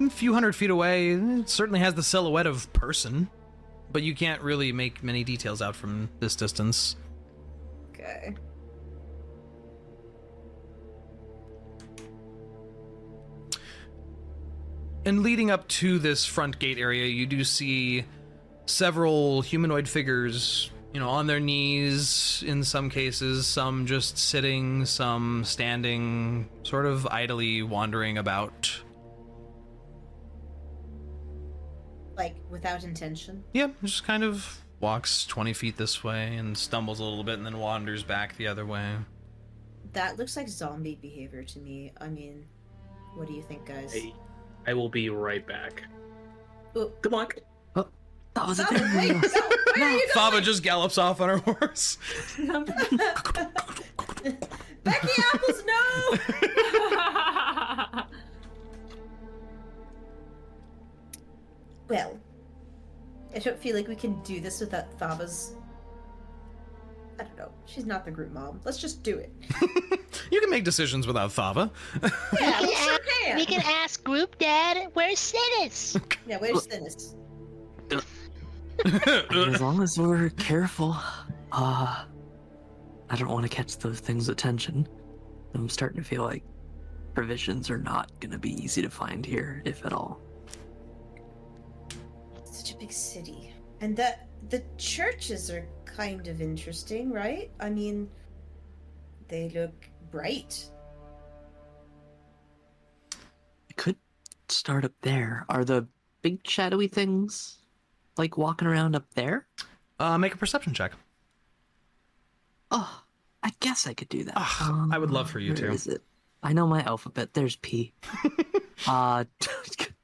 few hundred feet away, it certainly has the silhouette of person, but you can't really make many details out from this distance. Okay. And leading up to this front gate area, you do see several humanoid figures, you know, on their knees in some cases, some just sitting, some standing, sort of idly wandering about. Like, without intention? Yeah, just kind of walks 20 feet this way and stumbles a little bit and then wanders back the other way. That looks like zombie behavior to me. I mean, what do you think, guys? I will be right back. Oh, Good luck. That was a Thava, thing. wait, no, where are you Thava going? just gallops off on her horse. Becky Apples, no! Well, I don't feel like we can do this without Thava's... I don't know. She's not the group mom. Let's just do it. You can make decisions without Thava. Yeah, we sure can. We can ask Group Dad, where's Synas? Yeah, where's Synas? I mean, as long as we're careful, I don't want to catch those things' attention. I'm starting to feel like provisions are not going to be easy to find here, if at all. Such a big city. And the churches are kind of interesting, right? I mean, they look bright. I could start up there. Are the big shadowy things like walking around up there? Make a perception check. Oh, I guess I could do that. I would love for you where to. is it? I know my alphabet. There's P.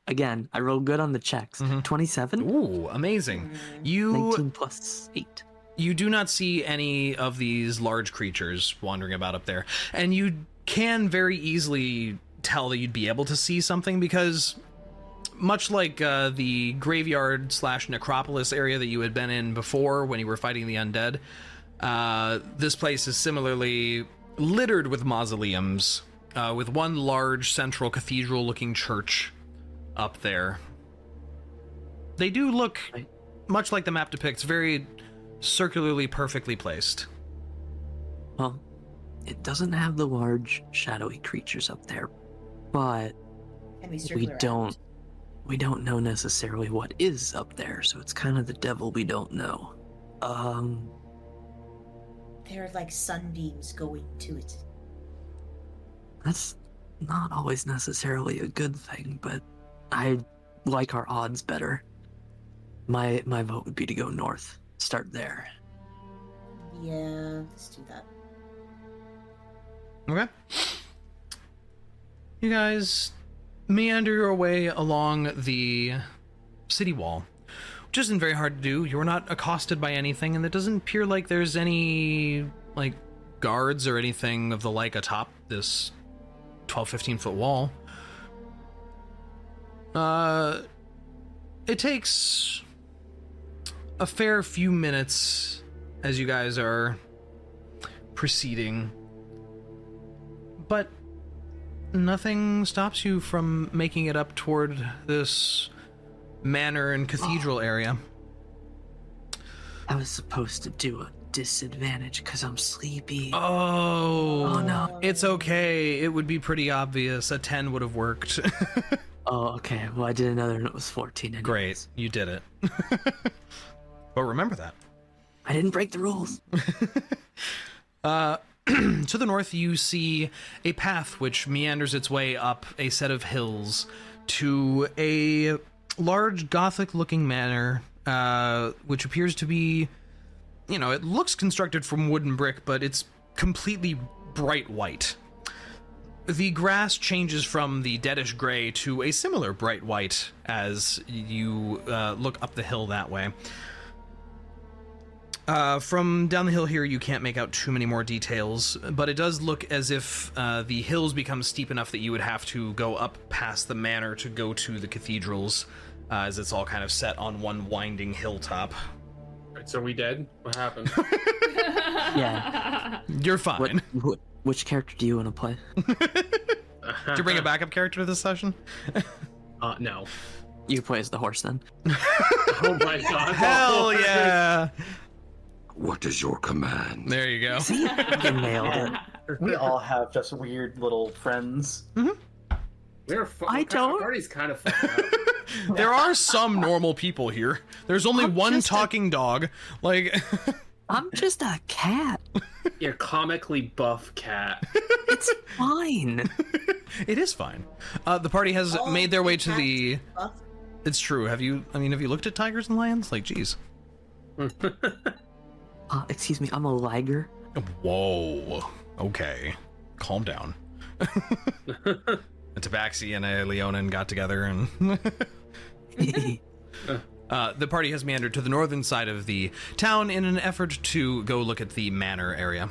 Again, I rolled good on the checks. 27? Ooh, amazing. You 19 plus 8. You do not see any of these large creatures wandering about up there. And you can very easily tell that you'd be able to see something because much like the graveyard / necropolis area that you had been in before when you were fighting the undead, this place is similarly littered with mausoleums, with one large central cathedral-looking church up there. They do look, much like the map depicts, very circularly perfectly placed. Well, it doesn't have the large shadowy creatures up there, but And we circle we around. don't we don't know necessarily what is up there, so it's kind of the devil we don't know. There are like sunbeams going to it. That's not always necessarily a good thing, but I like our odds better. My vote would be to go north. Start there. Yeah, let's do that. Okay. You guys meander your way along the city wall, which isn't very hard to do. You're not accosted by anything, and it doesn't appear like there's any, like, guards or anything of the like atop this 12-15 foot wall. It takes a fair few minutes as you guys are proceeding, but nothing stops you from making it up toward this manor and cathedral area. I was supposed to do a disadvantage because I'm sleepy. Oh no. It's okay. It would be pretty obvious. A 10 would have worked. Oh, okay. Well, I did another and it was 14 anyways. Great. You did it. But remember that. I didn't break the rules. To the north, you see a path which meanders its way up a set of hills to a large Gothic-looking manor, which appears to be, you know, it looks constructed from wood and brick, but it's completely bright white. The grass changes from the deadish gray to a similar bright white as you look up the hill that way. From down the hill here, you can't make out too many more details, but it does look as if the hills become steep enough that you would have to go up past the manor to go to the cathedrals, as it's all kind of set on one winding hilltop. Right, so are we dead? What happened? Yeah. You're fine. Which character do you want to play? Did you bring a backup character to this session? No. You play as the horse then. Oh my god. Hell yeah! What is your command? There you go. See? You nailed it. We all have just weird little friends. I don't. Party's kind of fucked up. There are some normal people here. There's only one talking dog. Like, I'm just a cat. You're comically buff cat. It's fine. It is fine. The party has made their way to the... Buff. It's true. Have you looked at tigers and lions? Like, geez. Excuse me, I'm a liger. Whoa. Okay. Calm down. A Tabaxi and a Leonin got together and... the party has meandered to the northern side of the town in an effort to go look at the manor area.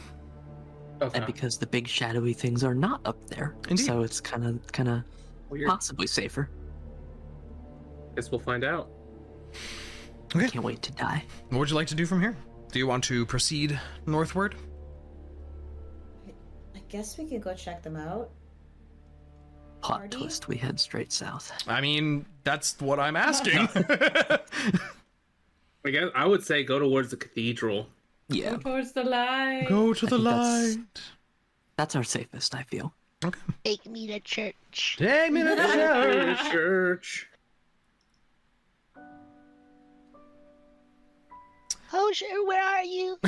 Okay. And because the big shadowy things are not up there, Indeed. so it's kind of Weird. possibly safer. Guess we'll find out. Okay. Can't wait to die. What would you like to do from here? Do you want to proceed northward? I guess we could go check them out. Plot Party? twist, we head straight south. I mean, that's what I'm asking. I guess I would say go towards the cathedral. Yeah, Go towards the light. Go to the think that's- light. that's our safest, I feel. Okay. Take me to church. Take me to the church. Church. Hosier, where are you?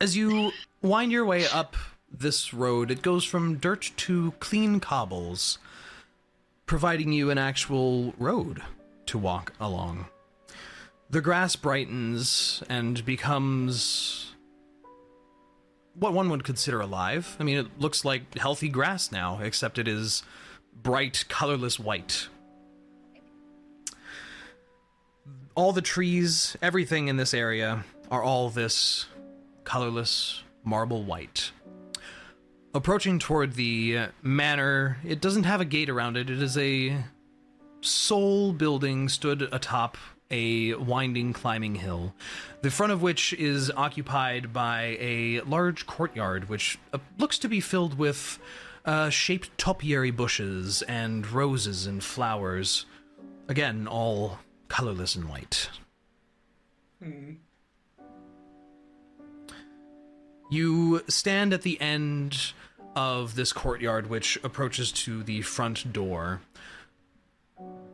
As you wind your way up this road, it goes from dirt to clean cobbles, providing you an actual road to walk along. The grass brightens and becomes what one would consider alive. I mean, it looks like healthy grass now, except it is bright, colorless white. All the trees, everything in this area, are all this colorless marble white. Approaching toward the manor, it doesn't have a gate around it. It is a sole building stood atop a winding climbing hill, the front of which is occupied by a large courtyard, which looks to be filled with shaped topiary bushes and roses and flowers. Again, all colorless and white. You stand at the end of this courtyard, which approaches to the front door.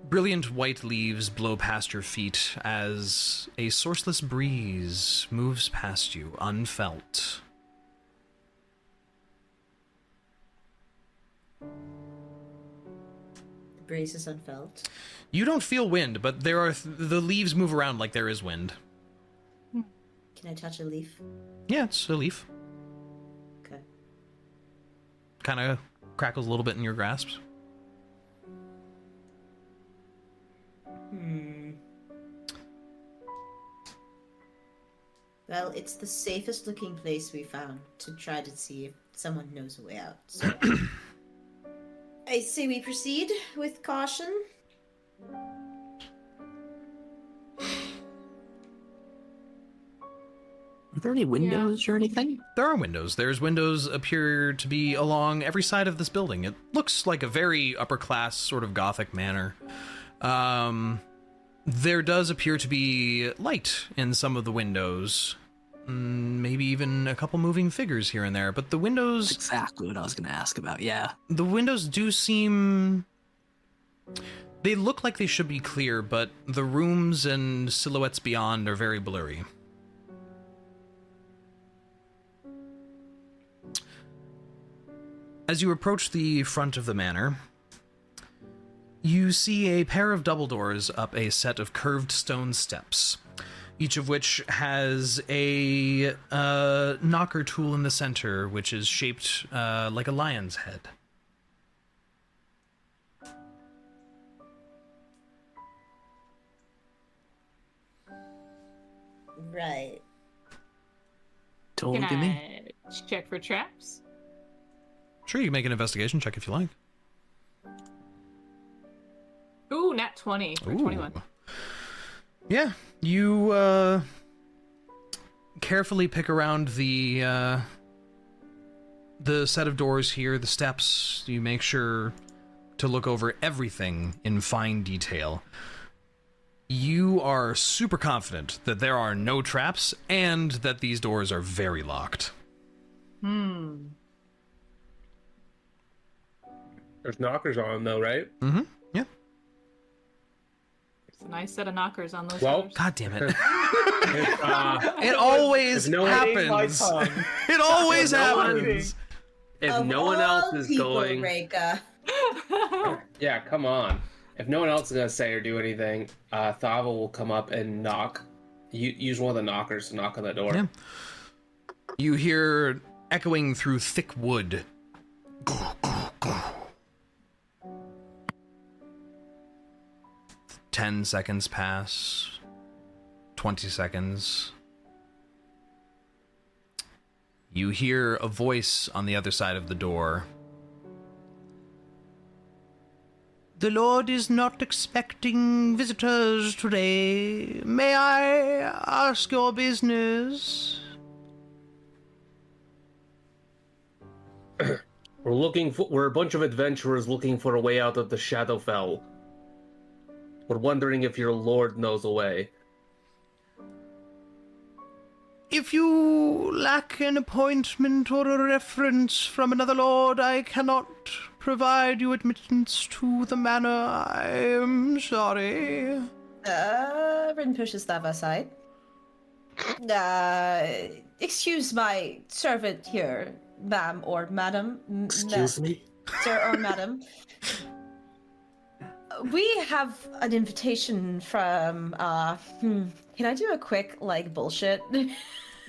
Brilliant white leaves blow past your feet as a sourceless breeze moves past you, unfelt. The breeze is unfelt. You don't feel wind, but there are the leaves move around like there is wind. Can I touch a leaf? Yeah, it's a leaf. Okay. Kind of crackles a little bit in your grasp. Well, it's the safest looking place we found to try to see if someone knows a way out. So I say we proceed with caution. Are there any windows or anything? There are windows. There's windows appear to be along every side of this building. It looks like a very upper class sort of Gothic manor. There does appear to be light in some of the windows. Maybe even a couple moving figures here and there. But the windows... That's exactly what I was going to ask about, yeah. The windows do seem... They look like they should be clear, but the rooms and silhouettes beyond are very blurry. As you approach the front of the manor, you see a pair of double doors up a set of curved stone steps, each of which has a knocker tool in the center, which is shaped like a lion's head. Right. Totally Can give me. I check for traps? Sure, you can make an investigation check if you like. Ooh, nat 20 for 21. Yeah, you carefully pick around the set of doors here, the steps. You make sure to look over everything in fine detail. You are super confident that there are no traps and that these doors are very locked. There's knockers on them, though, right? Mm-hmm. Yeah. It's a nice set of knockers on those Well, doors. God damn it. It always no happens. It always happens. If no one else is people, going... Reyka. Yeah, come on. If no one else is going to say or do anything, Thava will come up and knock. Use one of the knockers to knock on the door. Yeah. You hear echoing through thick wood. 10 seconds pass. 20 seconds. You hear a voice on the other side of the door. The Lord is not expecting visitors today. May I ask your business? We're a bunch of adventurers looking for a way out of the Shadowfell. We're wondering if your lord knows a way. If you lack an appointment or a reference from another lord, I cannot provide you admittance to the manor. I am sorry. Rinn pushes Thava aside. Excuse my servant here, ma'am or madam. Excuse me? Sir or madam. We have an invitation from, can I do a quick, bullshit?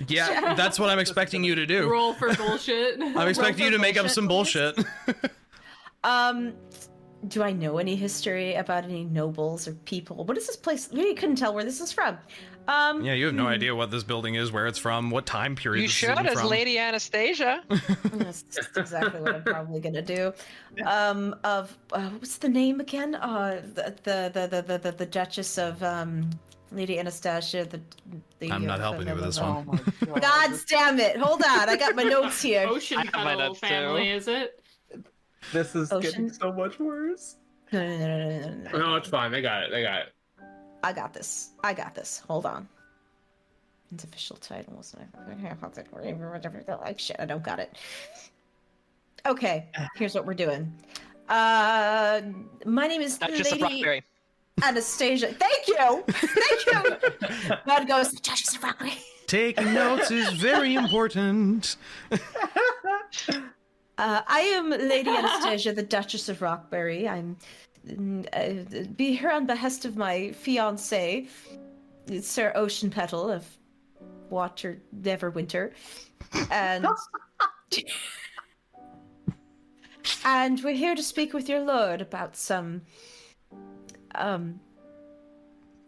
Yeah, that's what I'm expecting you to do. Roll for bullshit. I'm expecting you to make up some bullshit. Do I know any history about any nobles or people? What is this place? We couldn't tell where this is from. Yeah, you have no idea what this building is, where it's from, what time period You this should, is as from. Lady Anastasia. That's exactly what I'm probably gonna do. What's the name again? The Duchess of Lady Anastasia. I'm not helping you with this one. God damn it! Hold on, I got my notes here. Ocean have my Cuddle notes, family, too. is it? This is Ocean? getting so much worse. No. No, it's fine. They got it. I got this. Hold on. Its official title was like shit. I don't got it. Okay, here's what we're doing. My name is Duchess of Lady. Rockberry. Anastasia. Thank you. Thank you. God goes, Duchess of Rockbury. Taking notes is very important. I am Lady Anastasia, the Duchess of Rockbury. I'm be here on behest of my fiancé, Sir Ocean Petal of Water Neverwinter, and and we're here to speak with your lord about some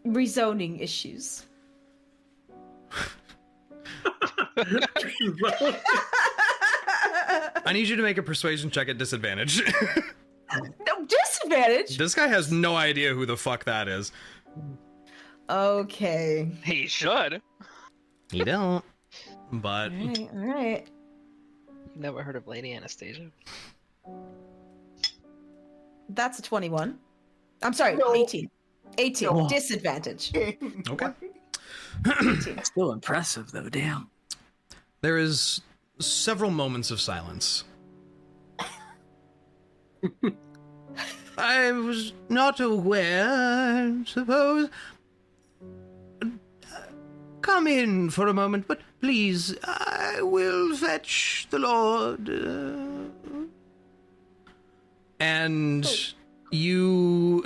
rezoning issues. I need you to make a persuasion check at disadvantage. No disadvantage. This guy has no idea who the fuck that is. Okay. He should. He don't. But All right. Never heard of Lady Anastasia. That's a 21. I'm sorry, No. 18. 18. No. Disadvantage. okay. 18. Still impressive, though. Damn. There is several moments of silence. I was not aware, I suppose. Come in for a moment, but please, I will fetch the Lord. And you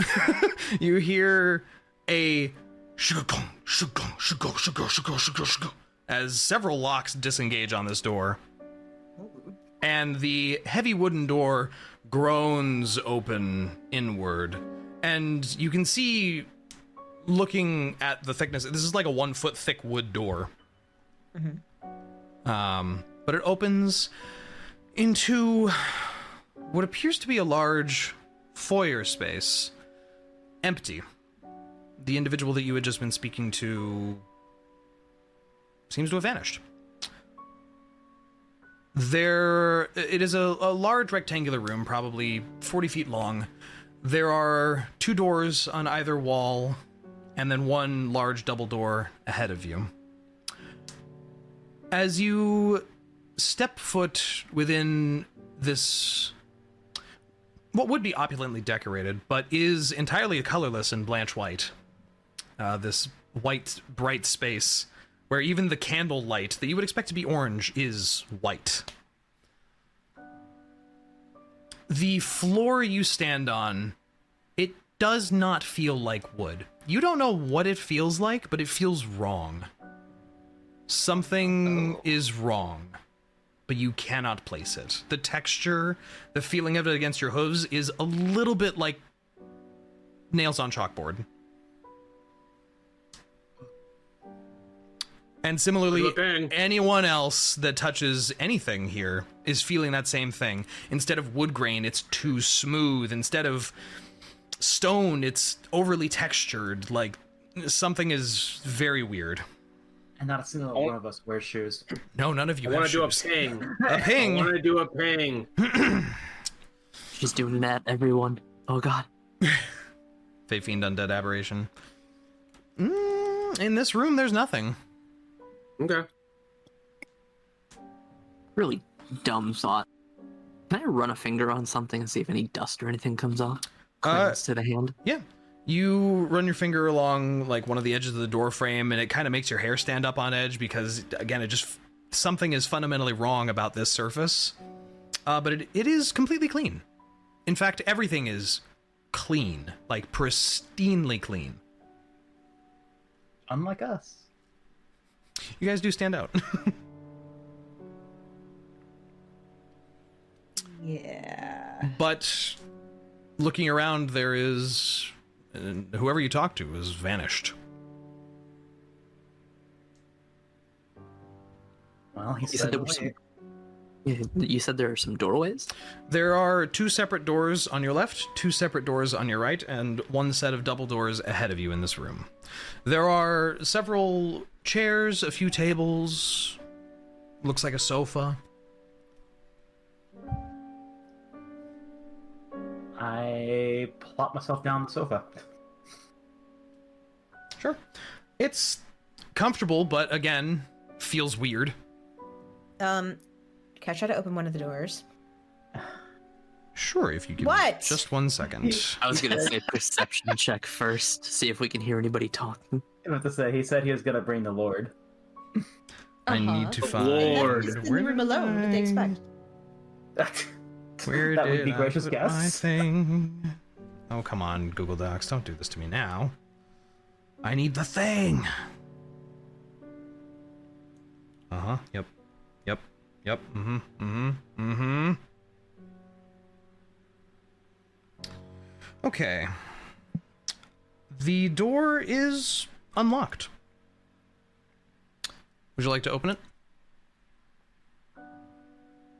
you hear a shugong, shugong, shugong, shugong, shugong, shugong, shugong, as several locks disengage on this door. And the heavy wooden door groans open inward. And you can see, looking at the thickness, this is like a 1 foot thick wood door. But it opens into what appears to be a large foyer space. Empty. The individual that you had just been speaking to seems to have vanished. It is a large rectangular room, probably 40 feet long. There are 2 doors on either wall, and then 1 large double door ahead of you. As you step foot within this, what would be opulently decorated, but is entirely colorless in Blanched white, this white, bright space, where even the candle light that you would expect to be orange is white. The floor you stand on, it does not feel like wood. You don't know what it feels like, but it feels wrong. Something is wrong, but you cannot place it. The texture, the feeling of it against your hooves is a little bit like nails on chalkboard. And similarly, anyone else that touches anything here is feeling that same thing. Instead of wood grain, it's too smooth. Instead of stone, it's overly textured. Like, something is very weird. And not a single one of us wears shoes. No, none of you have shoes. I want to do a ping. A ping? I want to do a ping. She's doing that, everyone. Oh, God. Fey Fiend Undead Aberration. In this room, there's nothing. Okay. Really dumb thought. Can I run a finger on something and see if any dust or anything comes off? Clings to the hand? Yeah. You run your finger along like one of the edges of the door frame, and it kind of makes your hair stand up on edge because, again, it just something is fundamentally wrong about this surface. But it is completely clean. In fact, everything is clean, like pristinely clean. Unlike us. You guys do stand out. Yeah. But looking around, there is whoever you talk to has vanished. Well, he You said said there were some. You said there are some doorways? There are 2 separate doors on your left, 2 separate doors on your right, and 1 set of double doors ahead of you in this room. There are several chairs, a few tables, looks like a sofa. I plop myself down on the sofa. Sure. It's comfortable, but again, feels weird. Can I try to open one of the doors? Sure, if you give What? me just 1 second. I was gonna say perception check first, see if we can hear anybody talking. I have to say, he said he was gonna bring the Lord. I need to find. Lord. Just in the room alone. What did they expect? Where That did would be gracious I put guess. my thing? Oh, come on, Google Docs. Don't do this to me now. I need the thing. Uh-huh. Yep. Yep. Yep. Mm-hmm. Mm-hmm. Mm-hmm. Okay. The door is unlocked. Would you like to open it?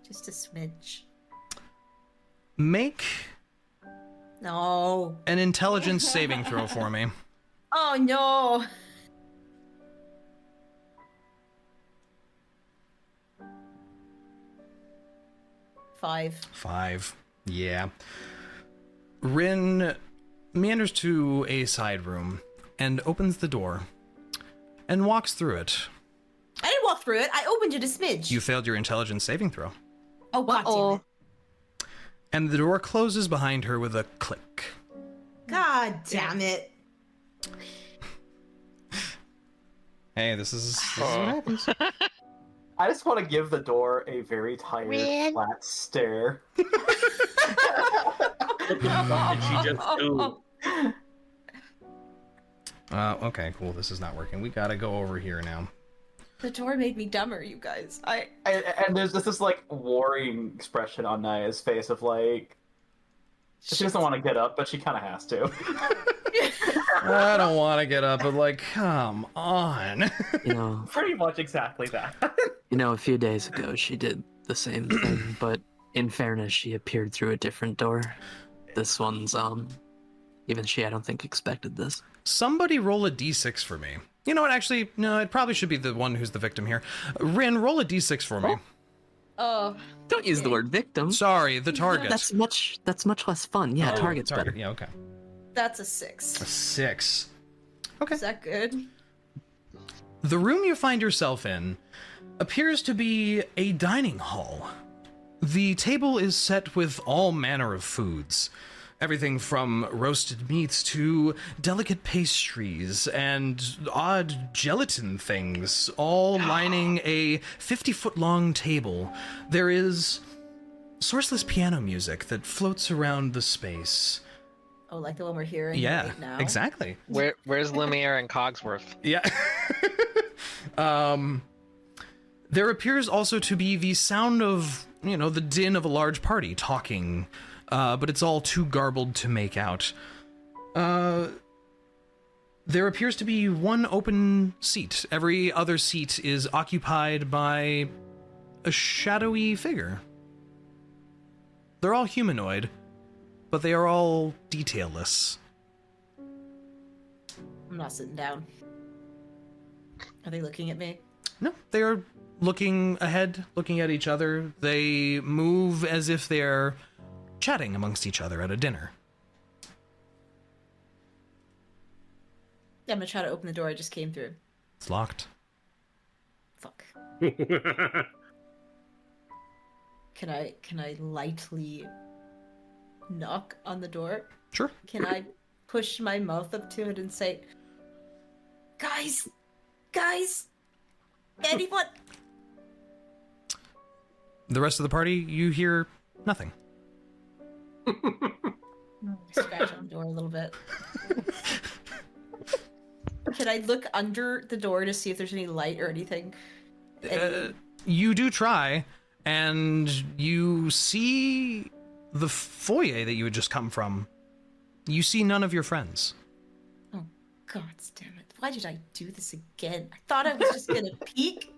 Just a smidge. Make No. an intelligence saving throw for me. Oh no. Five. 5. Yeah. Rinn meanders to a side room and opens the door and walks through it. I didn't walk through it. I opened it a smidge. You failed your intelligence saving throw. Oh, God damn it. And the door closes behind her with a click. God damn it. Hey, this is what happens. I just want to give the door a very tired, Rinn? flat stare. What the fuck did she just do? Okay, cool. This is not working. We gotta go over here now. The door made me dumber, you guys. And there's this like worrying expression on Niah's face of like she doesn't want to get up, but she kind of has to. I don't want to get up, but like, come on. You know, Pretty much exactly that. a few days ago she did the same thing, but in fairness, she appeared through a different door. This one's even she I don't think expected this. Somebody roll a d6 for me. You know what? Actually, no. It probably should be the one who's the victim here. Rinn, roll a d6 for me. Oh. Don't use the word victim. Sorry, the target. That's much less fun. Yeah, Oh, target's target. better. Yeah, okay. That's a 6. A 6. Okay. Is that good? The room you find yourself in appears to be a dining hall. The table is set with all manner of foods. Everything from roasted meats to delicate pastries and odd gelatin things, all lining a 50-foot-long table. There is sourceless piano music that floats around the space. Oh, like the one we're hearing Yeah, right now? exactly. Where's Lumiere and Cogsworth? Yeah. There appears also to be the sound of, the din of a large party talking, but it's all too garbled to make out. There appears to be one open seat. Every other seat is occupied by a shadowy figure. They're all humanoid, but they are all detailless. I'm not sitting down. Are they looking at me? No, they are looking ahead, looking at each other. They move as if they're chatting amongst each other at a dinner. Yeah, I'm gonna try to open the door I just came through. It's locked. Fuck. Can I lightly knock on the door? Sure. Can I push my mouth up to it and say, Guys, anyone? The rest of the party, you hear nothing. Scratch on the door a little bit. Can I look under the door to see if there's any light or anything? You do try, and you see the foyer that you had just come from. You see none of your friends. Oh, God damn it. Why did I do this again? I thought I was just gonna peek.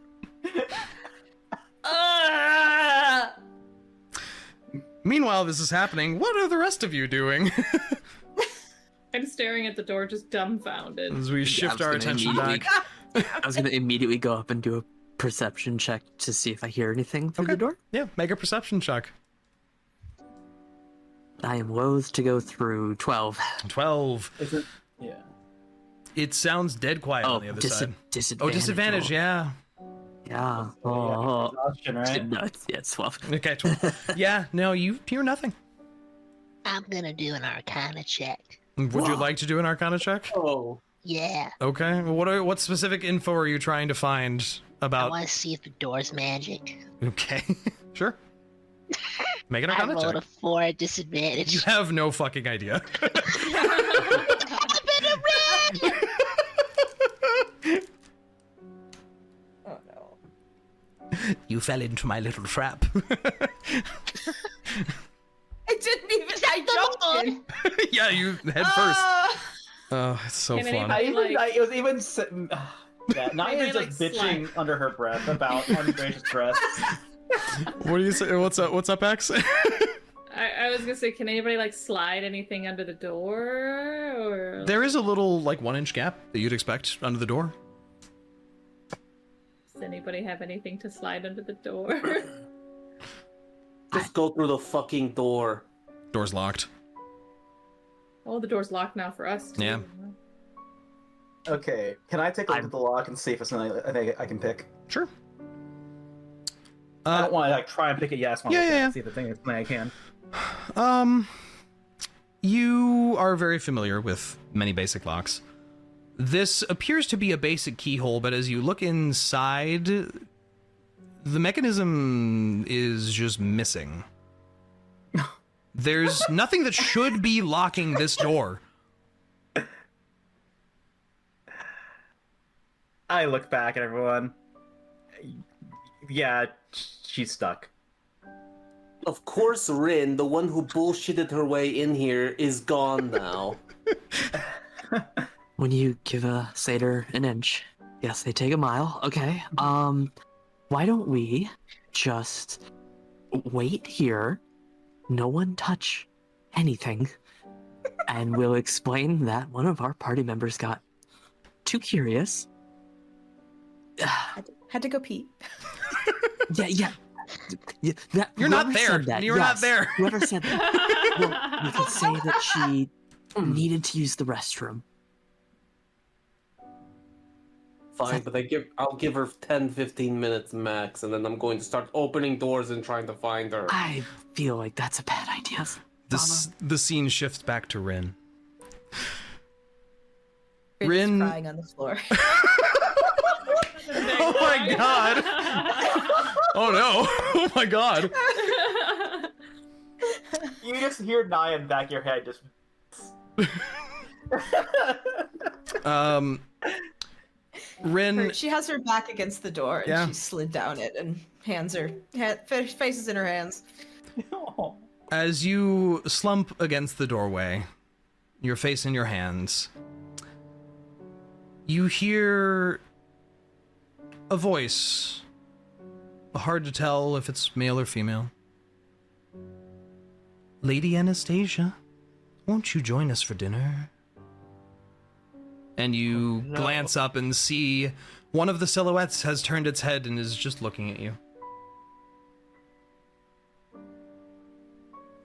Meanwhile, this is happening. What are the rest of you doing? I'm staring at the door, just dumbfounded. As we shift our attention back. I was gonna immediately go up and do a perception check to see if I hear anything through the door. Yeah, make a perception check. I am loath to go through 12. 12. Is it? Yeah. It sounds dead quiet on the other side. Disadvantage. Oh, disadvantage, yeah. Yeah. Exhaustion, right? No, it's 12. Okay, 12. Yeah, no, you hear nothing. I'm gonna do an Arcana check. Would you like to do an Arcana check? Oh. Yeah. Okay. What specific info are you trying to find I about? want to see if the door's magic. Okay. Sure. Make an I Arcana rolled check. a 4 at disadvantage. You have no fucking idea. Oh no. You fell into my little trap. I didn't even. I jumped in. Yeah, you head first. Oh, it's so Can fun. anybody- It was even. Yeah, Niah's Maybe, just like, bitching slide. under her breath about ungracious breath. What do you say? What's up? What's up, X? I was gonna say, can anybody like slide anything under the door? Or There is a little like 1-inch gap that you'd expect under the door. does anybody have anything to slide under the door? Just go through the fucking door. Door's locked. Oh, the door's locked now for us too. Yeah. Okay, can I take a look at the lock and see if it's something I think I can pick? Sure. I don't want to like try and pick it. Yes, Yeah. See if the thing is something I can. You are very familiar with many basic locks. This appears to be a basic keyhole, but as you look inside, the mechanism is just missing. There's nothing that should be locking this door. I look back at everyone. Yeah, she's stuck. Of course, Rinn, the one who bullshitted her way in here, is gone now. When you give a satyr an inch, yes, they take a mile. Okay. Why don't we just wait here? No one touch anything, and we'll explain that one of our party members got too curious. Had to go pee. Yeah. That, You're not whoever there. said that, You're not yes, there. Whoever said that. Well, we can say that she needed to use the restroom. Fine, but I'll give her 10-15 minutes max, and then I'm going to start opening doors and trying to find her. I feel like that's a bad idea. The scene shifts back to Rinn. Rinn Rinn- is crying on the floor. Oh my god! Oh no! Oh my god! You just hear Niah in the back of your head just. Rinn. She has her back against the door, and Yeah. she slid down it, and faces in her hands. As you slump against the doorway, your face in your hands, you hear a voice. Hard to tell if it's male or female. Lady Anastasia, won't you join us for dinner? And you glance up and see one of the silhouettes has turned its head and is just looking at you.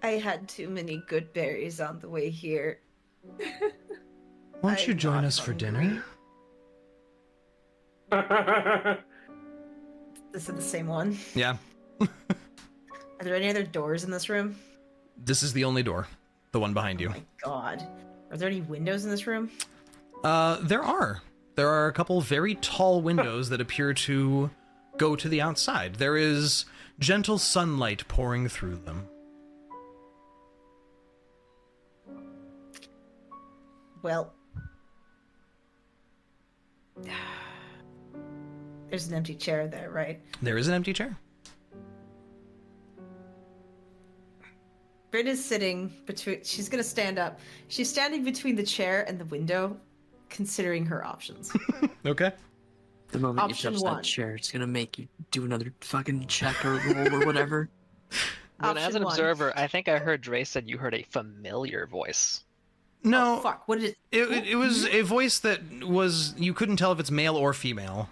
I had too many good berries on the way here. Won't you I'm join not us for hungry. dinner? This is the same one. Yeah. Are there any other doors in this room? This is the only door. The one behind you. Oh my god. Are there any windows in this room? There are. There are a couple very tall windows that appear to go to the outside. There is gentle sunlight pouring through them. Well, there's an empty chair there, right? There is an empty chair. Britt is sitting between. She's gonna stand up. She's standing between the chair and the window, considering her options. Okay. The moment Option you touch one. that chair, it's gonna make you do another fucking check or roll or whatever. But as Option an one. observer, I think I heard Dre said you heard a familiar voice. No. Oh, fuck. What did It was a voice that was, you couldn't tell if it's male or female.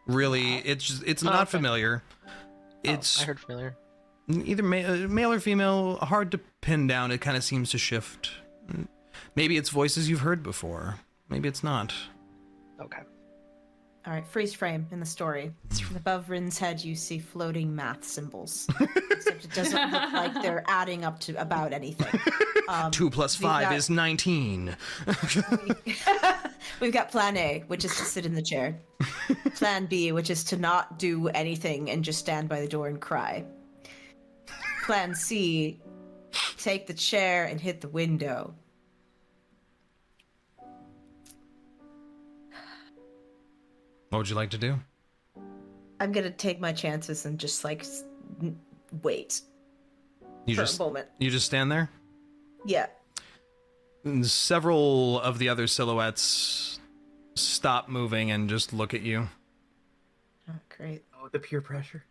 Really, it's not okay. familiar. I It's heard familiar. either male or female, hard to pin down. It kind of seems to shift. Maybe it's voices you've heard before. Maybe it's not. Okay. All right, freeze frame in the story. Above Rinn's head, you see floating math symbols. Except it doesn't look like they're adding up to about anything. 2 + 5 is 19. We've got plan A, which is to sit in the chair. Plan B, which is to not do anything and just stand by the door and cry. Plan C, take the chair and hit the window. What would you like to do? I'm gonna take my chances and just like wait You for just a moment. you just stand there? Yeah. And several of the other silhouettes stop moving and just look at you. Oh, great. Oh, the peer pressure.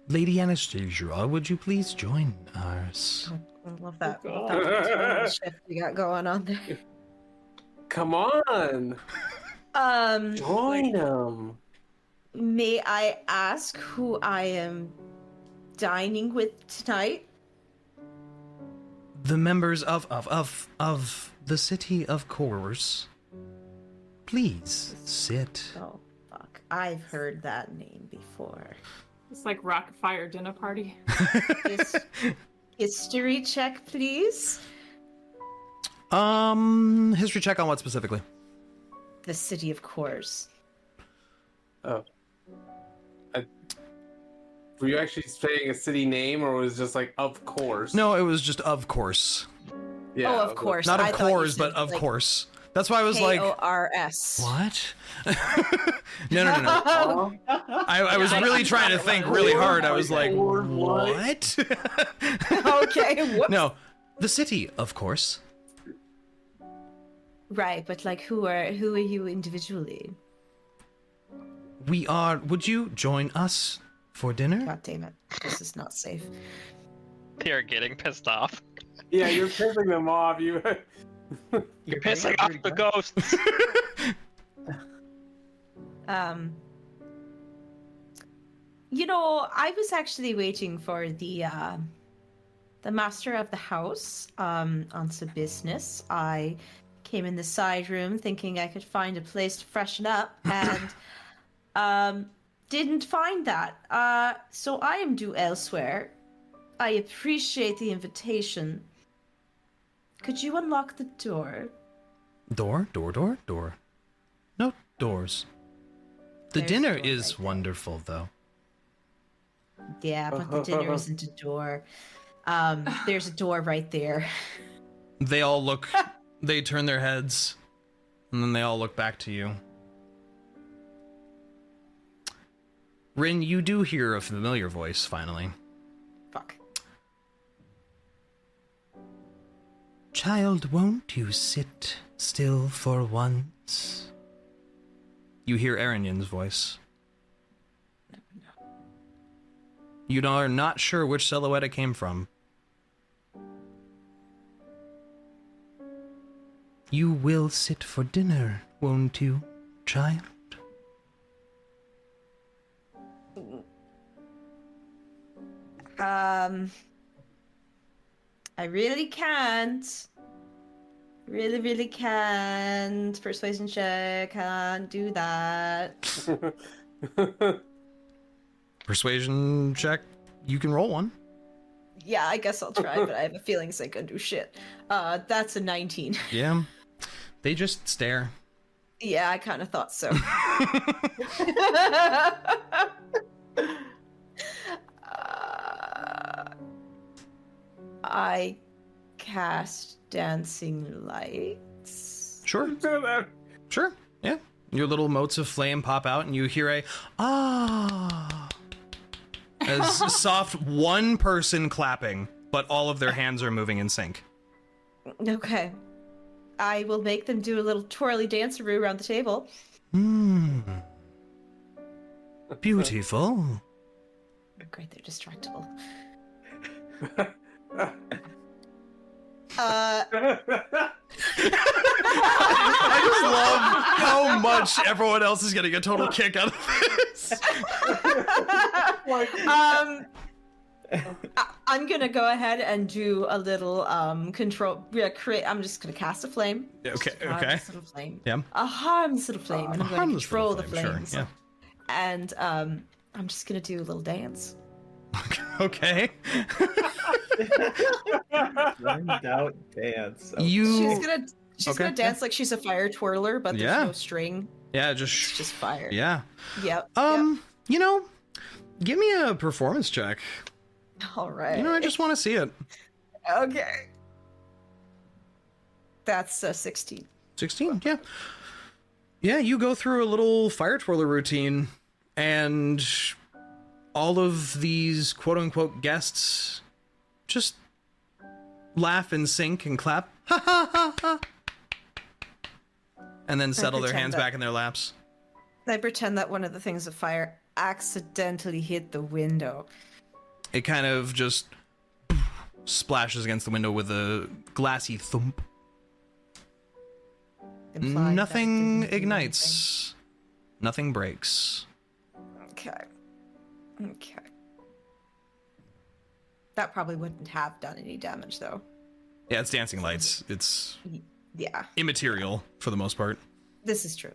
Lady Anastasia, would you please join us? I love that. Oh, That shift we got going on there. Come on, join them. May I ask who I am dining with tonight? The members of the city of Kors. Please sit. Oh, fuck. I've heard that name before. It's like rock fire dinner party. History check, please. History check on what specifically? The city of Kors. Oh. Were you actually saying a city name, or was it just like, of course? No, it was just of course. Yeah, Oh, of course. Not I of thought you course, said, but of like, course. That's why I was like, K-O-R-S. what? No. I was really trying to think really hard. I was like, what? Okay, whoops. No, the city, of course. Right, but like, who are you individually? We are. Would you join us for dinner? God damn it. This is not safe. They're getting pissed off. Yeah, you're pissing them off. You're pissing off the ghosts. I was actually waiting for the master of the house on some business. I came in the side room thinking I could find a place to freshen up and didn't find that. So I am due elsewhere. I appreciate the invitation. Could you unlock the door? Door. No doors. The There's dinner a door is right there. wonderful, though. Yeah, but the dinner isn't a door. There's a door right there. They all look. They turn their heads, and then they all look back to you. Rinn, you do hear a familiar voice, finally. Fuck. Child, won't you sit still for once? You hear Aranyan's voice. You are not sure which silhouette it came from. You will sit for dinner, won't you, child? I really can't. Really can't. Persuasion check, can't do that. Persuasion check. You can roll one. Yeah, I guess I'll try, but I have a feeling it's not gonna do shit. That's a 19. Yeah. They just stare. Yeah, I kind of thought so. I cast Dancing Lights. Sure. Sure. Yeah. Your little motes of flame pop out, and you hear a ah as soft one person clapping, but all of their hands are moving in sync. Okay. I will make them do a little twirly danceroo around the table. Beautiful. Great, they're distractible. I just love how much everyone else is getting a total kick out of this. I'm gonna go ahead and do a little control. Yeah, I'm just gonna cast a flame. Okay. Just a harmless little flame. Yeah. A harmless little flame, and I'm going to control the flames. Sure. And I'm just gonna do a little dance. Okay. Burned out dance. She's gonna dance like she's a fire twirler, but there's no string. Yeah, It's just fire. Yeah. Yep. You know, give me a performance check. All right. You know, I just want to see it. Okay. That's 16. 16, yeah. Yeah, you go through a little fire twirler routine, and all of these quote-unquote guests just laugh and sync and clap. Ha ha ha ha. And then settle their hands back in their laps. I pretend that one of the things of fire accidentally hit the window. It kind of just splashes against the window with a glassy thump. Nothing ignites. Nothing breaks. Okay. That probably wouldn't have done any damage, though. Yeah, it's dancing lights. It's immaterial for the most part. This is true.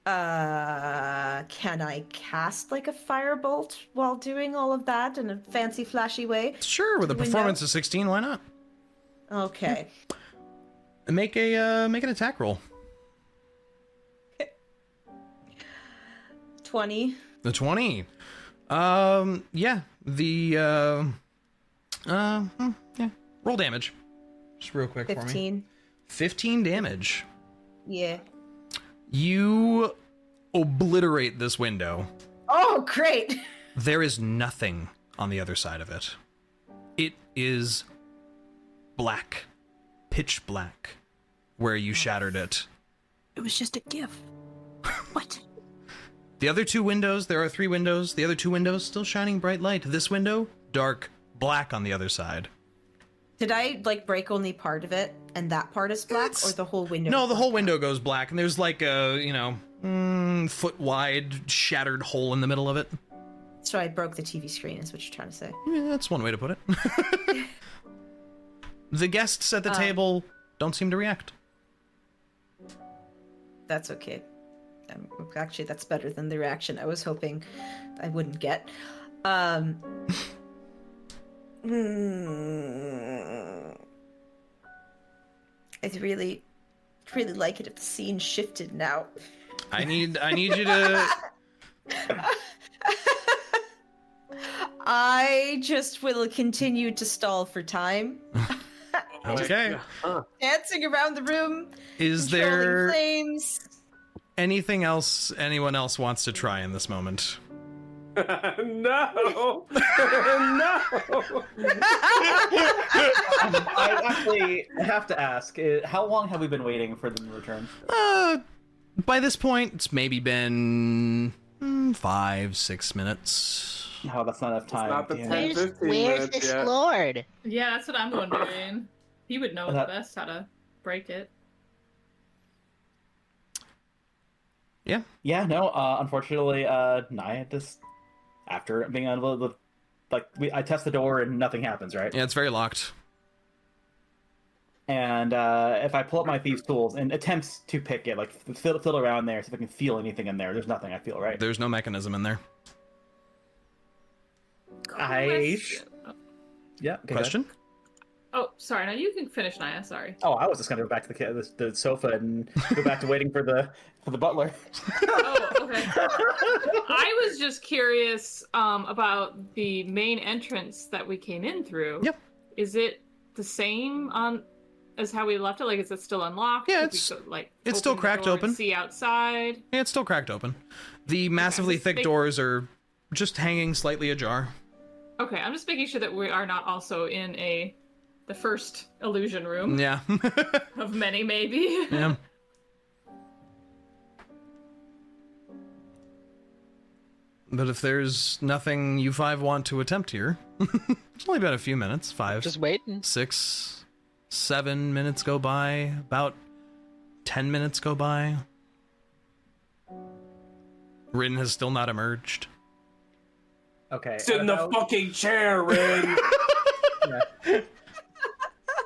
Can I cast like a firebolt while doing all of that in a fancy, flashy way? Sure, with a performance of 16, why not? Okay. Make an attack roll. 20. The 20. Yeah. Roll damage. Just real quick 15. for me. 15 damage. Yeah. You obliterate this window. Oh, great! There is nothing on the other side of it. It is black. Pitch black. Where you shattered it. It was just a gift. What? The other two windows, there are 3 windows. The other 2 windows still shining bright light. This window, dark, black on the other side. Did I like break only part of it and that part is black, or the whole window? No, the whole window goes black, and there's like a, foot wide shattered hole in the middle of it. So I broke the TV screen, is what you're trying to say. Yeah, that's one way to put it. The guests at the table don't seem to react. That's okay. Actually, that's better than the reaction I was hoping I wouldn't get. I'd really like it if the scene shifted now. I need you to. I just will continue to stall for time. Okay. Dancing around the room. Is controlling there flames? anything else anyone else wants to try in this moment? No! No! I have to ask, how long have we been waiting for them to return? By this point, it's maybe been 5-6 minutes. No, that's not enough time. Where's this lord? Yeah, that's what I'm wondering. He would know the best how to break it. Yeah. Yeah, no, unfortunately, Niah just, after being unable to, I test the door and nothing happens, right? Yeah, it's very locked. And if I pull up my thieves' tools and attempts to pick it, like fiddle around there, see if I can feel anything in there, there's nothing I feel, right? There's no mechanism in there. Yeah. Question? Oh, sorry. No, you can finish, Niah. Sorry. Oh, I was just gonna go back to the sofa and go back to waiting for the butler. Oh, okay. I was just curious about the main entrance that we came in through. Yep. Is it the same as how we left it? Like, is it still unlocked? Yeah, it's still cracked open. See outside. Yeah, it's still cracked open. The massively thick doors are just hanging slightly ajar. Okay, I'm just making sure that we are not also in the first illusion room. Yeah. Of many, maybe. Yeah. But if there's nothing you 5 want to attempt here, it's only been a few minutes. 5. Just waiting. 6, 7 minutes go by. About 10 minutes go by. Rinn has still not emerged. Okay. Sit in the fucking chair, Rinn.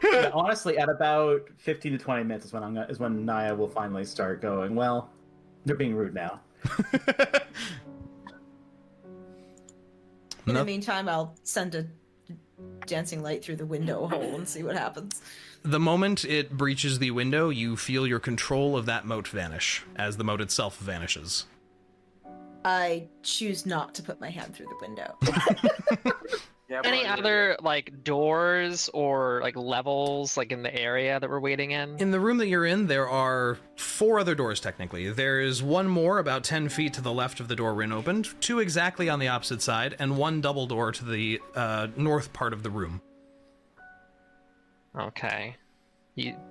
Yeah, honestly, at about 15 to 20 minutes is when Niah will finally start going, well, they're being rude now. In the meantime, I'll send a dancing light through the window hole and see what happens. The moment it breaches the window, you feel your control of that moat vanish, as the moat itself vanishes. I choose not to put my hand through the window. Any other like doors or like levels like in the area that we're waiting in? In the room that you're in, there are 4 other doors technically. There is one more about 10 feet to the left of the door Rinn opened, 2 exactly on the opposite side, and 1 double door to the north part of the room. Okay.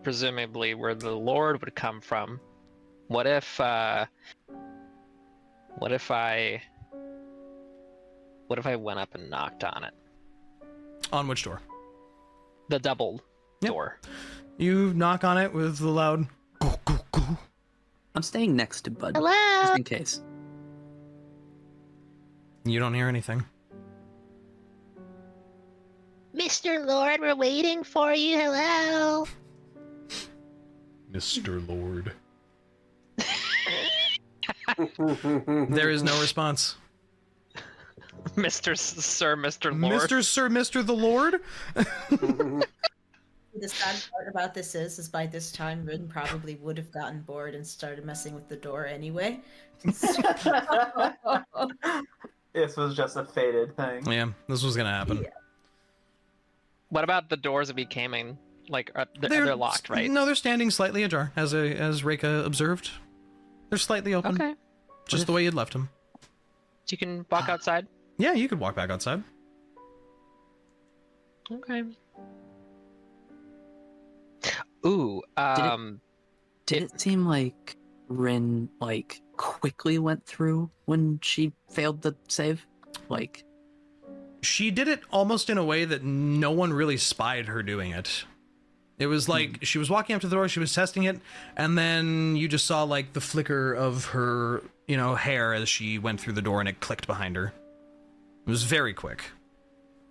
Presumably where the Lord would come from. What if I went up and knocked on it? On which door? The double door. You knock on it with the loud go, go, go. I'm staying next to Bud. Hello? Just in case. You don't hear anything. Mr. Lord, we're waiting for you. Hello? Mr. Lord. There is no response. Mr. Lord. Mr. the Lord? The sad part about this is by this time Rinn probably would have gotten bored and started messing with the door anyway. This was just a fated thing. Yeah, this was gonna happen. Yeah. What about the doors that we came in? Like, they're locked, right? No, they're standing slightly ajar, as Reyka observed. They're slightly open. Okay. Just the way you'd left them. So you can walk outside? Yeah, you could walk back outside. Okay. Ooh, Did it seem like Rinn, like, quickly went through when she failed the save? Like... She did it almost in a way that no one really spied her doing it. It was like she was walking up to the door, she was testing it, and then you just saw like the flicker of her, hair as she went through the door and it clicked behind her. It was very quick.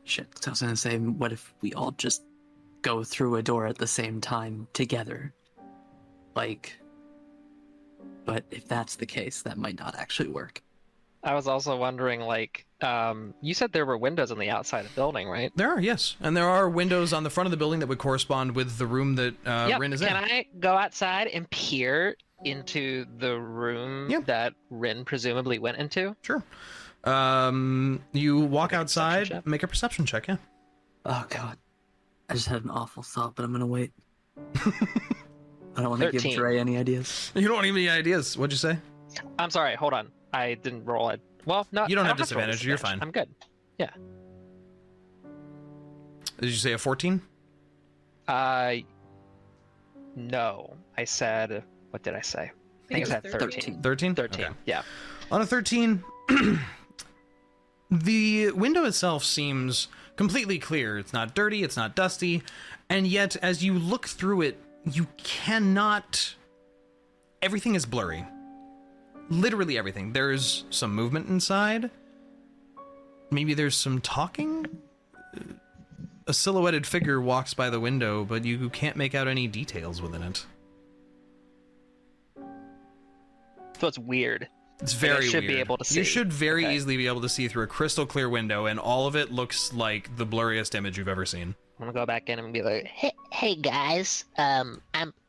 Shit, I was gonna say, what if we all just go through a door at the same time together? Like, but if that's the case, that might not actually work. I was also wondering, like, you said there were windows on the outside of the building, right? There are, yes. And there are windows on the front of the building that would correspond with the room that Rinn is in. Can I go outside and peer into the room that Rinn presumably went into? Sure. You walk outside, make a perception check, yeah. Oh, God. I just had an awful thought, but I'm gonna wait. I don't want to give 13. Dre any ideas. You don't want to give me any ideas. What'd you say? I'm sorry, hold on. I didn't roll it. Well, no, you don't I have to roll disadvantage. You're fine. I'm good. Yeah. Did you say a 14? No. I said, what did I say? I think I said 13. 13? 13, Okay. yeah. On a 13, the window itself seems completely clear. It's not dirty, it's not dusty, and yet as you look through it, you cannot... Everything is blurry. Literally everything. There's some movement inside. Maybe there's some talking? A silhouetted figure walks by the window, but you can't make out any details within it. So it's weird. It's very weird. You should be able to see. You should very easily be able to see through a crystal clear window, and all of it looks like the blurriest image you've ever seen. I'm gonna go back in and be like, Hey guys,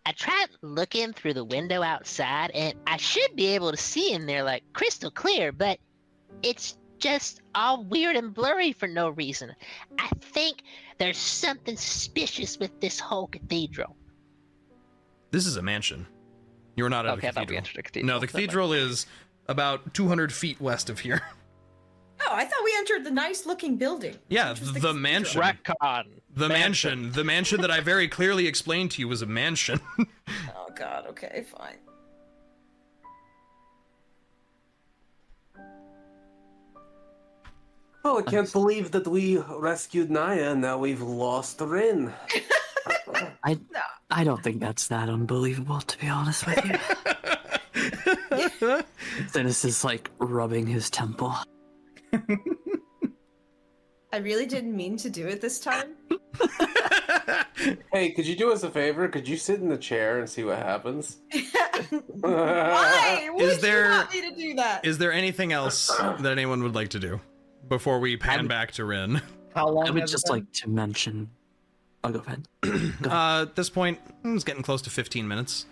I tried looking through the window outside, and I should be able to see in there like crystal clear, but it's just all weird and blurry for no reason. I think there's something suspicious with this whole cathedral. This is a mansion. You're not at a cathedral. I thought we entered a cathedral. No, the cathedral is about 200 feet west of here. Oh, I thought we entered the nice-looking building. Yeah, the mansion. Retcon. The mansion. The mansion that I very clearly explained to you was a mansion. Oh god, okay, fine. Well, I can't believe that we rescued Niah and now we've lost Rinn. I don't think that's that unbelievable, to be honest with you. Synas is like rubbing his temple. I really didn't mean to do it this time. Hey, could you do us a favor? Could you sit in the chair and see what happens? Why? Would there- you want me to do that? Is there anything else that anyone would like to do before we pan back to Rinn? How long? I would has it just been? like to mention. I'll go ahead. At this point, it's getting close to 15 minutes.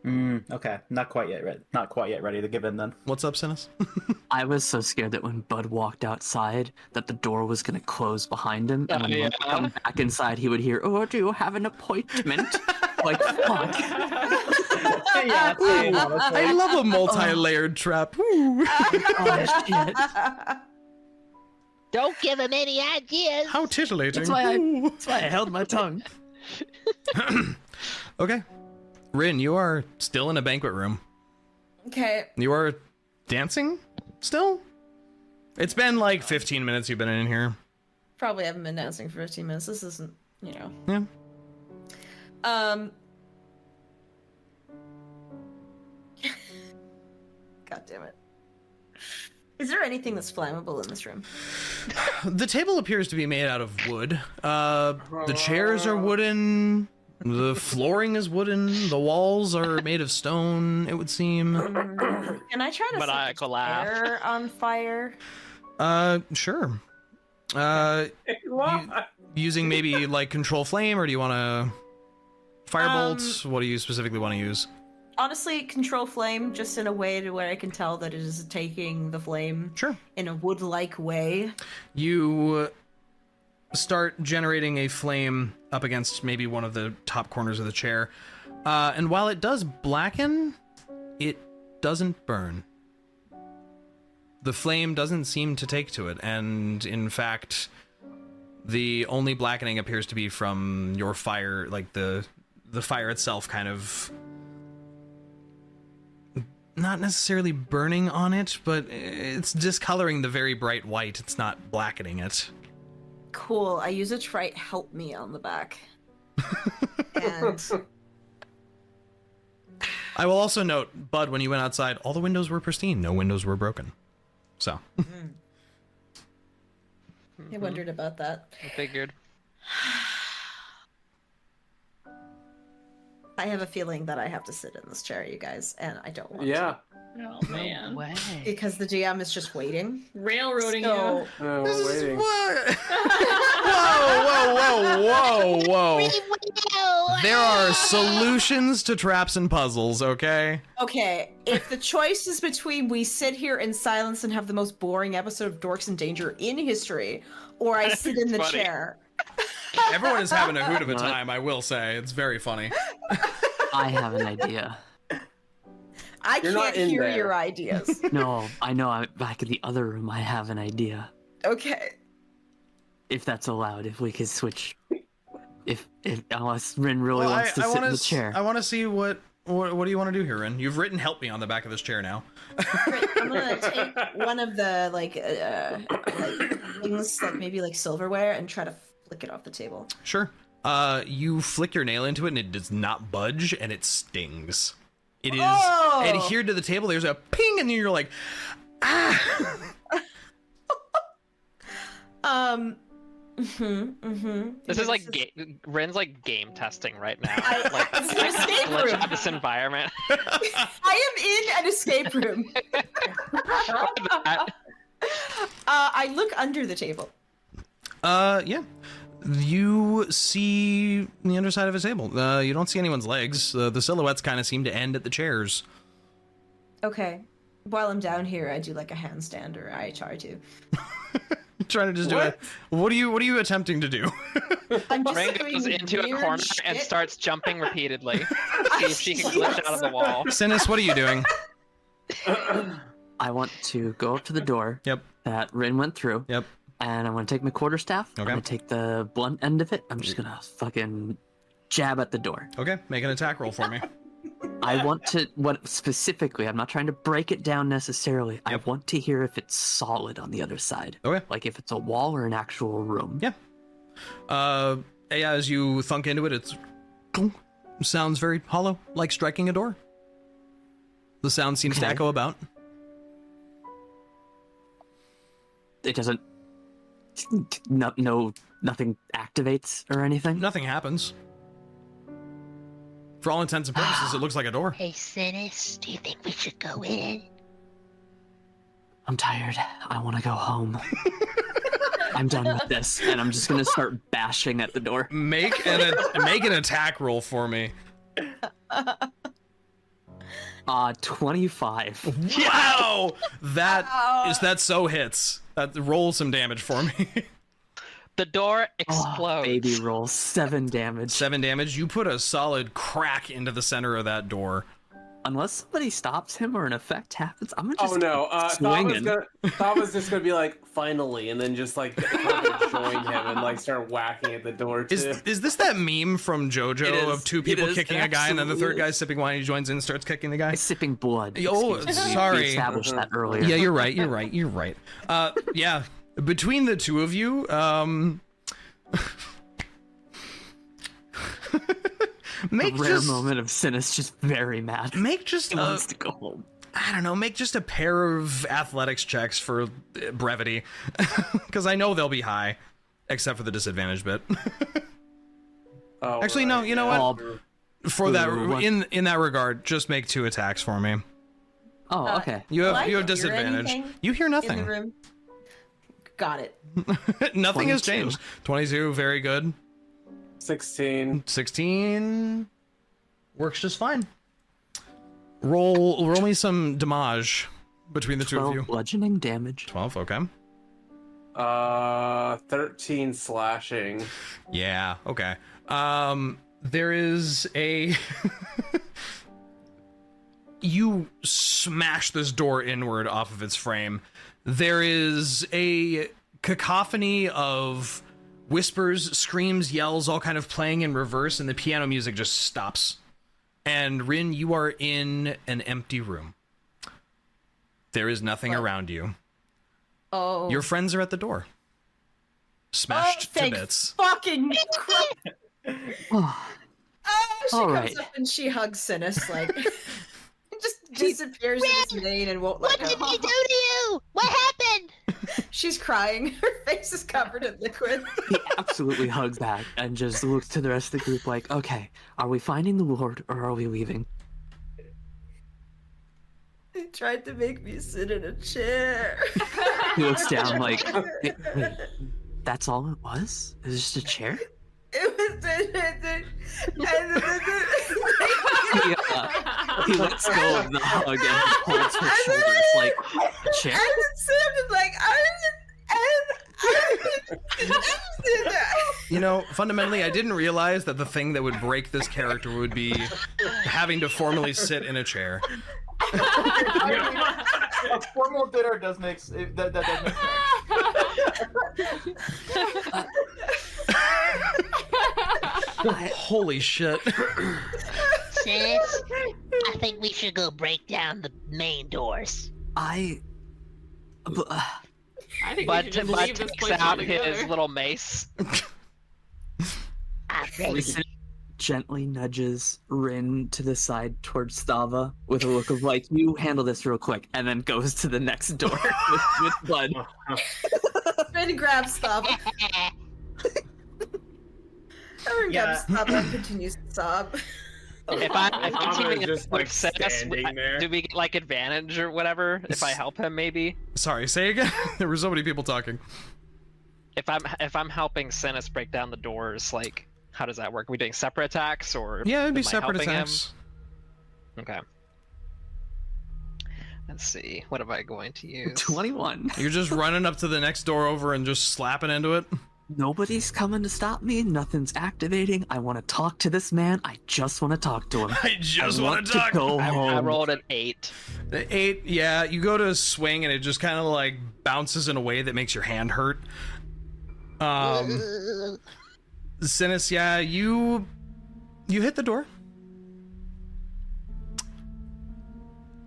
Okay, not quite yet. Not quite yet ready to give in then. What's up, Synas? I was so scared that when Bud walked outside, that the door was gonna close behind him, and when he come back inside, he would hear, "Oh, do you have an appointment?" Like, fuck. Yeah, same, honestly. I love a multi-layered trap. Woo. Oh, shit. Don't give him any ideas. How titillating. That's why Ooh. I held my tongue. Okay. Rinn, you are still in a banquet room. Okay. You are dancing still? It's been like 15 minutes you've been in here. Probably haven't been dancing for 15 minutes. This isn't, you know. Yeah. God damn it. Is there anything that's flammable in this room? The table appears to be made out of wood. The chairs are wooden. The flooring is wooden. The walls are made of stone, it would seem. Can I try to set Maniacal the laugh. chair on fire? Sure. What? Using maybe like control flame, or do you want to firebolt? What do you specifically want to use? Honestly, control flame, just in a way to where I can tell that it is taking the flame Sure. in a wood-like way. You start generating a flame up against maybe one of the top corners of the chair. And while it does blacken, it doesn't burn. The flame doesn't seem to take to it, and in fact, the only blackening appears to be from your fire, like the fire itself kind of not necessarily burning on it, but it's discoloring the very bright white. It's not blackening it. Cool. I use it to write "help me" on the back. And I will also note, Bud, when you went outside, all the windows were pristine. No windows were broken. So. I wondered about that. I figured. I have a feeling that I have to sit in this chair, you guys, and I don't want Yeah. Oh man. Way. to. Because the GM is just waiting. Railroading So, you. Oh, waiting. What? Whoa. There are solutions to traps and puzzles, okay? okay, if the choice is between we sit here in silence and have the most boring episode of Dorks in Danger in history, or I sit in the Funny. chair. Everyone is having a hoot of a time, I will say. It's very funny. I have an idea. I You're not can't in hear there. your ideas. No, I know. I'm back in the other room. I have an idea. Okay. If that's allowed, if we could switch. If unless Rinn really Well, wants to sit in the chair. I want to see what do you want to do here, Rinn? You've written "help me" on the back of this chair now. Great. I'm gonna take one of the like things, like maybe like silverware, and try to flick it off the table. Sure. You flick your nail into it and it does not budge and it stings. It is adhered to the table. There's a ping and you're like, ah. This is like Rinn's like game testing right now. Like It's an escape glitch room. out of this environment. I am in an escape room. I look under the table. Yeah. You see the underside of a table. You don't see anyone's legs. The silhouettes kind of seem to end at the chairs. Okay. While I'm down here, I do like a handstand, or I try to. Trying to just do it. What are you attempting to do? I'm just Rinn doing goes into a weird corner shit. and starts jumping repeatedly. See if she can glitch out of the wall. Synas, what are you doing? I want to go up to the door Yep. that Rinn went through. Yep. And I'm gonna take my quarterstaff. Okay. I'm gonna take the blunt end of it. I'm just gonna fucking jab at the door. Okay, make an attack roll for me. I want to what specifically? I'm not trying to break it down necessarily. I Yep. want to hear if it's solid on the other side. Okay. Like if it's a wall or an actual room. Yeah. As you thunk into it, it's sounds very hollow, like striking a door. The sound seems to Okay. echo about. It doesn't Nothing activates or anything? Nothing happens. For all intents and purposes, it looks like a door. Hey, Synas, do you think we should go in? I'm tired. I want to go home. I'm done with this, and I'm just gonna start bashing at the door. Make an attack roll for me. 25. Wow! That so hits. That roll some damage for me. The door explodes. Baby roll 7 damage. 7 damage. You put a solid crack into the center of that door. Unless somebody stops him or an effect happens, I'm gonna just swinging. Thava's just gonna be like, finally, and then just like join him and like start whacking at the door too. Is this that meme from JoJo of 2 people kicking a guy and then the third guy is. sipping wine and he joins in and starts kicking the guy? Sipping blood. Oh, Excuse me. sorry. We established that earlier. Yeah, you're right. Yeah, between the two of you, Make a rare moment of Synas just very mad. Make just he wants to go home. I don't know. Make just a pair of athletics checks for brevity, because I know they'll be high, except for the disadvantage bit. Actually, no. You know what? For that, in that regard, just make 2 attacks for me. Oh, okay. You have disadvantage. You hear nothing. In the room? Got it. Nothing has changed. 22, very good. 16 works just fine. Roll me some damage between the 2 of you. Bludgeoning damage. 12, okay. 13 slashing. Yeah, okay. There is a you smash this door inward off of its frame. There is a cacophony of whispers, screams, yells, all kind of playing in reverse, and the piano music just stops. And Rinn, you are in an empty room. There is nothing around you. Oh. Your friends are at the door. Smashed to thank bits. Fucking Christ. She All comes right. up and she hugs Synas, like, just disappears in his mane and won't let What go. did he do to you? What happened? She's crying. Her face is covered in liquid. He absolutely hugs back and just looks to the rest of the group like, okay, are we finding the Lord or are we leaving? He tried to make me sit in a chair. He looks down like, wait, that's all it was? It was just a chair? It was He lets go of the hug and holds her shoulders like, a chair? And it sounded like You know, fundamentally, I didn't realize that the thing that would break this character would be having to formally sit in a chair. A formal dinner does make that does make sense. Holy shit. Sis, I think we should go break down the main doors. I think Bud we should just leave this takes place out altogether. his little mace. Listen gently nudges Rinn to the side towards Thava with a look of like, you handle this real quick, and then goes to the next door with Bud. Rinn grabs Thava. Rinn grabs Thava and continues to sob. If I'm teaming just up like with Synas, standing there. do we get like advantage or whatever if I help him? Maybe. Sorry, say again. There were so many people talking. If I'm helping Synas break down the doors, like how does that work? Are we doing separate attacks or? Yeah, it'd be am I separate helping him? attacks. Okay. Let's see. What am I going to use? 21. You're just running up to the next door over and just slapping into it. Nobody's coming to stop me. Nothing's activating. I want to talk to this man. I just want to talk to him. I just want want to talk. go I home. rolled an 8. The 8, yeah, you go to swing and it just kind of like bounces in a way that makes your hand hurt. Synas, yeah, you hit the door.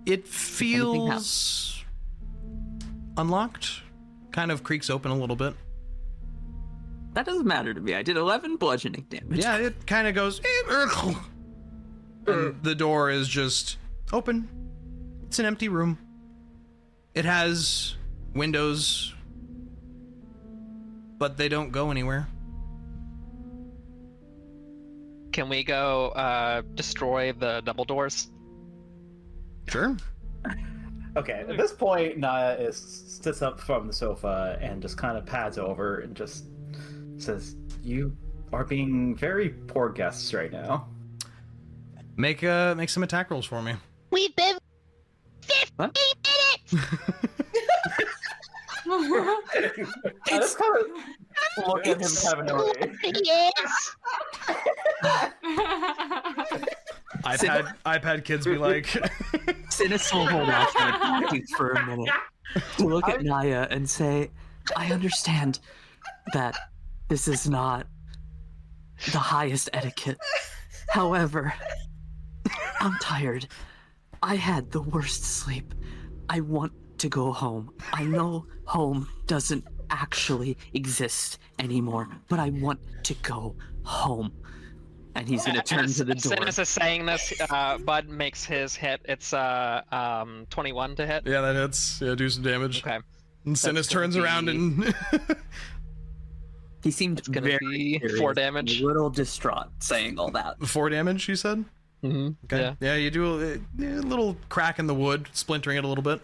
It feels unlocked. Kind of creaks open a little bit. That doesn't matter to me. I did 11 bludgeoning damage. Yeah, it kind of goes. And the door is just open. It's an empty room. It has windows but they don't go anywhere. Can we go destroy the double doors? Sure. Okay, at this point, Niah sits up from the sofa and just kind of pads over and just says, "You are being very poor guests right now." Make some attack rolls for me. We've been 50 minutes! I just kind of look at him kind of annoyed. Yes! iPad kids be like... Synas will hold off on talking for a minute to look at Niah and say, I understand that this is not the highest etiquette. However, I'm tired. I had the worst sleep. I want to go home. I know home doesn't actually exist anymore, but I want to go home. And he's gonna turn to the door. Synas is saying this. Bud makes his hit. It's 21 to hit. Yeah, that hits. Yeah, do some damage. Okay. And Synas turns around and... He seemed gonna be 4 damage. A little distraught saying all that. 4 damage, you said? Mm-hmm. Okay. Yeah, you do a little crack in the wood, splintering it a little bit.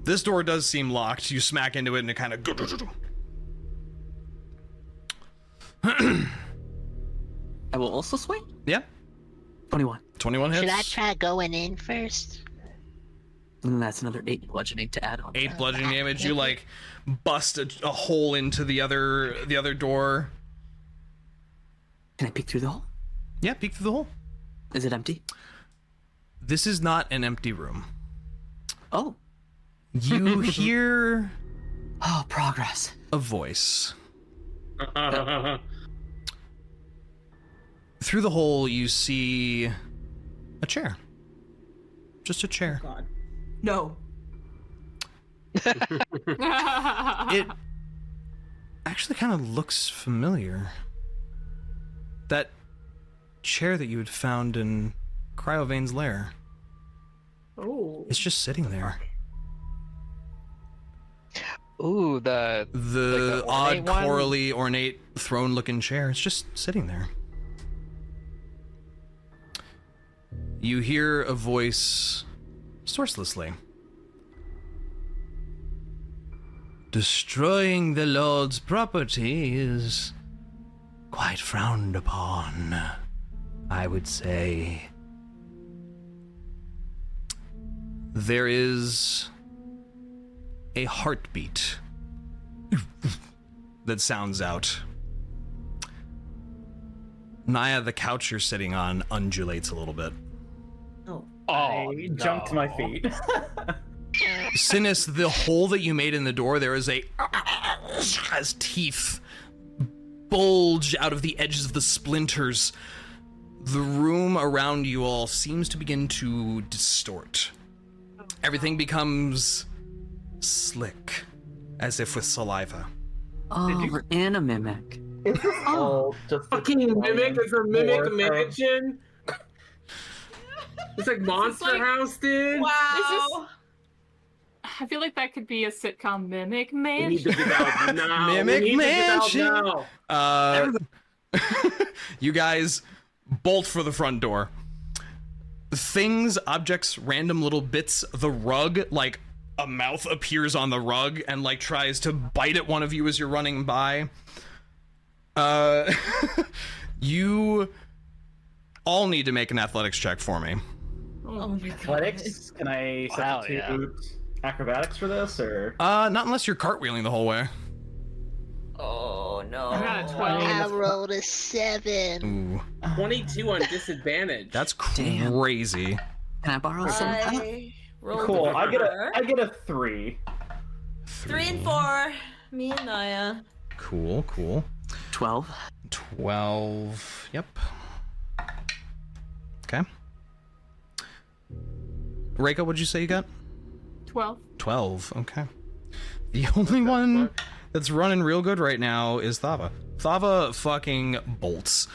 This door does seem locked. You smack into it and it kind of... I will also swing? Yeah. 21. 21 hits. Should I try going in first? And that's another 8 bludgeoning to add on. 8 bludgeoning damage. You like bust a hole into the other door. Can I peek through the hole? Yeah, peek through the hole. Is it empty? This is not an empty room. Oh. You hear... Oh, progress. A voice. Through the hole, you see a chair. Just a chair. God. No. It actually kind of looks familiar. That chair that you had found in Cryovane's lair. Oh. It's just sitting there. Ooh, the odd, corally, ornate, throne-looking chair. It's just sitting there. You hear a voice sourcelessly. Destroying the Lord's property is quite frowned upon, I would say. There is a heartbeat that sounds out. Niah, the couch you're sitting on, undulates a little bit. I jumped to my feet. Synas, the hole that you made in the door, there is as teeth bulge out of the edges of the splinters. The room around you all seems to begin to distort. Everything becomes slick, as if with saliva. Oh, we're in a mimic. Is this all just fucking mimic? Is a mimic mansion? It's like Monster House, dude. Wow. I feel like that could be a sitcom, Mimic Mansion. We need to get out now. Mimic Mansion. You guys bolt for the front door. Things, objects, random little bits, the rug, like a mouth appears on the rug and like tries to bite at one of you as you're running by. You all need to make an athletics check for me. Oh my god. Athletics? Can I substitute acrobatics for this, or? Not unless you're cartwheeling the whole way. Oh no. I got a 12. I rolled a 7. Ooh. 22 on disadvantage. That's crazy. Can I borrow some? Cool. I get a 3. 3 and 4. Me and Niah. Cool. 12. 12. Yep. Okay. Reyka, what'd you say you got? 12. 12. Okay. The only one that's running real good right now is Thava. Thava fucking bolts.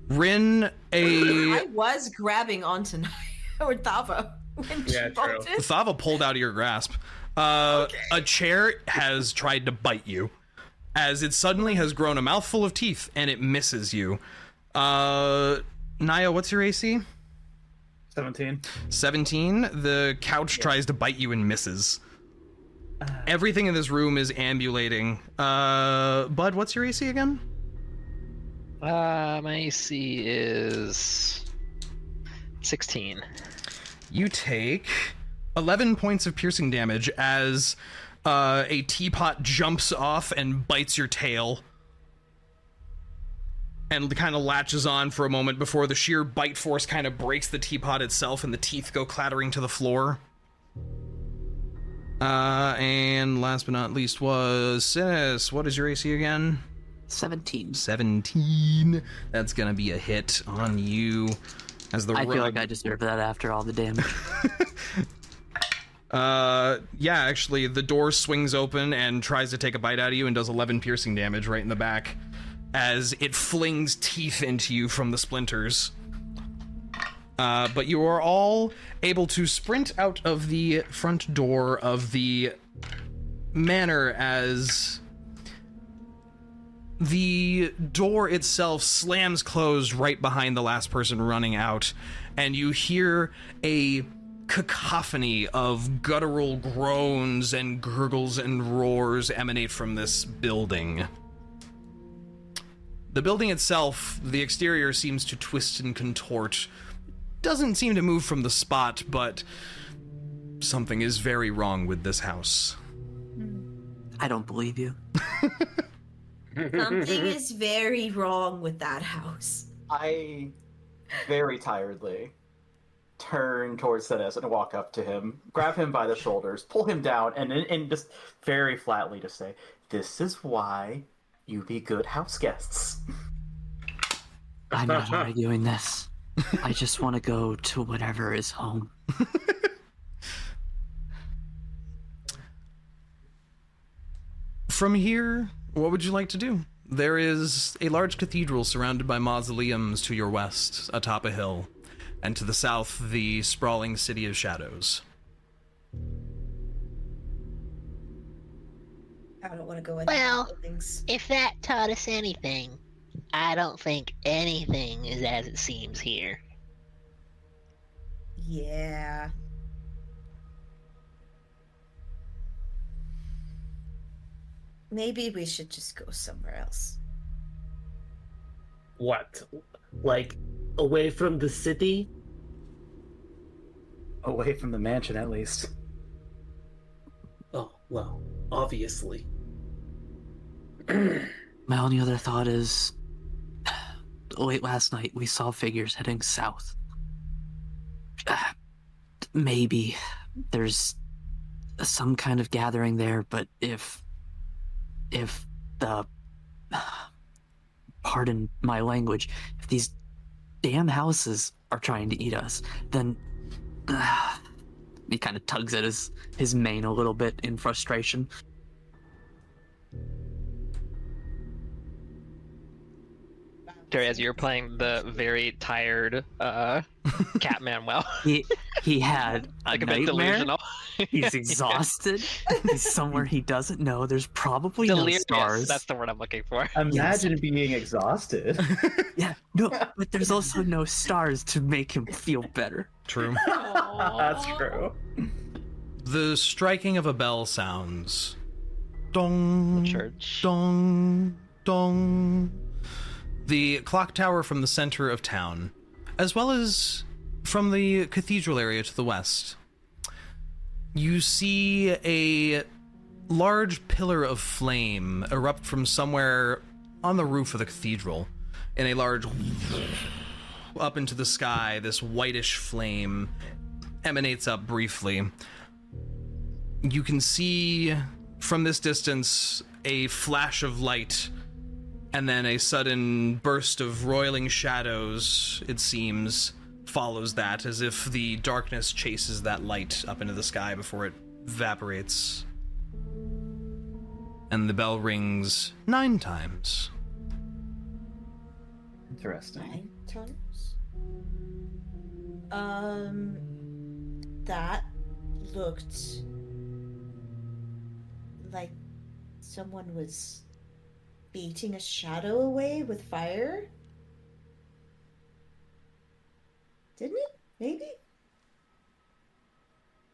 Rinn, I was grabbing onto Niah or Thava when she bolted. Thava pulled out of your grasp. A chair has tried to bite you, as it suddenly has grown a mouthful of teeth, and it misses you. Niah, what's your AC? 17. 17. The couch tries to bite you and misses. Everything in this room is ambulating. Bud, what's your AC again? My AC is 16. You take 11 points of piercing damage as a teapot jumps off and bites your tail. And kind of latches on for a moment before the sheer bite force kind of breaks the teapot itself and the teeth go clattering to the floor. And last but not least was Synas. What is your AC again? 17. 17. That's gonna be a hit on you. As the I feel like I deserve that after all the damage. Yeah, actually, the door swings open and tries to take a bite out of you and does 11 piercing damage right in the back as it flings teeth into you from the splinters. But you are all able to sprint out of the front door of the manor as the door itself slams closed right behind the last person running out, and you hear a cacophony of guttural groans and gurgles and roars emanate from this building. The building itself, the exterior seems to twist and contort. Doesn't seem to move from the spot, but something is very wrong with this house. I don't believe you. Something is very wrong with that house. I very tiredly turn towards Synas and walk up to him, grab him by the shoulders, pull him down, and just very flatly just say, "This is why you be good house guests." I'm not arguing this. I just want to go to whatever is home. From here, what would you like to do? There is a large cathedral surrounded by mausoleums to your west, atop a hill, and to the south, the sprawling City of Shadows. I don't want to go into Well, things. if that taught us anything, I don't think anything is as it seems here. Yeah. Maybe we should just go somewhere else. What? Like, away from the city? Away from the mansion, at least. Oh, well, obviously. My only other thought is, late last night we saw figures heading south. Maybe there's some kind of gathering there, but if the, pardon my language, if these damn houses are trying to eat us, then he kind of tugs at his mane a little bit in frustration. Deriaz, you're playing the very tired Catman well. He had a like a bit nightmare. delusional. He's exhausted. He's somewhere he doesn't know. There's probably Delirious, no stars. that's the word I'm looking for. Imagine being exhausted. Yeah, no, but there's also no stars to make him feel better. True. That's true. The striking of a bell sounds. Dong. Church. Dong. Dong. The clock tower from the center of town, as well as from the cathedral area to the west. You see a large pillar of flame erupt from somewhere on the roof of the cathedral. In a large up into the sky, this whitish flame emanates up briefly. You can see from this distance a flash of light and then a sudden burst of roiling shadows, it seems, follows that, as if the darkness chases that light up into the sky before it evaporates. And the bell rings 9 times. Interesting. 9 times? That looked someone was baiting a shadow away with fire? Didn't it? Maybe?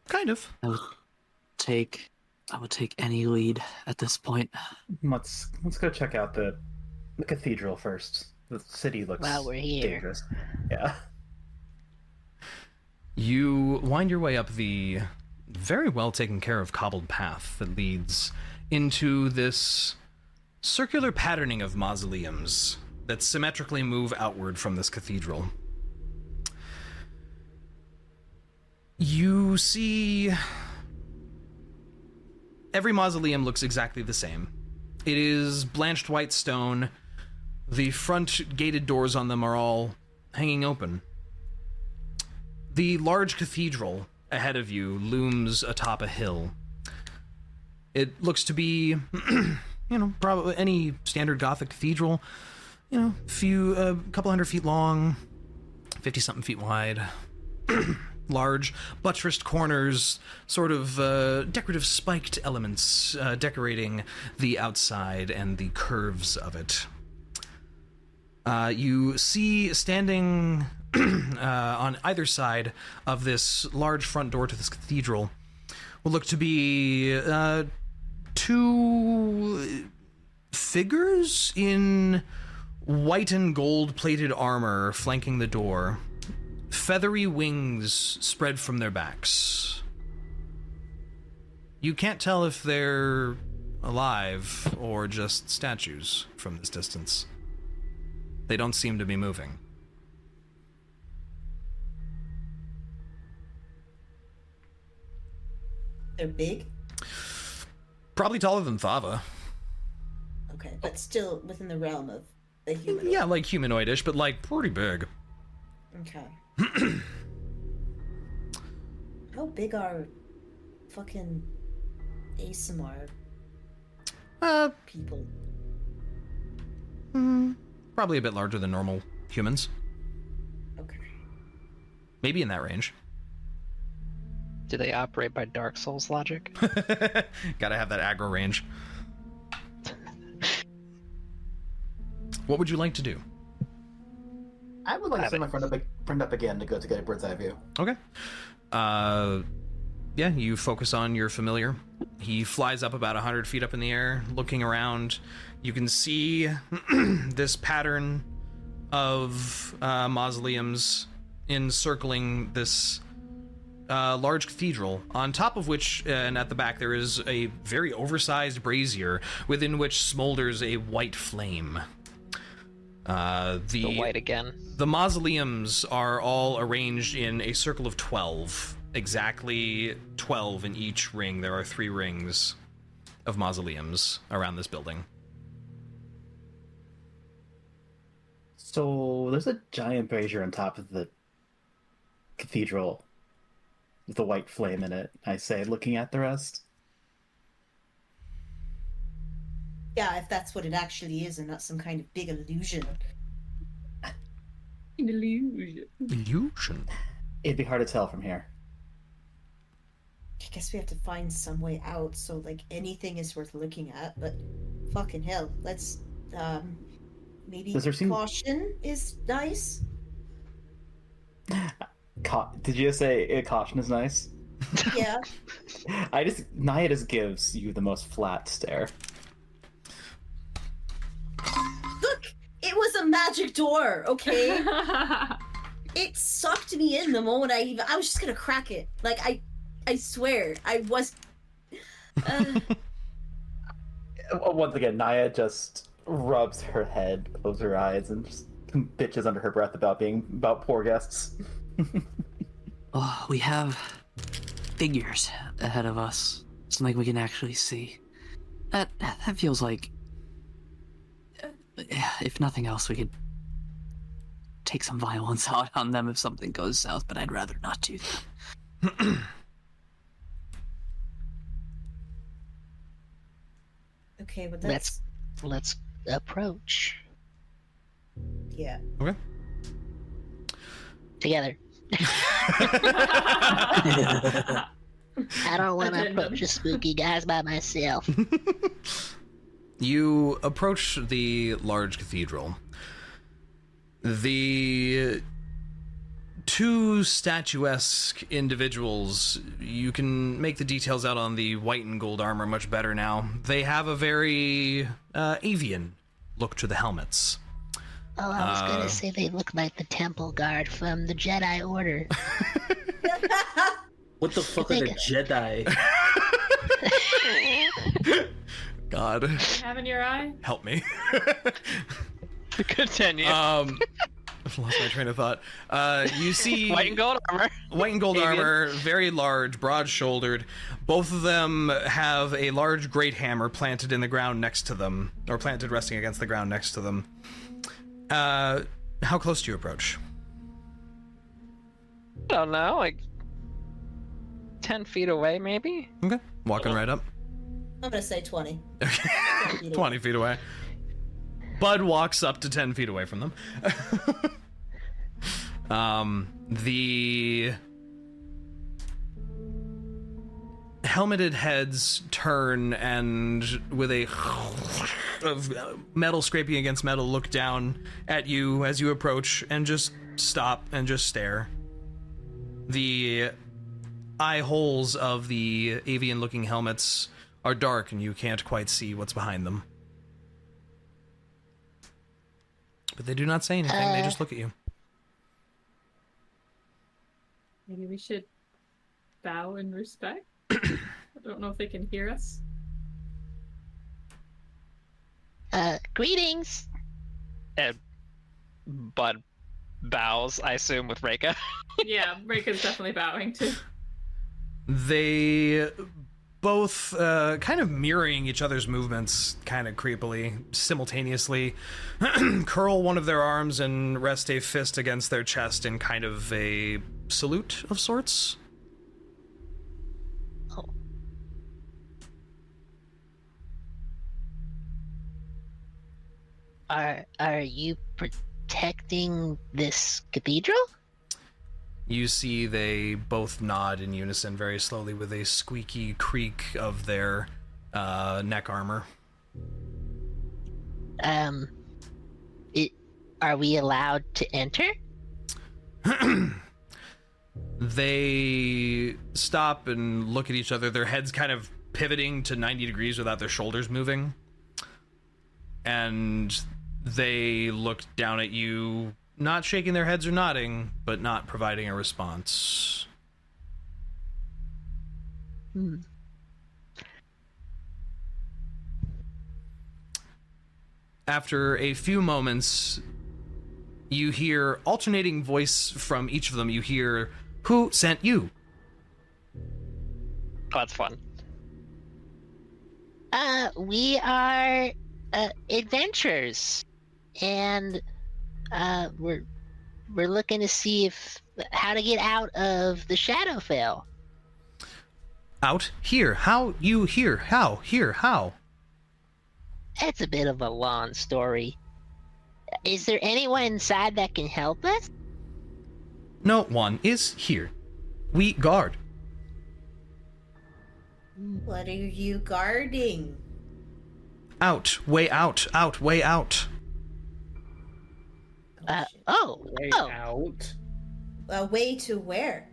Kind of. I would take any lead at this point. Let's go check out the cathedral first. The city looks While we're here. dangerous. Yeah. You wind your way up the very well taken care of cobbled path that leads into this circular patterning of mausoleums that symmetrically move outward from this cathedral. You see every mausoleum looks exactly the same. It is blanched white stone. The front gated doors on them are all hanging open. The large cathedral ahead of you looms atop a hill. It looks to be, probably any standard Gothic cathedral. A couple hundred feet long, 50-something feet wide. Large, buttressed corners, sort of decorative spiked elements decorating the outside and the curves of it. You see standing on either side of this large front door to this cathedral will look to be two figures in white and gold plated armor flanking the door. Feathery wings spread from their backs. You can't tell if they're alive or just statues from this distance. They don't seem to be moving. They're big? Probably taller than Thava. Okay, but still within the realm of the human. Yeah, like humanoidish, but like pretty big. Okay. How big are fucking ASMR people? Probably a bit larger than normal humans. Okay. Maybe in that range. Do they operate by Dark Souls logic? Gotta have that aggro range. What would you like to do? I would like to send my friend up again to get a bird's eye view. Okay. Yeah, you focus on your familiar. He flies up about 100 feet up in the air, looking around. You can see this pattern of mausoleums encircling this large cathedral, on top of which, and at the back, there is a very oversized brazier within which smolders a white flame. The white again. The mausoleums are all arranged in a circle of 12. Exactly 12 in each ring. There are 3 rings of mausoleums around this building. So there's a giant brazier on top of the cathedral with a white flame in it, I say, looking at the rest. Yeah, if that's what it actually is and not some kind of big illusion. Illusion? It'd be hard to tell from here. I guess we have to find some way out so, like, anything is worth looking at, but fucking hell, let's, maybe caution is nice? Did you say caution is nice? Yeah. Niah just gives you the most flat stare. Look! It was a magic door, okay? It sucked me in the moment I was just gonna crack it. Like, I swear, I was... Once again, Niah just rubs her head, closes her eyes, and just bitches under her breath about poor guests. Oh, we have figures ahead of us. Something we can actually see. That feels like, if nothing else, we could take some violence out on them if something goes south, but I'd rather not do that. Okay, but let's approach. Yeah. Okay. Together. I don't want to approach the spooky guys by myself. You approach the large cathedral. The two statuesque individuals, you can make the details out on the white and gold armor much better now. They have a very avian look to the helmets. Oh, I was gonna say they look like the temple guard from the Jedi Order. What the fuck are the Jedi? God. Have in your eye? Help me. Continue. I've lost my train of thought. You see White and gold armor. White and gold Avian. armor, very large, broad-shouldered. Both of them have a large great hammer planted in the ground next to them, or planted resting against the ground next to them. How close do you approach? I don't know, like 10 feet away, maybe? Okay, walking right up. I'm gonna say 20. 20 feet away. Bud walks up to 10 feet away from them. The helmeted heads turn and with a of metal scraping against metal look down at you as you approach and just stop and just stare. The eye holes of the avian looking helmets are dark and you can't quite see what's behind them. But they do not say anything, they just look at you. Maybe we should bow in respect? I don't know if they can hear us. Greetings. And Bud bows, I assume, with Reyka. Yeah, Reyka's definitely bowing too. They both kind of mirroring each other's movements kind of creepily, simultaneously, curl one of their arms and rest a fist against their chest in kind of a salute of sorts. Oh. Are you protecting this cathedral? You see they both nod in unison very slowly with a squeaky creak of their neck armor. Are we allowed to enter? They stop and look at each other, their heads kind of pivoting to 90 degrees without their shoulders moving. And they look down at you, not shaking their heads or nodding, but not providing a response. After a few moments, you hear alternating voice from each of them. You hear, "Who sent you?" Oh, that's fun. We are adventurers, and we're looking to see how to get out of the Shadowfell. Out? Here. How? You here? How? Here. How? That's a bit of a long story. Is there anyone inside that can help us? No one is here. We guard. What are you guarding? Out. Way out. Out. Way out. Way out. A way to where?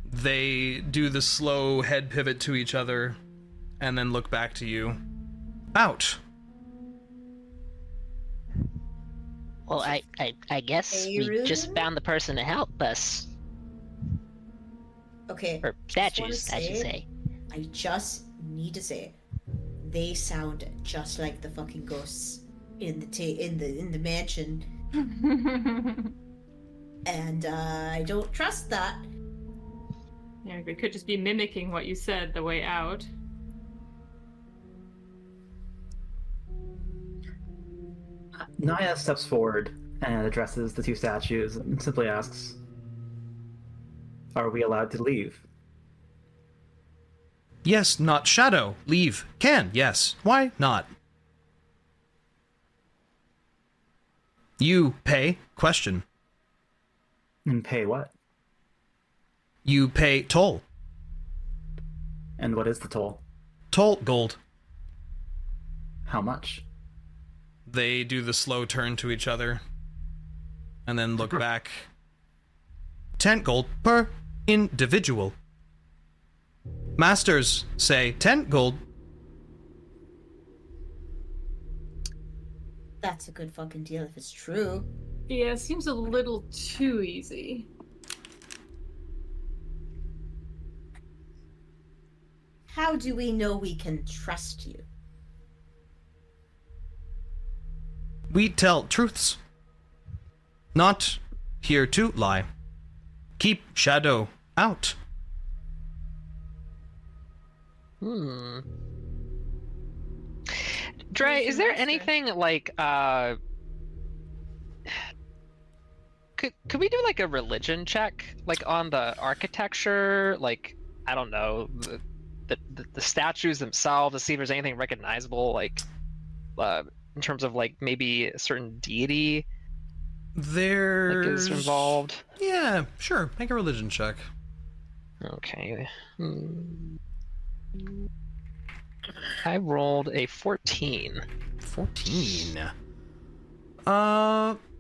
They do the slow head pivot to each other and then look back to you. Out. Well, I guess we just found the person to help us. Okay. Or statues, I should say. I just need to say, they sound just like the fucking ghosts in the mansion, and I don't trust that. Yeah, we could just be mimicking what you said, the way out. Niah steps forward and addresses the two statues and simply asks, "Are we allowed to leave?" Yes, not shadow. Leave. Can. Yes. Why not? You pay. Question. And pay what? You pay toll. And what is the toll? Toll gold. How much? They do the slow turn to each other and then look back. 10 gold per individual. Masters say 10 gold. That's a good fucking deal if it's true. Yeah, it seems a little too easy. How do we know we can trust you? We tell truths. Not here to lie. Keep shadow out. Dre, is there anything like could we do like a religion check, like on the architecture, like I don't know, the statues themselves, to see if there's anything recognizable, like in terms of like maybe a certain deity There's... like, is involved? Yeah, sure. Make a religion check. Okay. I rolled a 14. 14.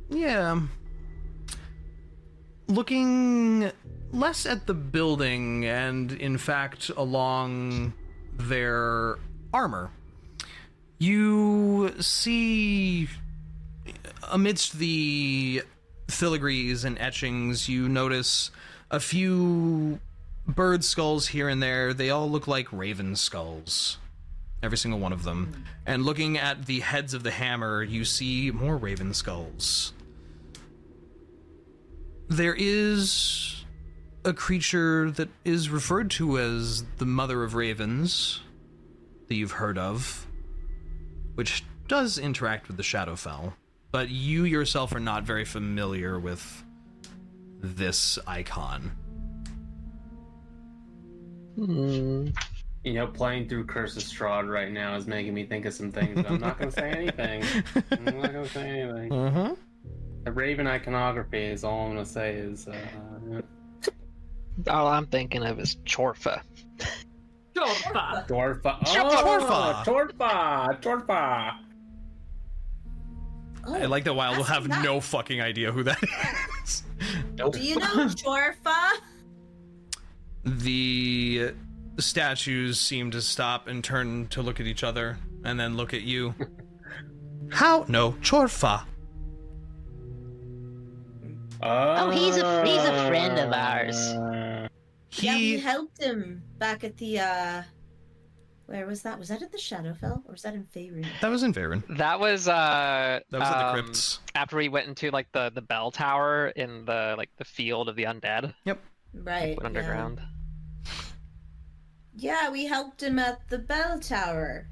Yeah. Looking less at the building and, in fact, along their armor, you see, amidst the filigrees and etchings, you notice a few bird skulls here and there. They all look like raven skulls. Every single one of them. And looking at the heads of the hammer, you see more raven skulls. There is a creature that is referred to as the Mother of Ravens that you've heard of, which does interact with the Shadowfell, but you yourself are not very familiar with this icon. You know, playing through Curse of Strahd right now is making me think of some things, but I'm not going to say anything. I'm not going to say anything. Uh-huh. The Raven iconography is all I'm going to say is... All I'm thinking of is Chorfa. Chorfa! Dorfa. Chorfa! Chorfa! I like that Wyld will have no fucking idea who that is. Do you know Chorfa? The statues seem to stop and turn to look at each other, and then look at you. How? No, Chorfa. Oh, he's a friend of ours. Yeah, we helped him back at the, where was that? Was that at the Shadowfell? Or was that in Faerun? That was in Faerun. That was at the crypts. After we went into like the bell tower in the the field of the undead. Yep. Right. Went underground. Yeah, we helped him at the bell tower.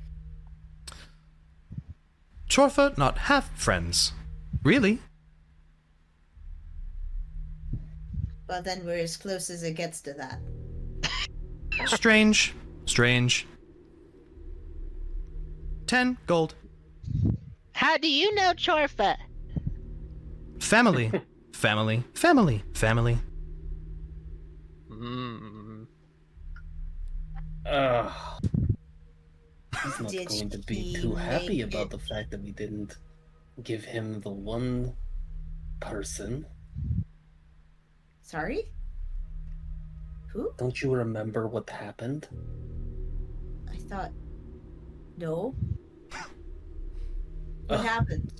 Chorfa not half friends. Really? Well, then we're as close as it gets to that. Strange. 10 gold. How do you know Chorfa? Family. Family. He's not Did going to be he too happy make about it? the fact that we didn't give him the one person. Sorry? Who? Don't you remember what happened? I thought... No. What happened?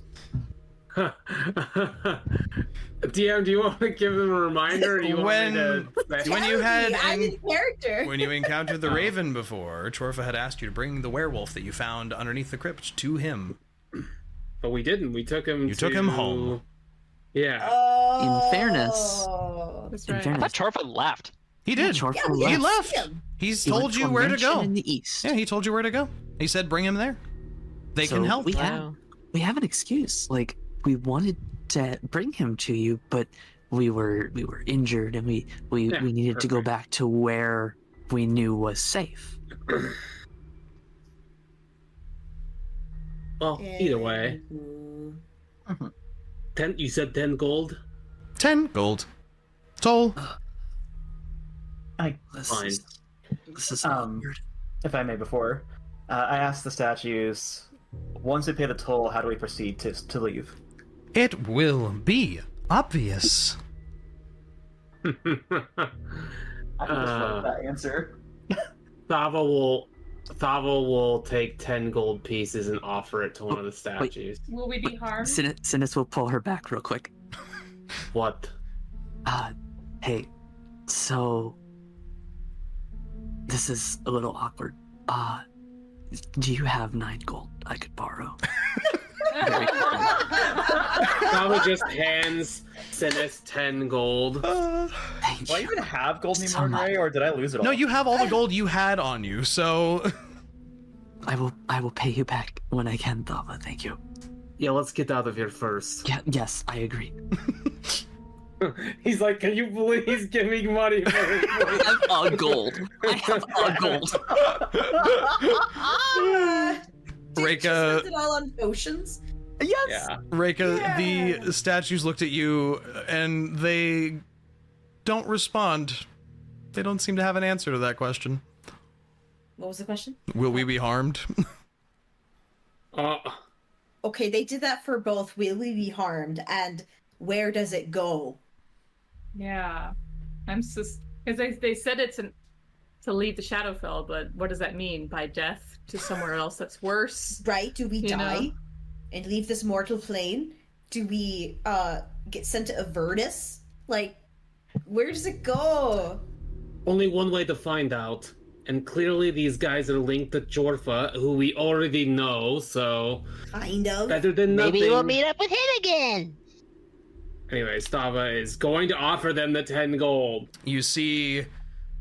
DM, do you want to give them a reminder? Or do you want me to say... When you had I'm in character. when you encountered the Raven before, Chorfa had asked you to bring the werewolf that you found underneath the crypt to him. But we didn't. We took him. You took him home. Yeah. In fairness, That's in right. I fairness, thought Chorfa left. He did. Chorfa Yeah, He left. left. He's He told went to you a where to mansion go. in the east. Yeah, he told you where to go. He said bring him there. They So can help. We have an excuse. Like, we wanted to bring him to you, but we were injured, and we needed to go back to where we knew was safe. Well, either way. 10. You said 10 gold. 10 gold. Toll. Fine. This is weird. If I may, before I asked the statues once we pay the toll, how do we proceed to leave? It will be obvious. I just love that answer. Thava will take 10 gold pieces and offer it to one of the statues. Will we be harmed? Synas will pull her back real quick. What? Hey, so this is a little awkward. Do you have 9 gold I could borrow? Thava just hands Synas 10 gold. Do I even have gold anymore, Ray, or did I lose it all? No, you have all the gold you had on you, so... I will pay you back when I can, Thava, thank you. Yeah, let's get out of here first. Yeah, yes, I agree. He's like, can you please give me money for this? I have all gold. I have all gold. Reyka... Spend it all on potions? Yes! Yeah. Reyka, the statues looked at you, and they don't respond. They don't seem to have an answer to that question. What was the question? Will we be harmed? Okay, they did that for both will we be harmed and where does it go? Yeah. I'm just... Because they said it's to leave the Shadowfell, but what does that mean? By death to somewhere else that's worse? Right? Do we You die know? and leave this mortal plane? Do we get sent to Avernus? Like, where does it go? Only one way to find out. And clearly these guys are linked to Jorfa, who we already know, so... Kind of. Better than nothing. Maybe we'll meet up with him again. Anyways, Thava is going to offer them the 10 gold. You see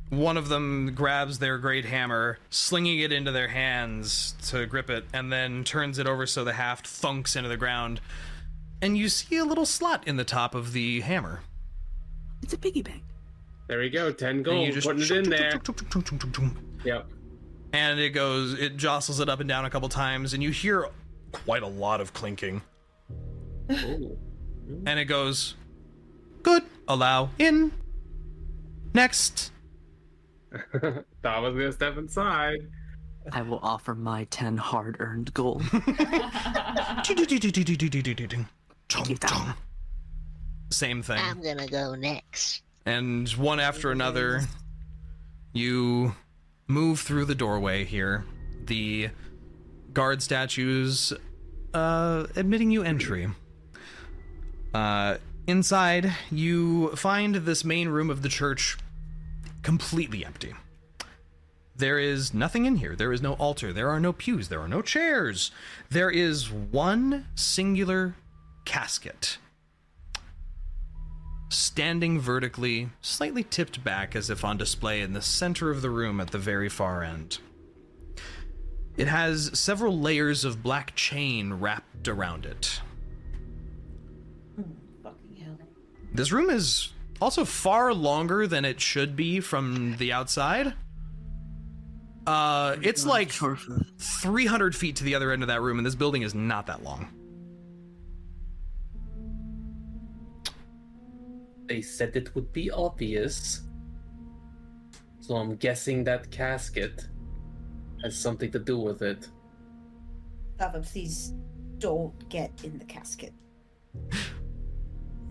one of them grabs their great hammer, slinging it into their hands to grip it, and then turns it over so the haft thunks into the ground. And you see a little slot in the top of the hammer. It's a piggy bank. There we go, 10 And gold, you just putting it in there. Yep. And it jostles it up and down a couple times, and you hear quite a lot of clinking. Ooh. And it goes, good, allow in. Next. Thava's gonna step inside. I will offer my 10 hard-earned gold. Same thing. I'm gonna go next. And one after another, you move through the doorway here. The guard statues admitting you entry. Inside, you find this main room of the church completely empty. There is nothing in here. There is no altar. There are no pews. There are no chairs. There is one singular casket, standing vertically, slightly tipped back as if on display in the center of the room at the very far end. It has several layers of black chain wrapped around it. Fucking hell. This room is also far longer than it should be from the outside. It's like 300 feet to the other end of that room, and this building is not that long. They said it would be obvious. So I'm guessing that casket has something to do with it. Thava, please don't get in the casket.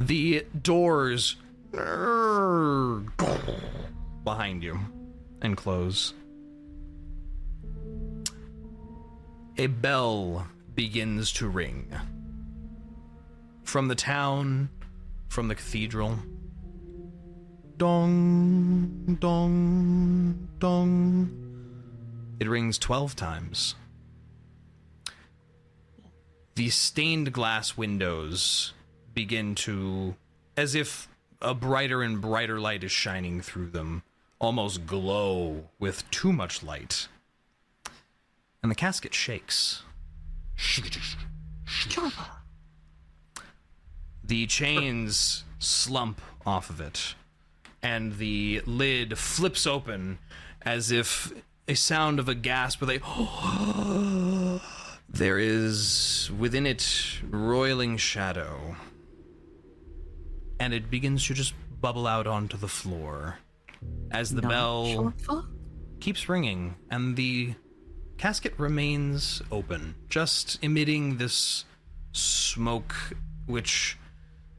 The doors behind you and close. A bell begins to ring. From the town, from the cathedral. Dong, dong, dong. It rings 12 times. The stained glass windows begin to, as if a brighter and brighter light is shining through them, almost glow with too much light. And the casket shakes. The chains slump off of it, and the lid flips open as if a sound of a gasp with a there is within it roiling shadow, and it begins to just bubble out onto the floor as the bell keeps ringing, and the casket remains open, just emitting this smoke, which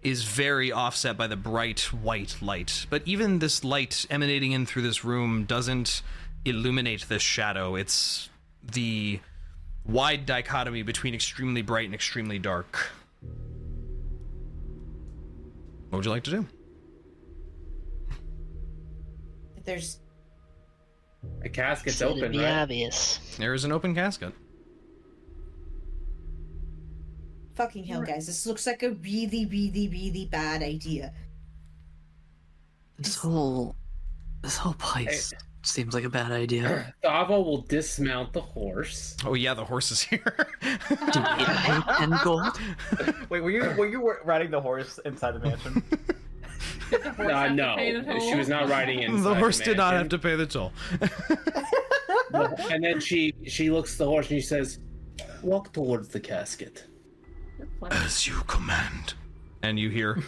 is very offset by the bright white light. But even this light emanating in through this room doesn't illuminate this shadow. It's the wide dichotomy between extremely bright and extremely dark. What would you like to do? There's The casket's Should open, be right? obvious. There is an open casket. fucking hell, guys. This looks like a really, really, really bad idea. This whole place seems like a bad idea. Thava will dismount the horse. Oh yeah, the horse is here. Do we pay 10 gold? Wait, were you riding the horse inside the mansion? No, she was not riding in. The horse did not have to pay the toll. And then she looks at the horse and she says, "Walk towards the casket." As you command. And you hear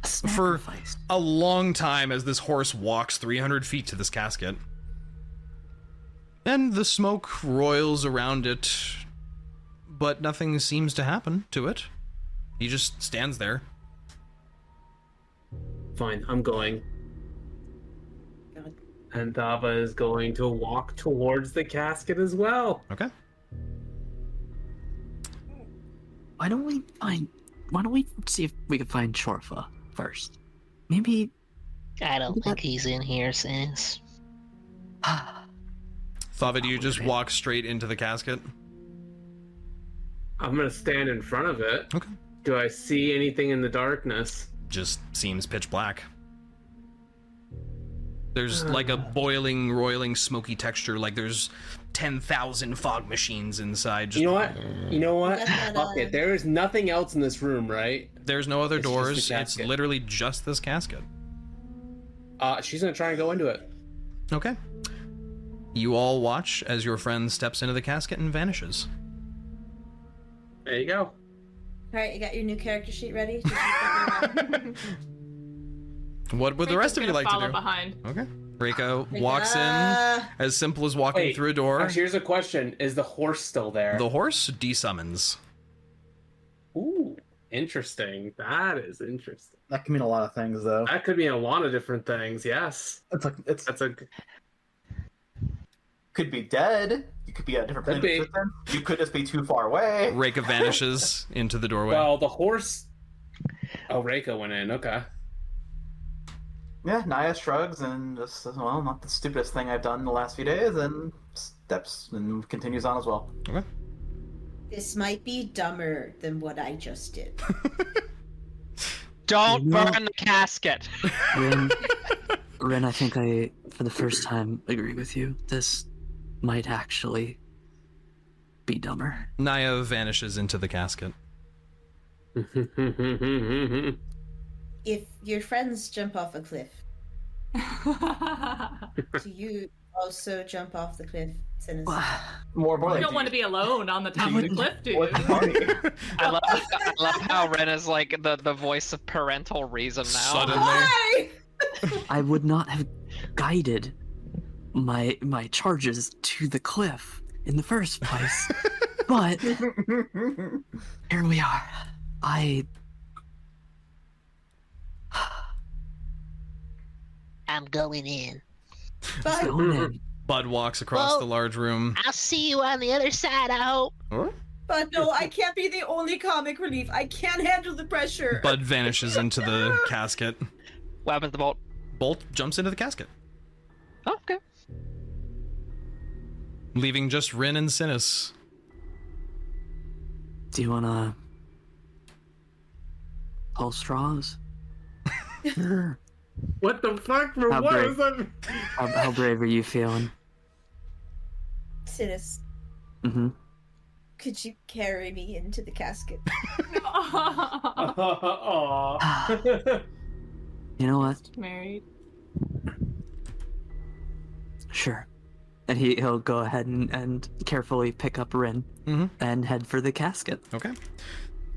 for a long time as this horse walks 300 feet to this casket. And the smoke roils around it, but nothing seems to happen to it. He just stands there. Fine, I'm going. God. And Thava is going to walk towards the casket as well. Okay. Why don't we see if we can find Shorfa first? Maybe. I don't think he's in here, Synas. Thava, do you just walk straight into the casket? I'm gonna stand in front of it. Okay. Do I see anything in the darkness? Just seems pitch black. There's like a boiling, roiling, smoky texture, like there's 10,000 fog machines inside. Just... You know what? Fuck it. There is nothing else in this room, right? There's no other It's just doors. the It's casket. literally just this casket. She's gonna try and go into it. Okay. You all watch as your friend steps into the casket and vanishes. There you go. Alright, you got your new character sheet ready? What would the rest of you like to do? Behind. Okay. Reyka walks in, as simple as walking Wait, through a door. Actually, here's a question: is the horse still there? The horse desummons. Ooh, interesting. That is interesting. That can mean a lot of things, though. That could mean a lot of different things. Yes. That's a. Could be dead. You could be at a different Could planet. You could just be too far away. Reyka vanishes into the doorway. Well, the horse. Oh, Reyka went in. Okay. Yeah, Niah shrugs and just says, well, not the stupidest thing I've done in the last few days, and steps and continues on as well. Okay. This might be dumber than what I just did. Don't burn the casket. Rinn, I think I, for the first time, agree with you. This might actually be dumber. Niah vanishes into the casket. If your friends jump off a cliff, do you also jump off the cliff, Synas? More You like don't want to be alone on the top of the cliff, do you? I love how Rinn is like the voice of parental reason now. Suddenly. Why? I would not have guided my charges to the cliff in the first place. But here we are. I'm going in. Let's go in. Bud walks across Well- the large room. I'll see you on the other side, I hope. But no, I can't be the only comic relief. I can't handle the pressure. Bud vanishes into the casket. What happens to Bolt? Bolt jumps into the casket, Oh, okay. leaving just Rinn and Synas. Do you wanna pull straws? Sure. What the fuck? For How what brave. is that? How brave are you feeling? Synas, Mm-hmm. could you carry me into the casket? Aw. You know what? Married. Sure. And he'll go ahead and carefully pick up Rinn and head for the casket. Okay.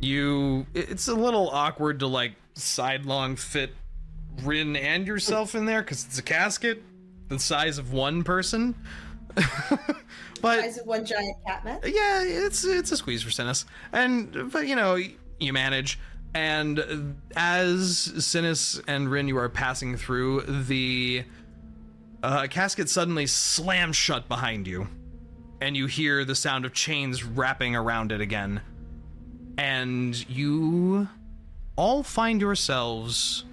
It's a little awkward to like sidelong fit Rinn and yourself in there because it's a casket the size of one person. But size of one giant cat man. yeah, it's a squeeze for Synas, but you manage. And as Synas and Rinn, you are passing through, the casket suddenly slams shut behind you, and you hear the sound of chains wrapping around it again. And you all find yourselves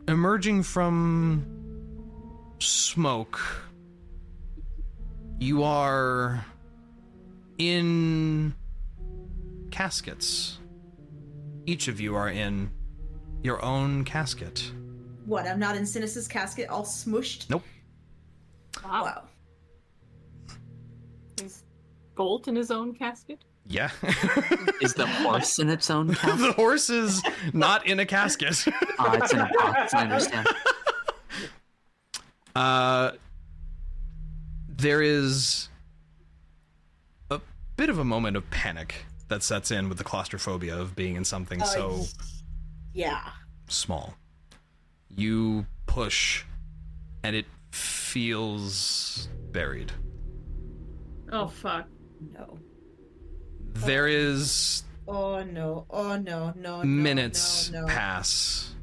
emerging from smoke. You are in caskets. Each of you are in your own casket. What? I'm not in Synas' casket, all smushed. Nope. Wow. Is Bolt in his own casket? Yeah. Is the horse in its own casket? The horse is not in a casket. It's in a box, I understand. There is a bit of a moment of panic that sets in with the claustrophobia of being in something so yeah, small. You push, and it feels buried. Oh fuck. No. There is Oh no. Oh no. No. minutes no. pass.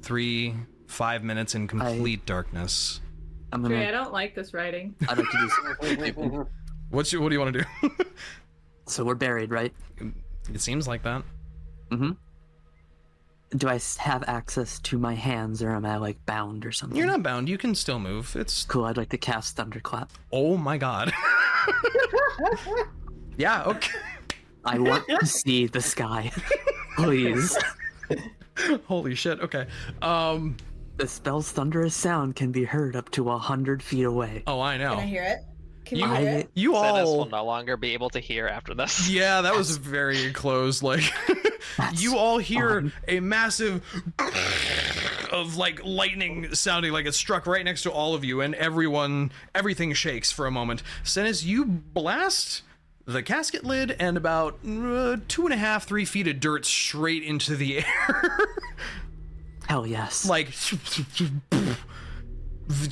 3-5 minutes in complete darkness. Jay, I don't like this writing. I'd like to do what do you want to do? So we're buried, right? It seems like that. Mm-hmm. Do I have access to my hands, or am I like bound or something? You're not bound. You can still move. It's cool. I'd like to cast Thunderclap. Oh my god. Yeah, okay. I want to see the sky. Please. Holy shit, okay. The spell's thunderous sound can be heard up to 100 feet away. Oh, I know. Can I hear it? Can You- we hear it? You Synas all will no longer be able to hear after this. Yeah, that was very close. Like, you all hear a massive of like lightning sounding like it struck right next to all of you, and everything shakes for a moment. Synas, you blast the casket lid and about 2.5-3 feet of dirt straight into the air. Hell yes. Like,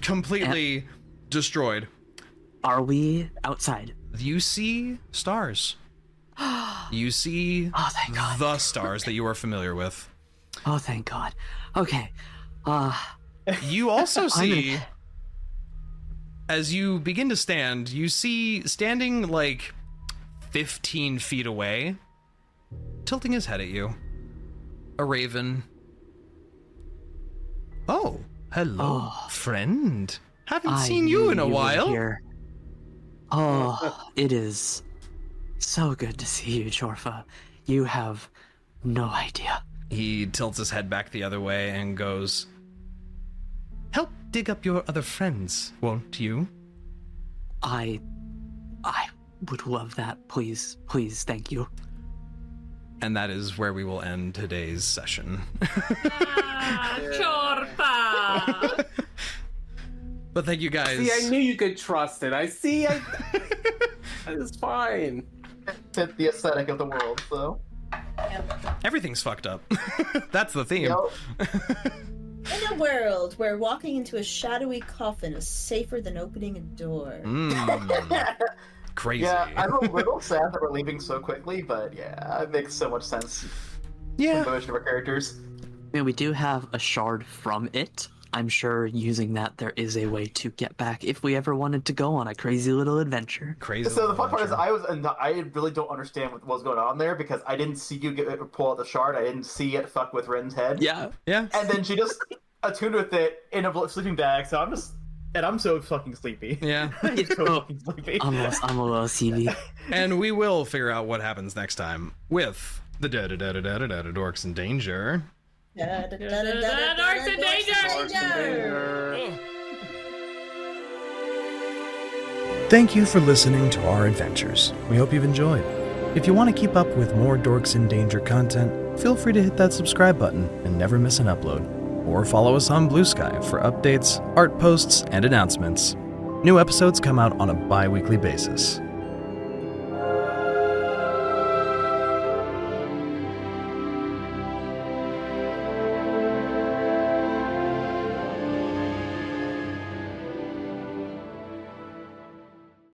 completely destroyed. Are we outside? You see stars. You see thank God. The stars that you are familiar with. Oh, thank God. Okay. You also see, as you begin to stand, you see standing like 15 feet away, tilting his head at you, a raven. Oh, hello, friend. Haven't seen you in a while. Here. Oh, it is so good to see you, Chorfa. You have no idea. He tilts his head back the other way and goes, help dig up your other friends, won't you? I would love that. Please, thank you. And that is where we will end today's session. Chorpa! But thank you guys. See, I knew you could trust it. It's fine. Fit the aesthetic of the world, so. Everything's fucked up. That's the theme. In a world where walking into a shadowy coffin is safer than opening a door. Crazy. Yeah, I'm a little sad that we're leaving so quickly, but yeah, it makes so much sense. Yeah. For most of our characters. And we do have a shard from it. I'm sure using that there is a way to get back if we ever wanted to go on a crazy little adventure. So the fun part is I really don't understand what was going on there because I didn't see you pull out the shard. I didn't see it fuck with Rinn's head. Yeah. And then she just attuned with it in a sleeping bag. So I'm so fucking sleepy. Yeah. I'm so fucking sleepy. I'm a little CV. And we will figure out what happens next time with the Dorks in Danger. Dorks in danger! Thank you for listening to our adventures. We hope you've enjoyed. If you want to keep up with more Dorks in Danger content, feel free to hit that subscribe button and never miss an upload. Or follow us on Blue Sky for updates, art posts, and announcements. New episodes come out on a bi-weekly basis.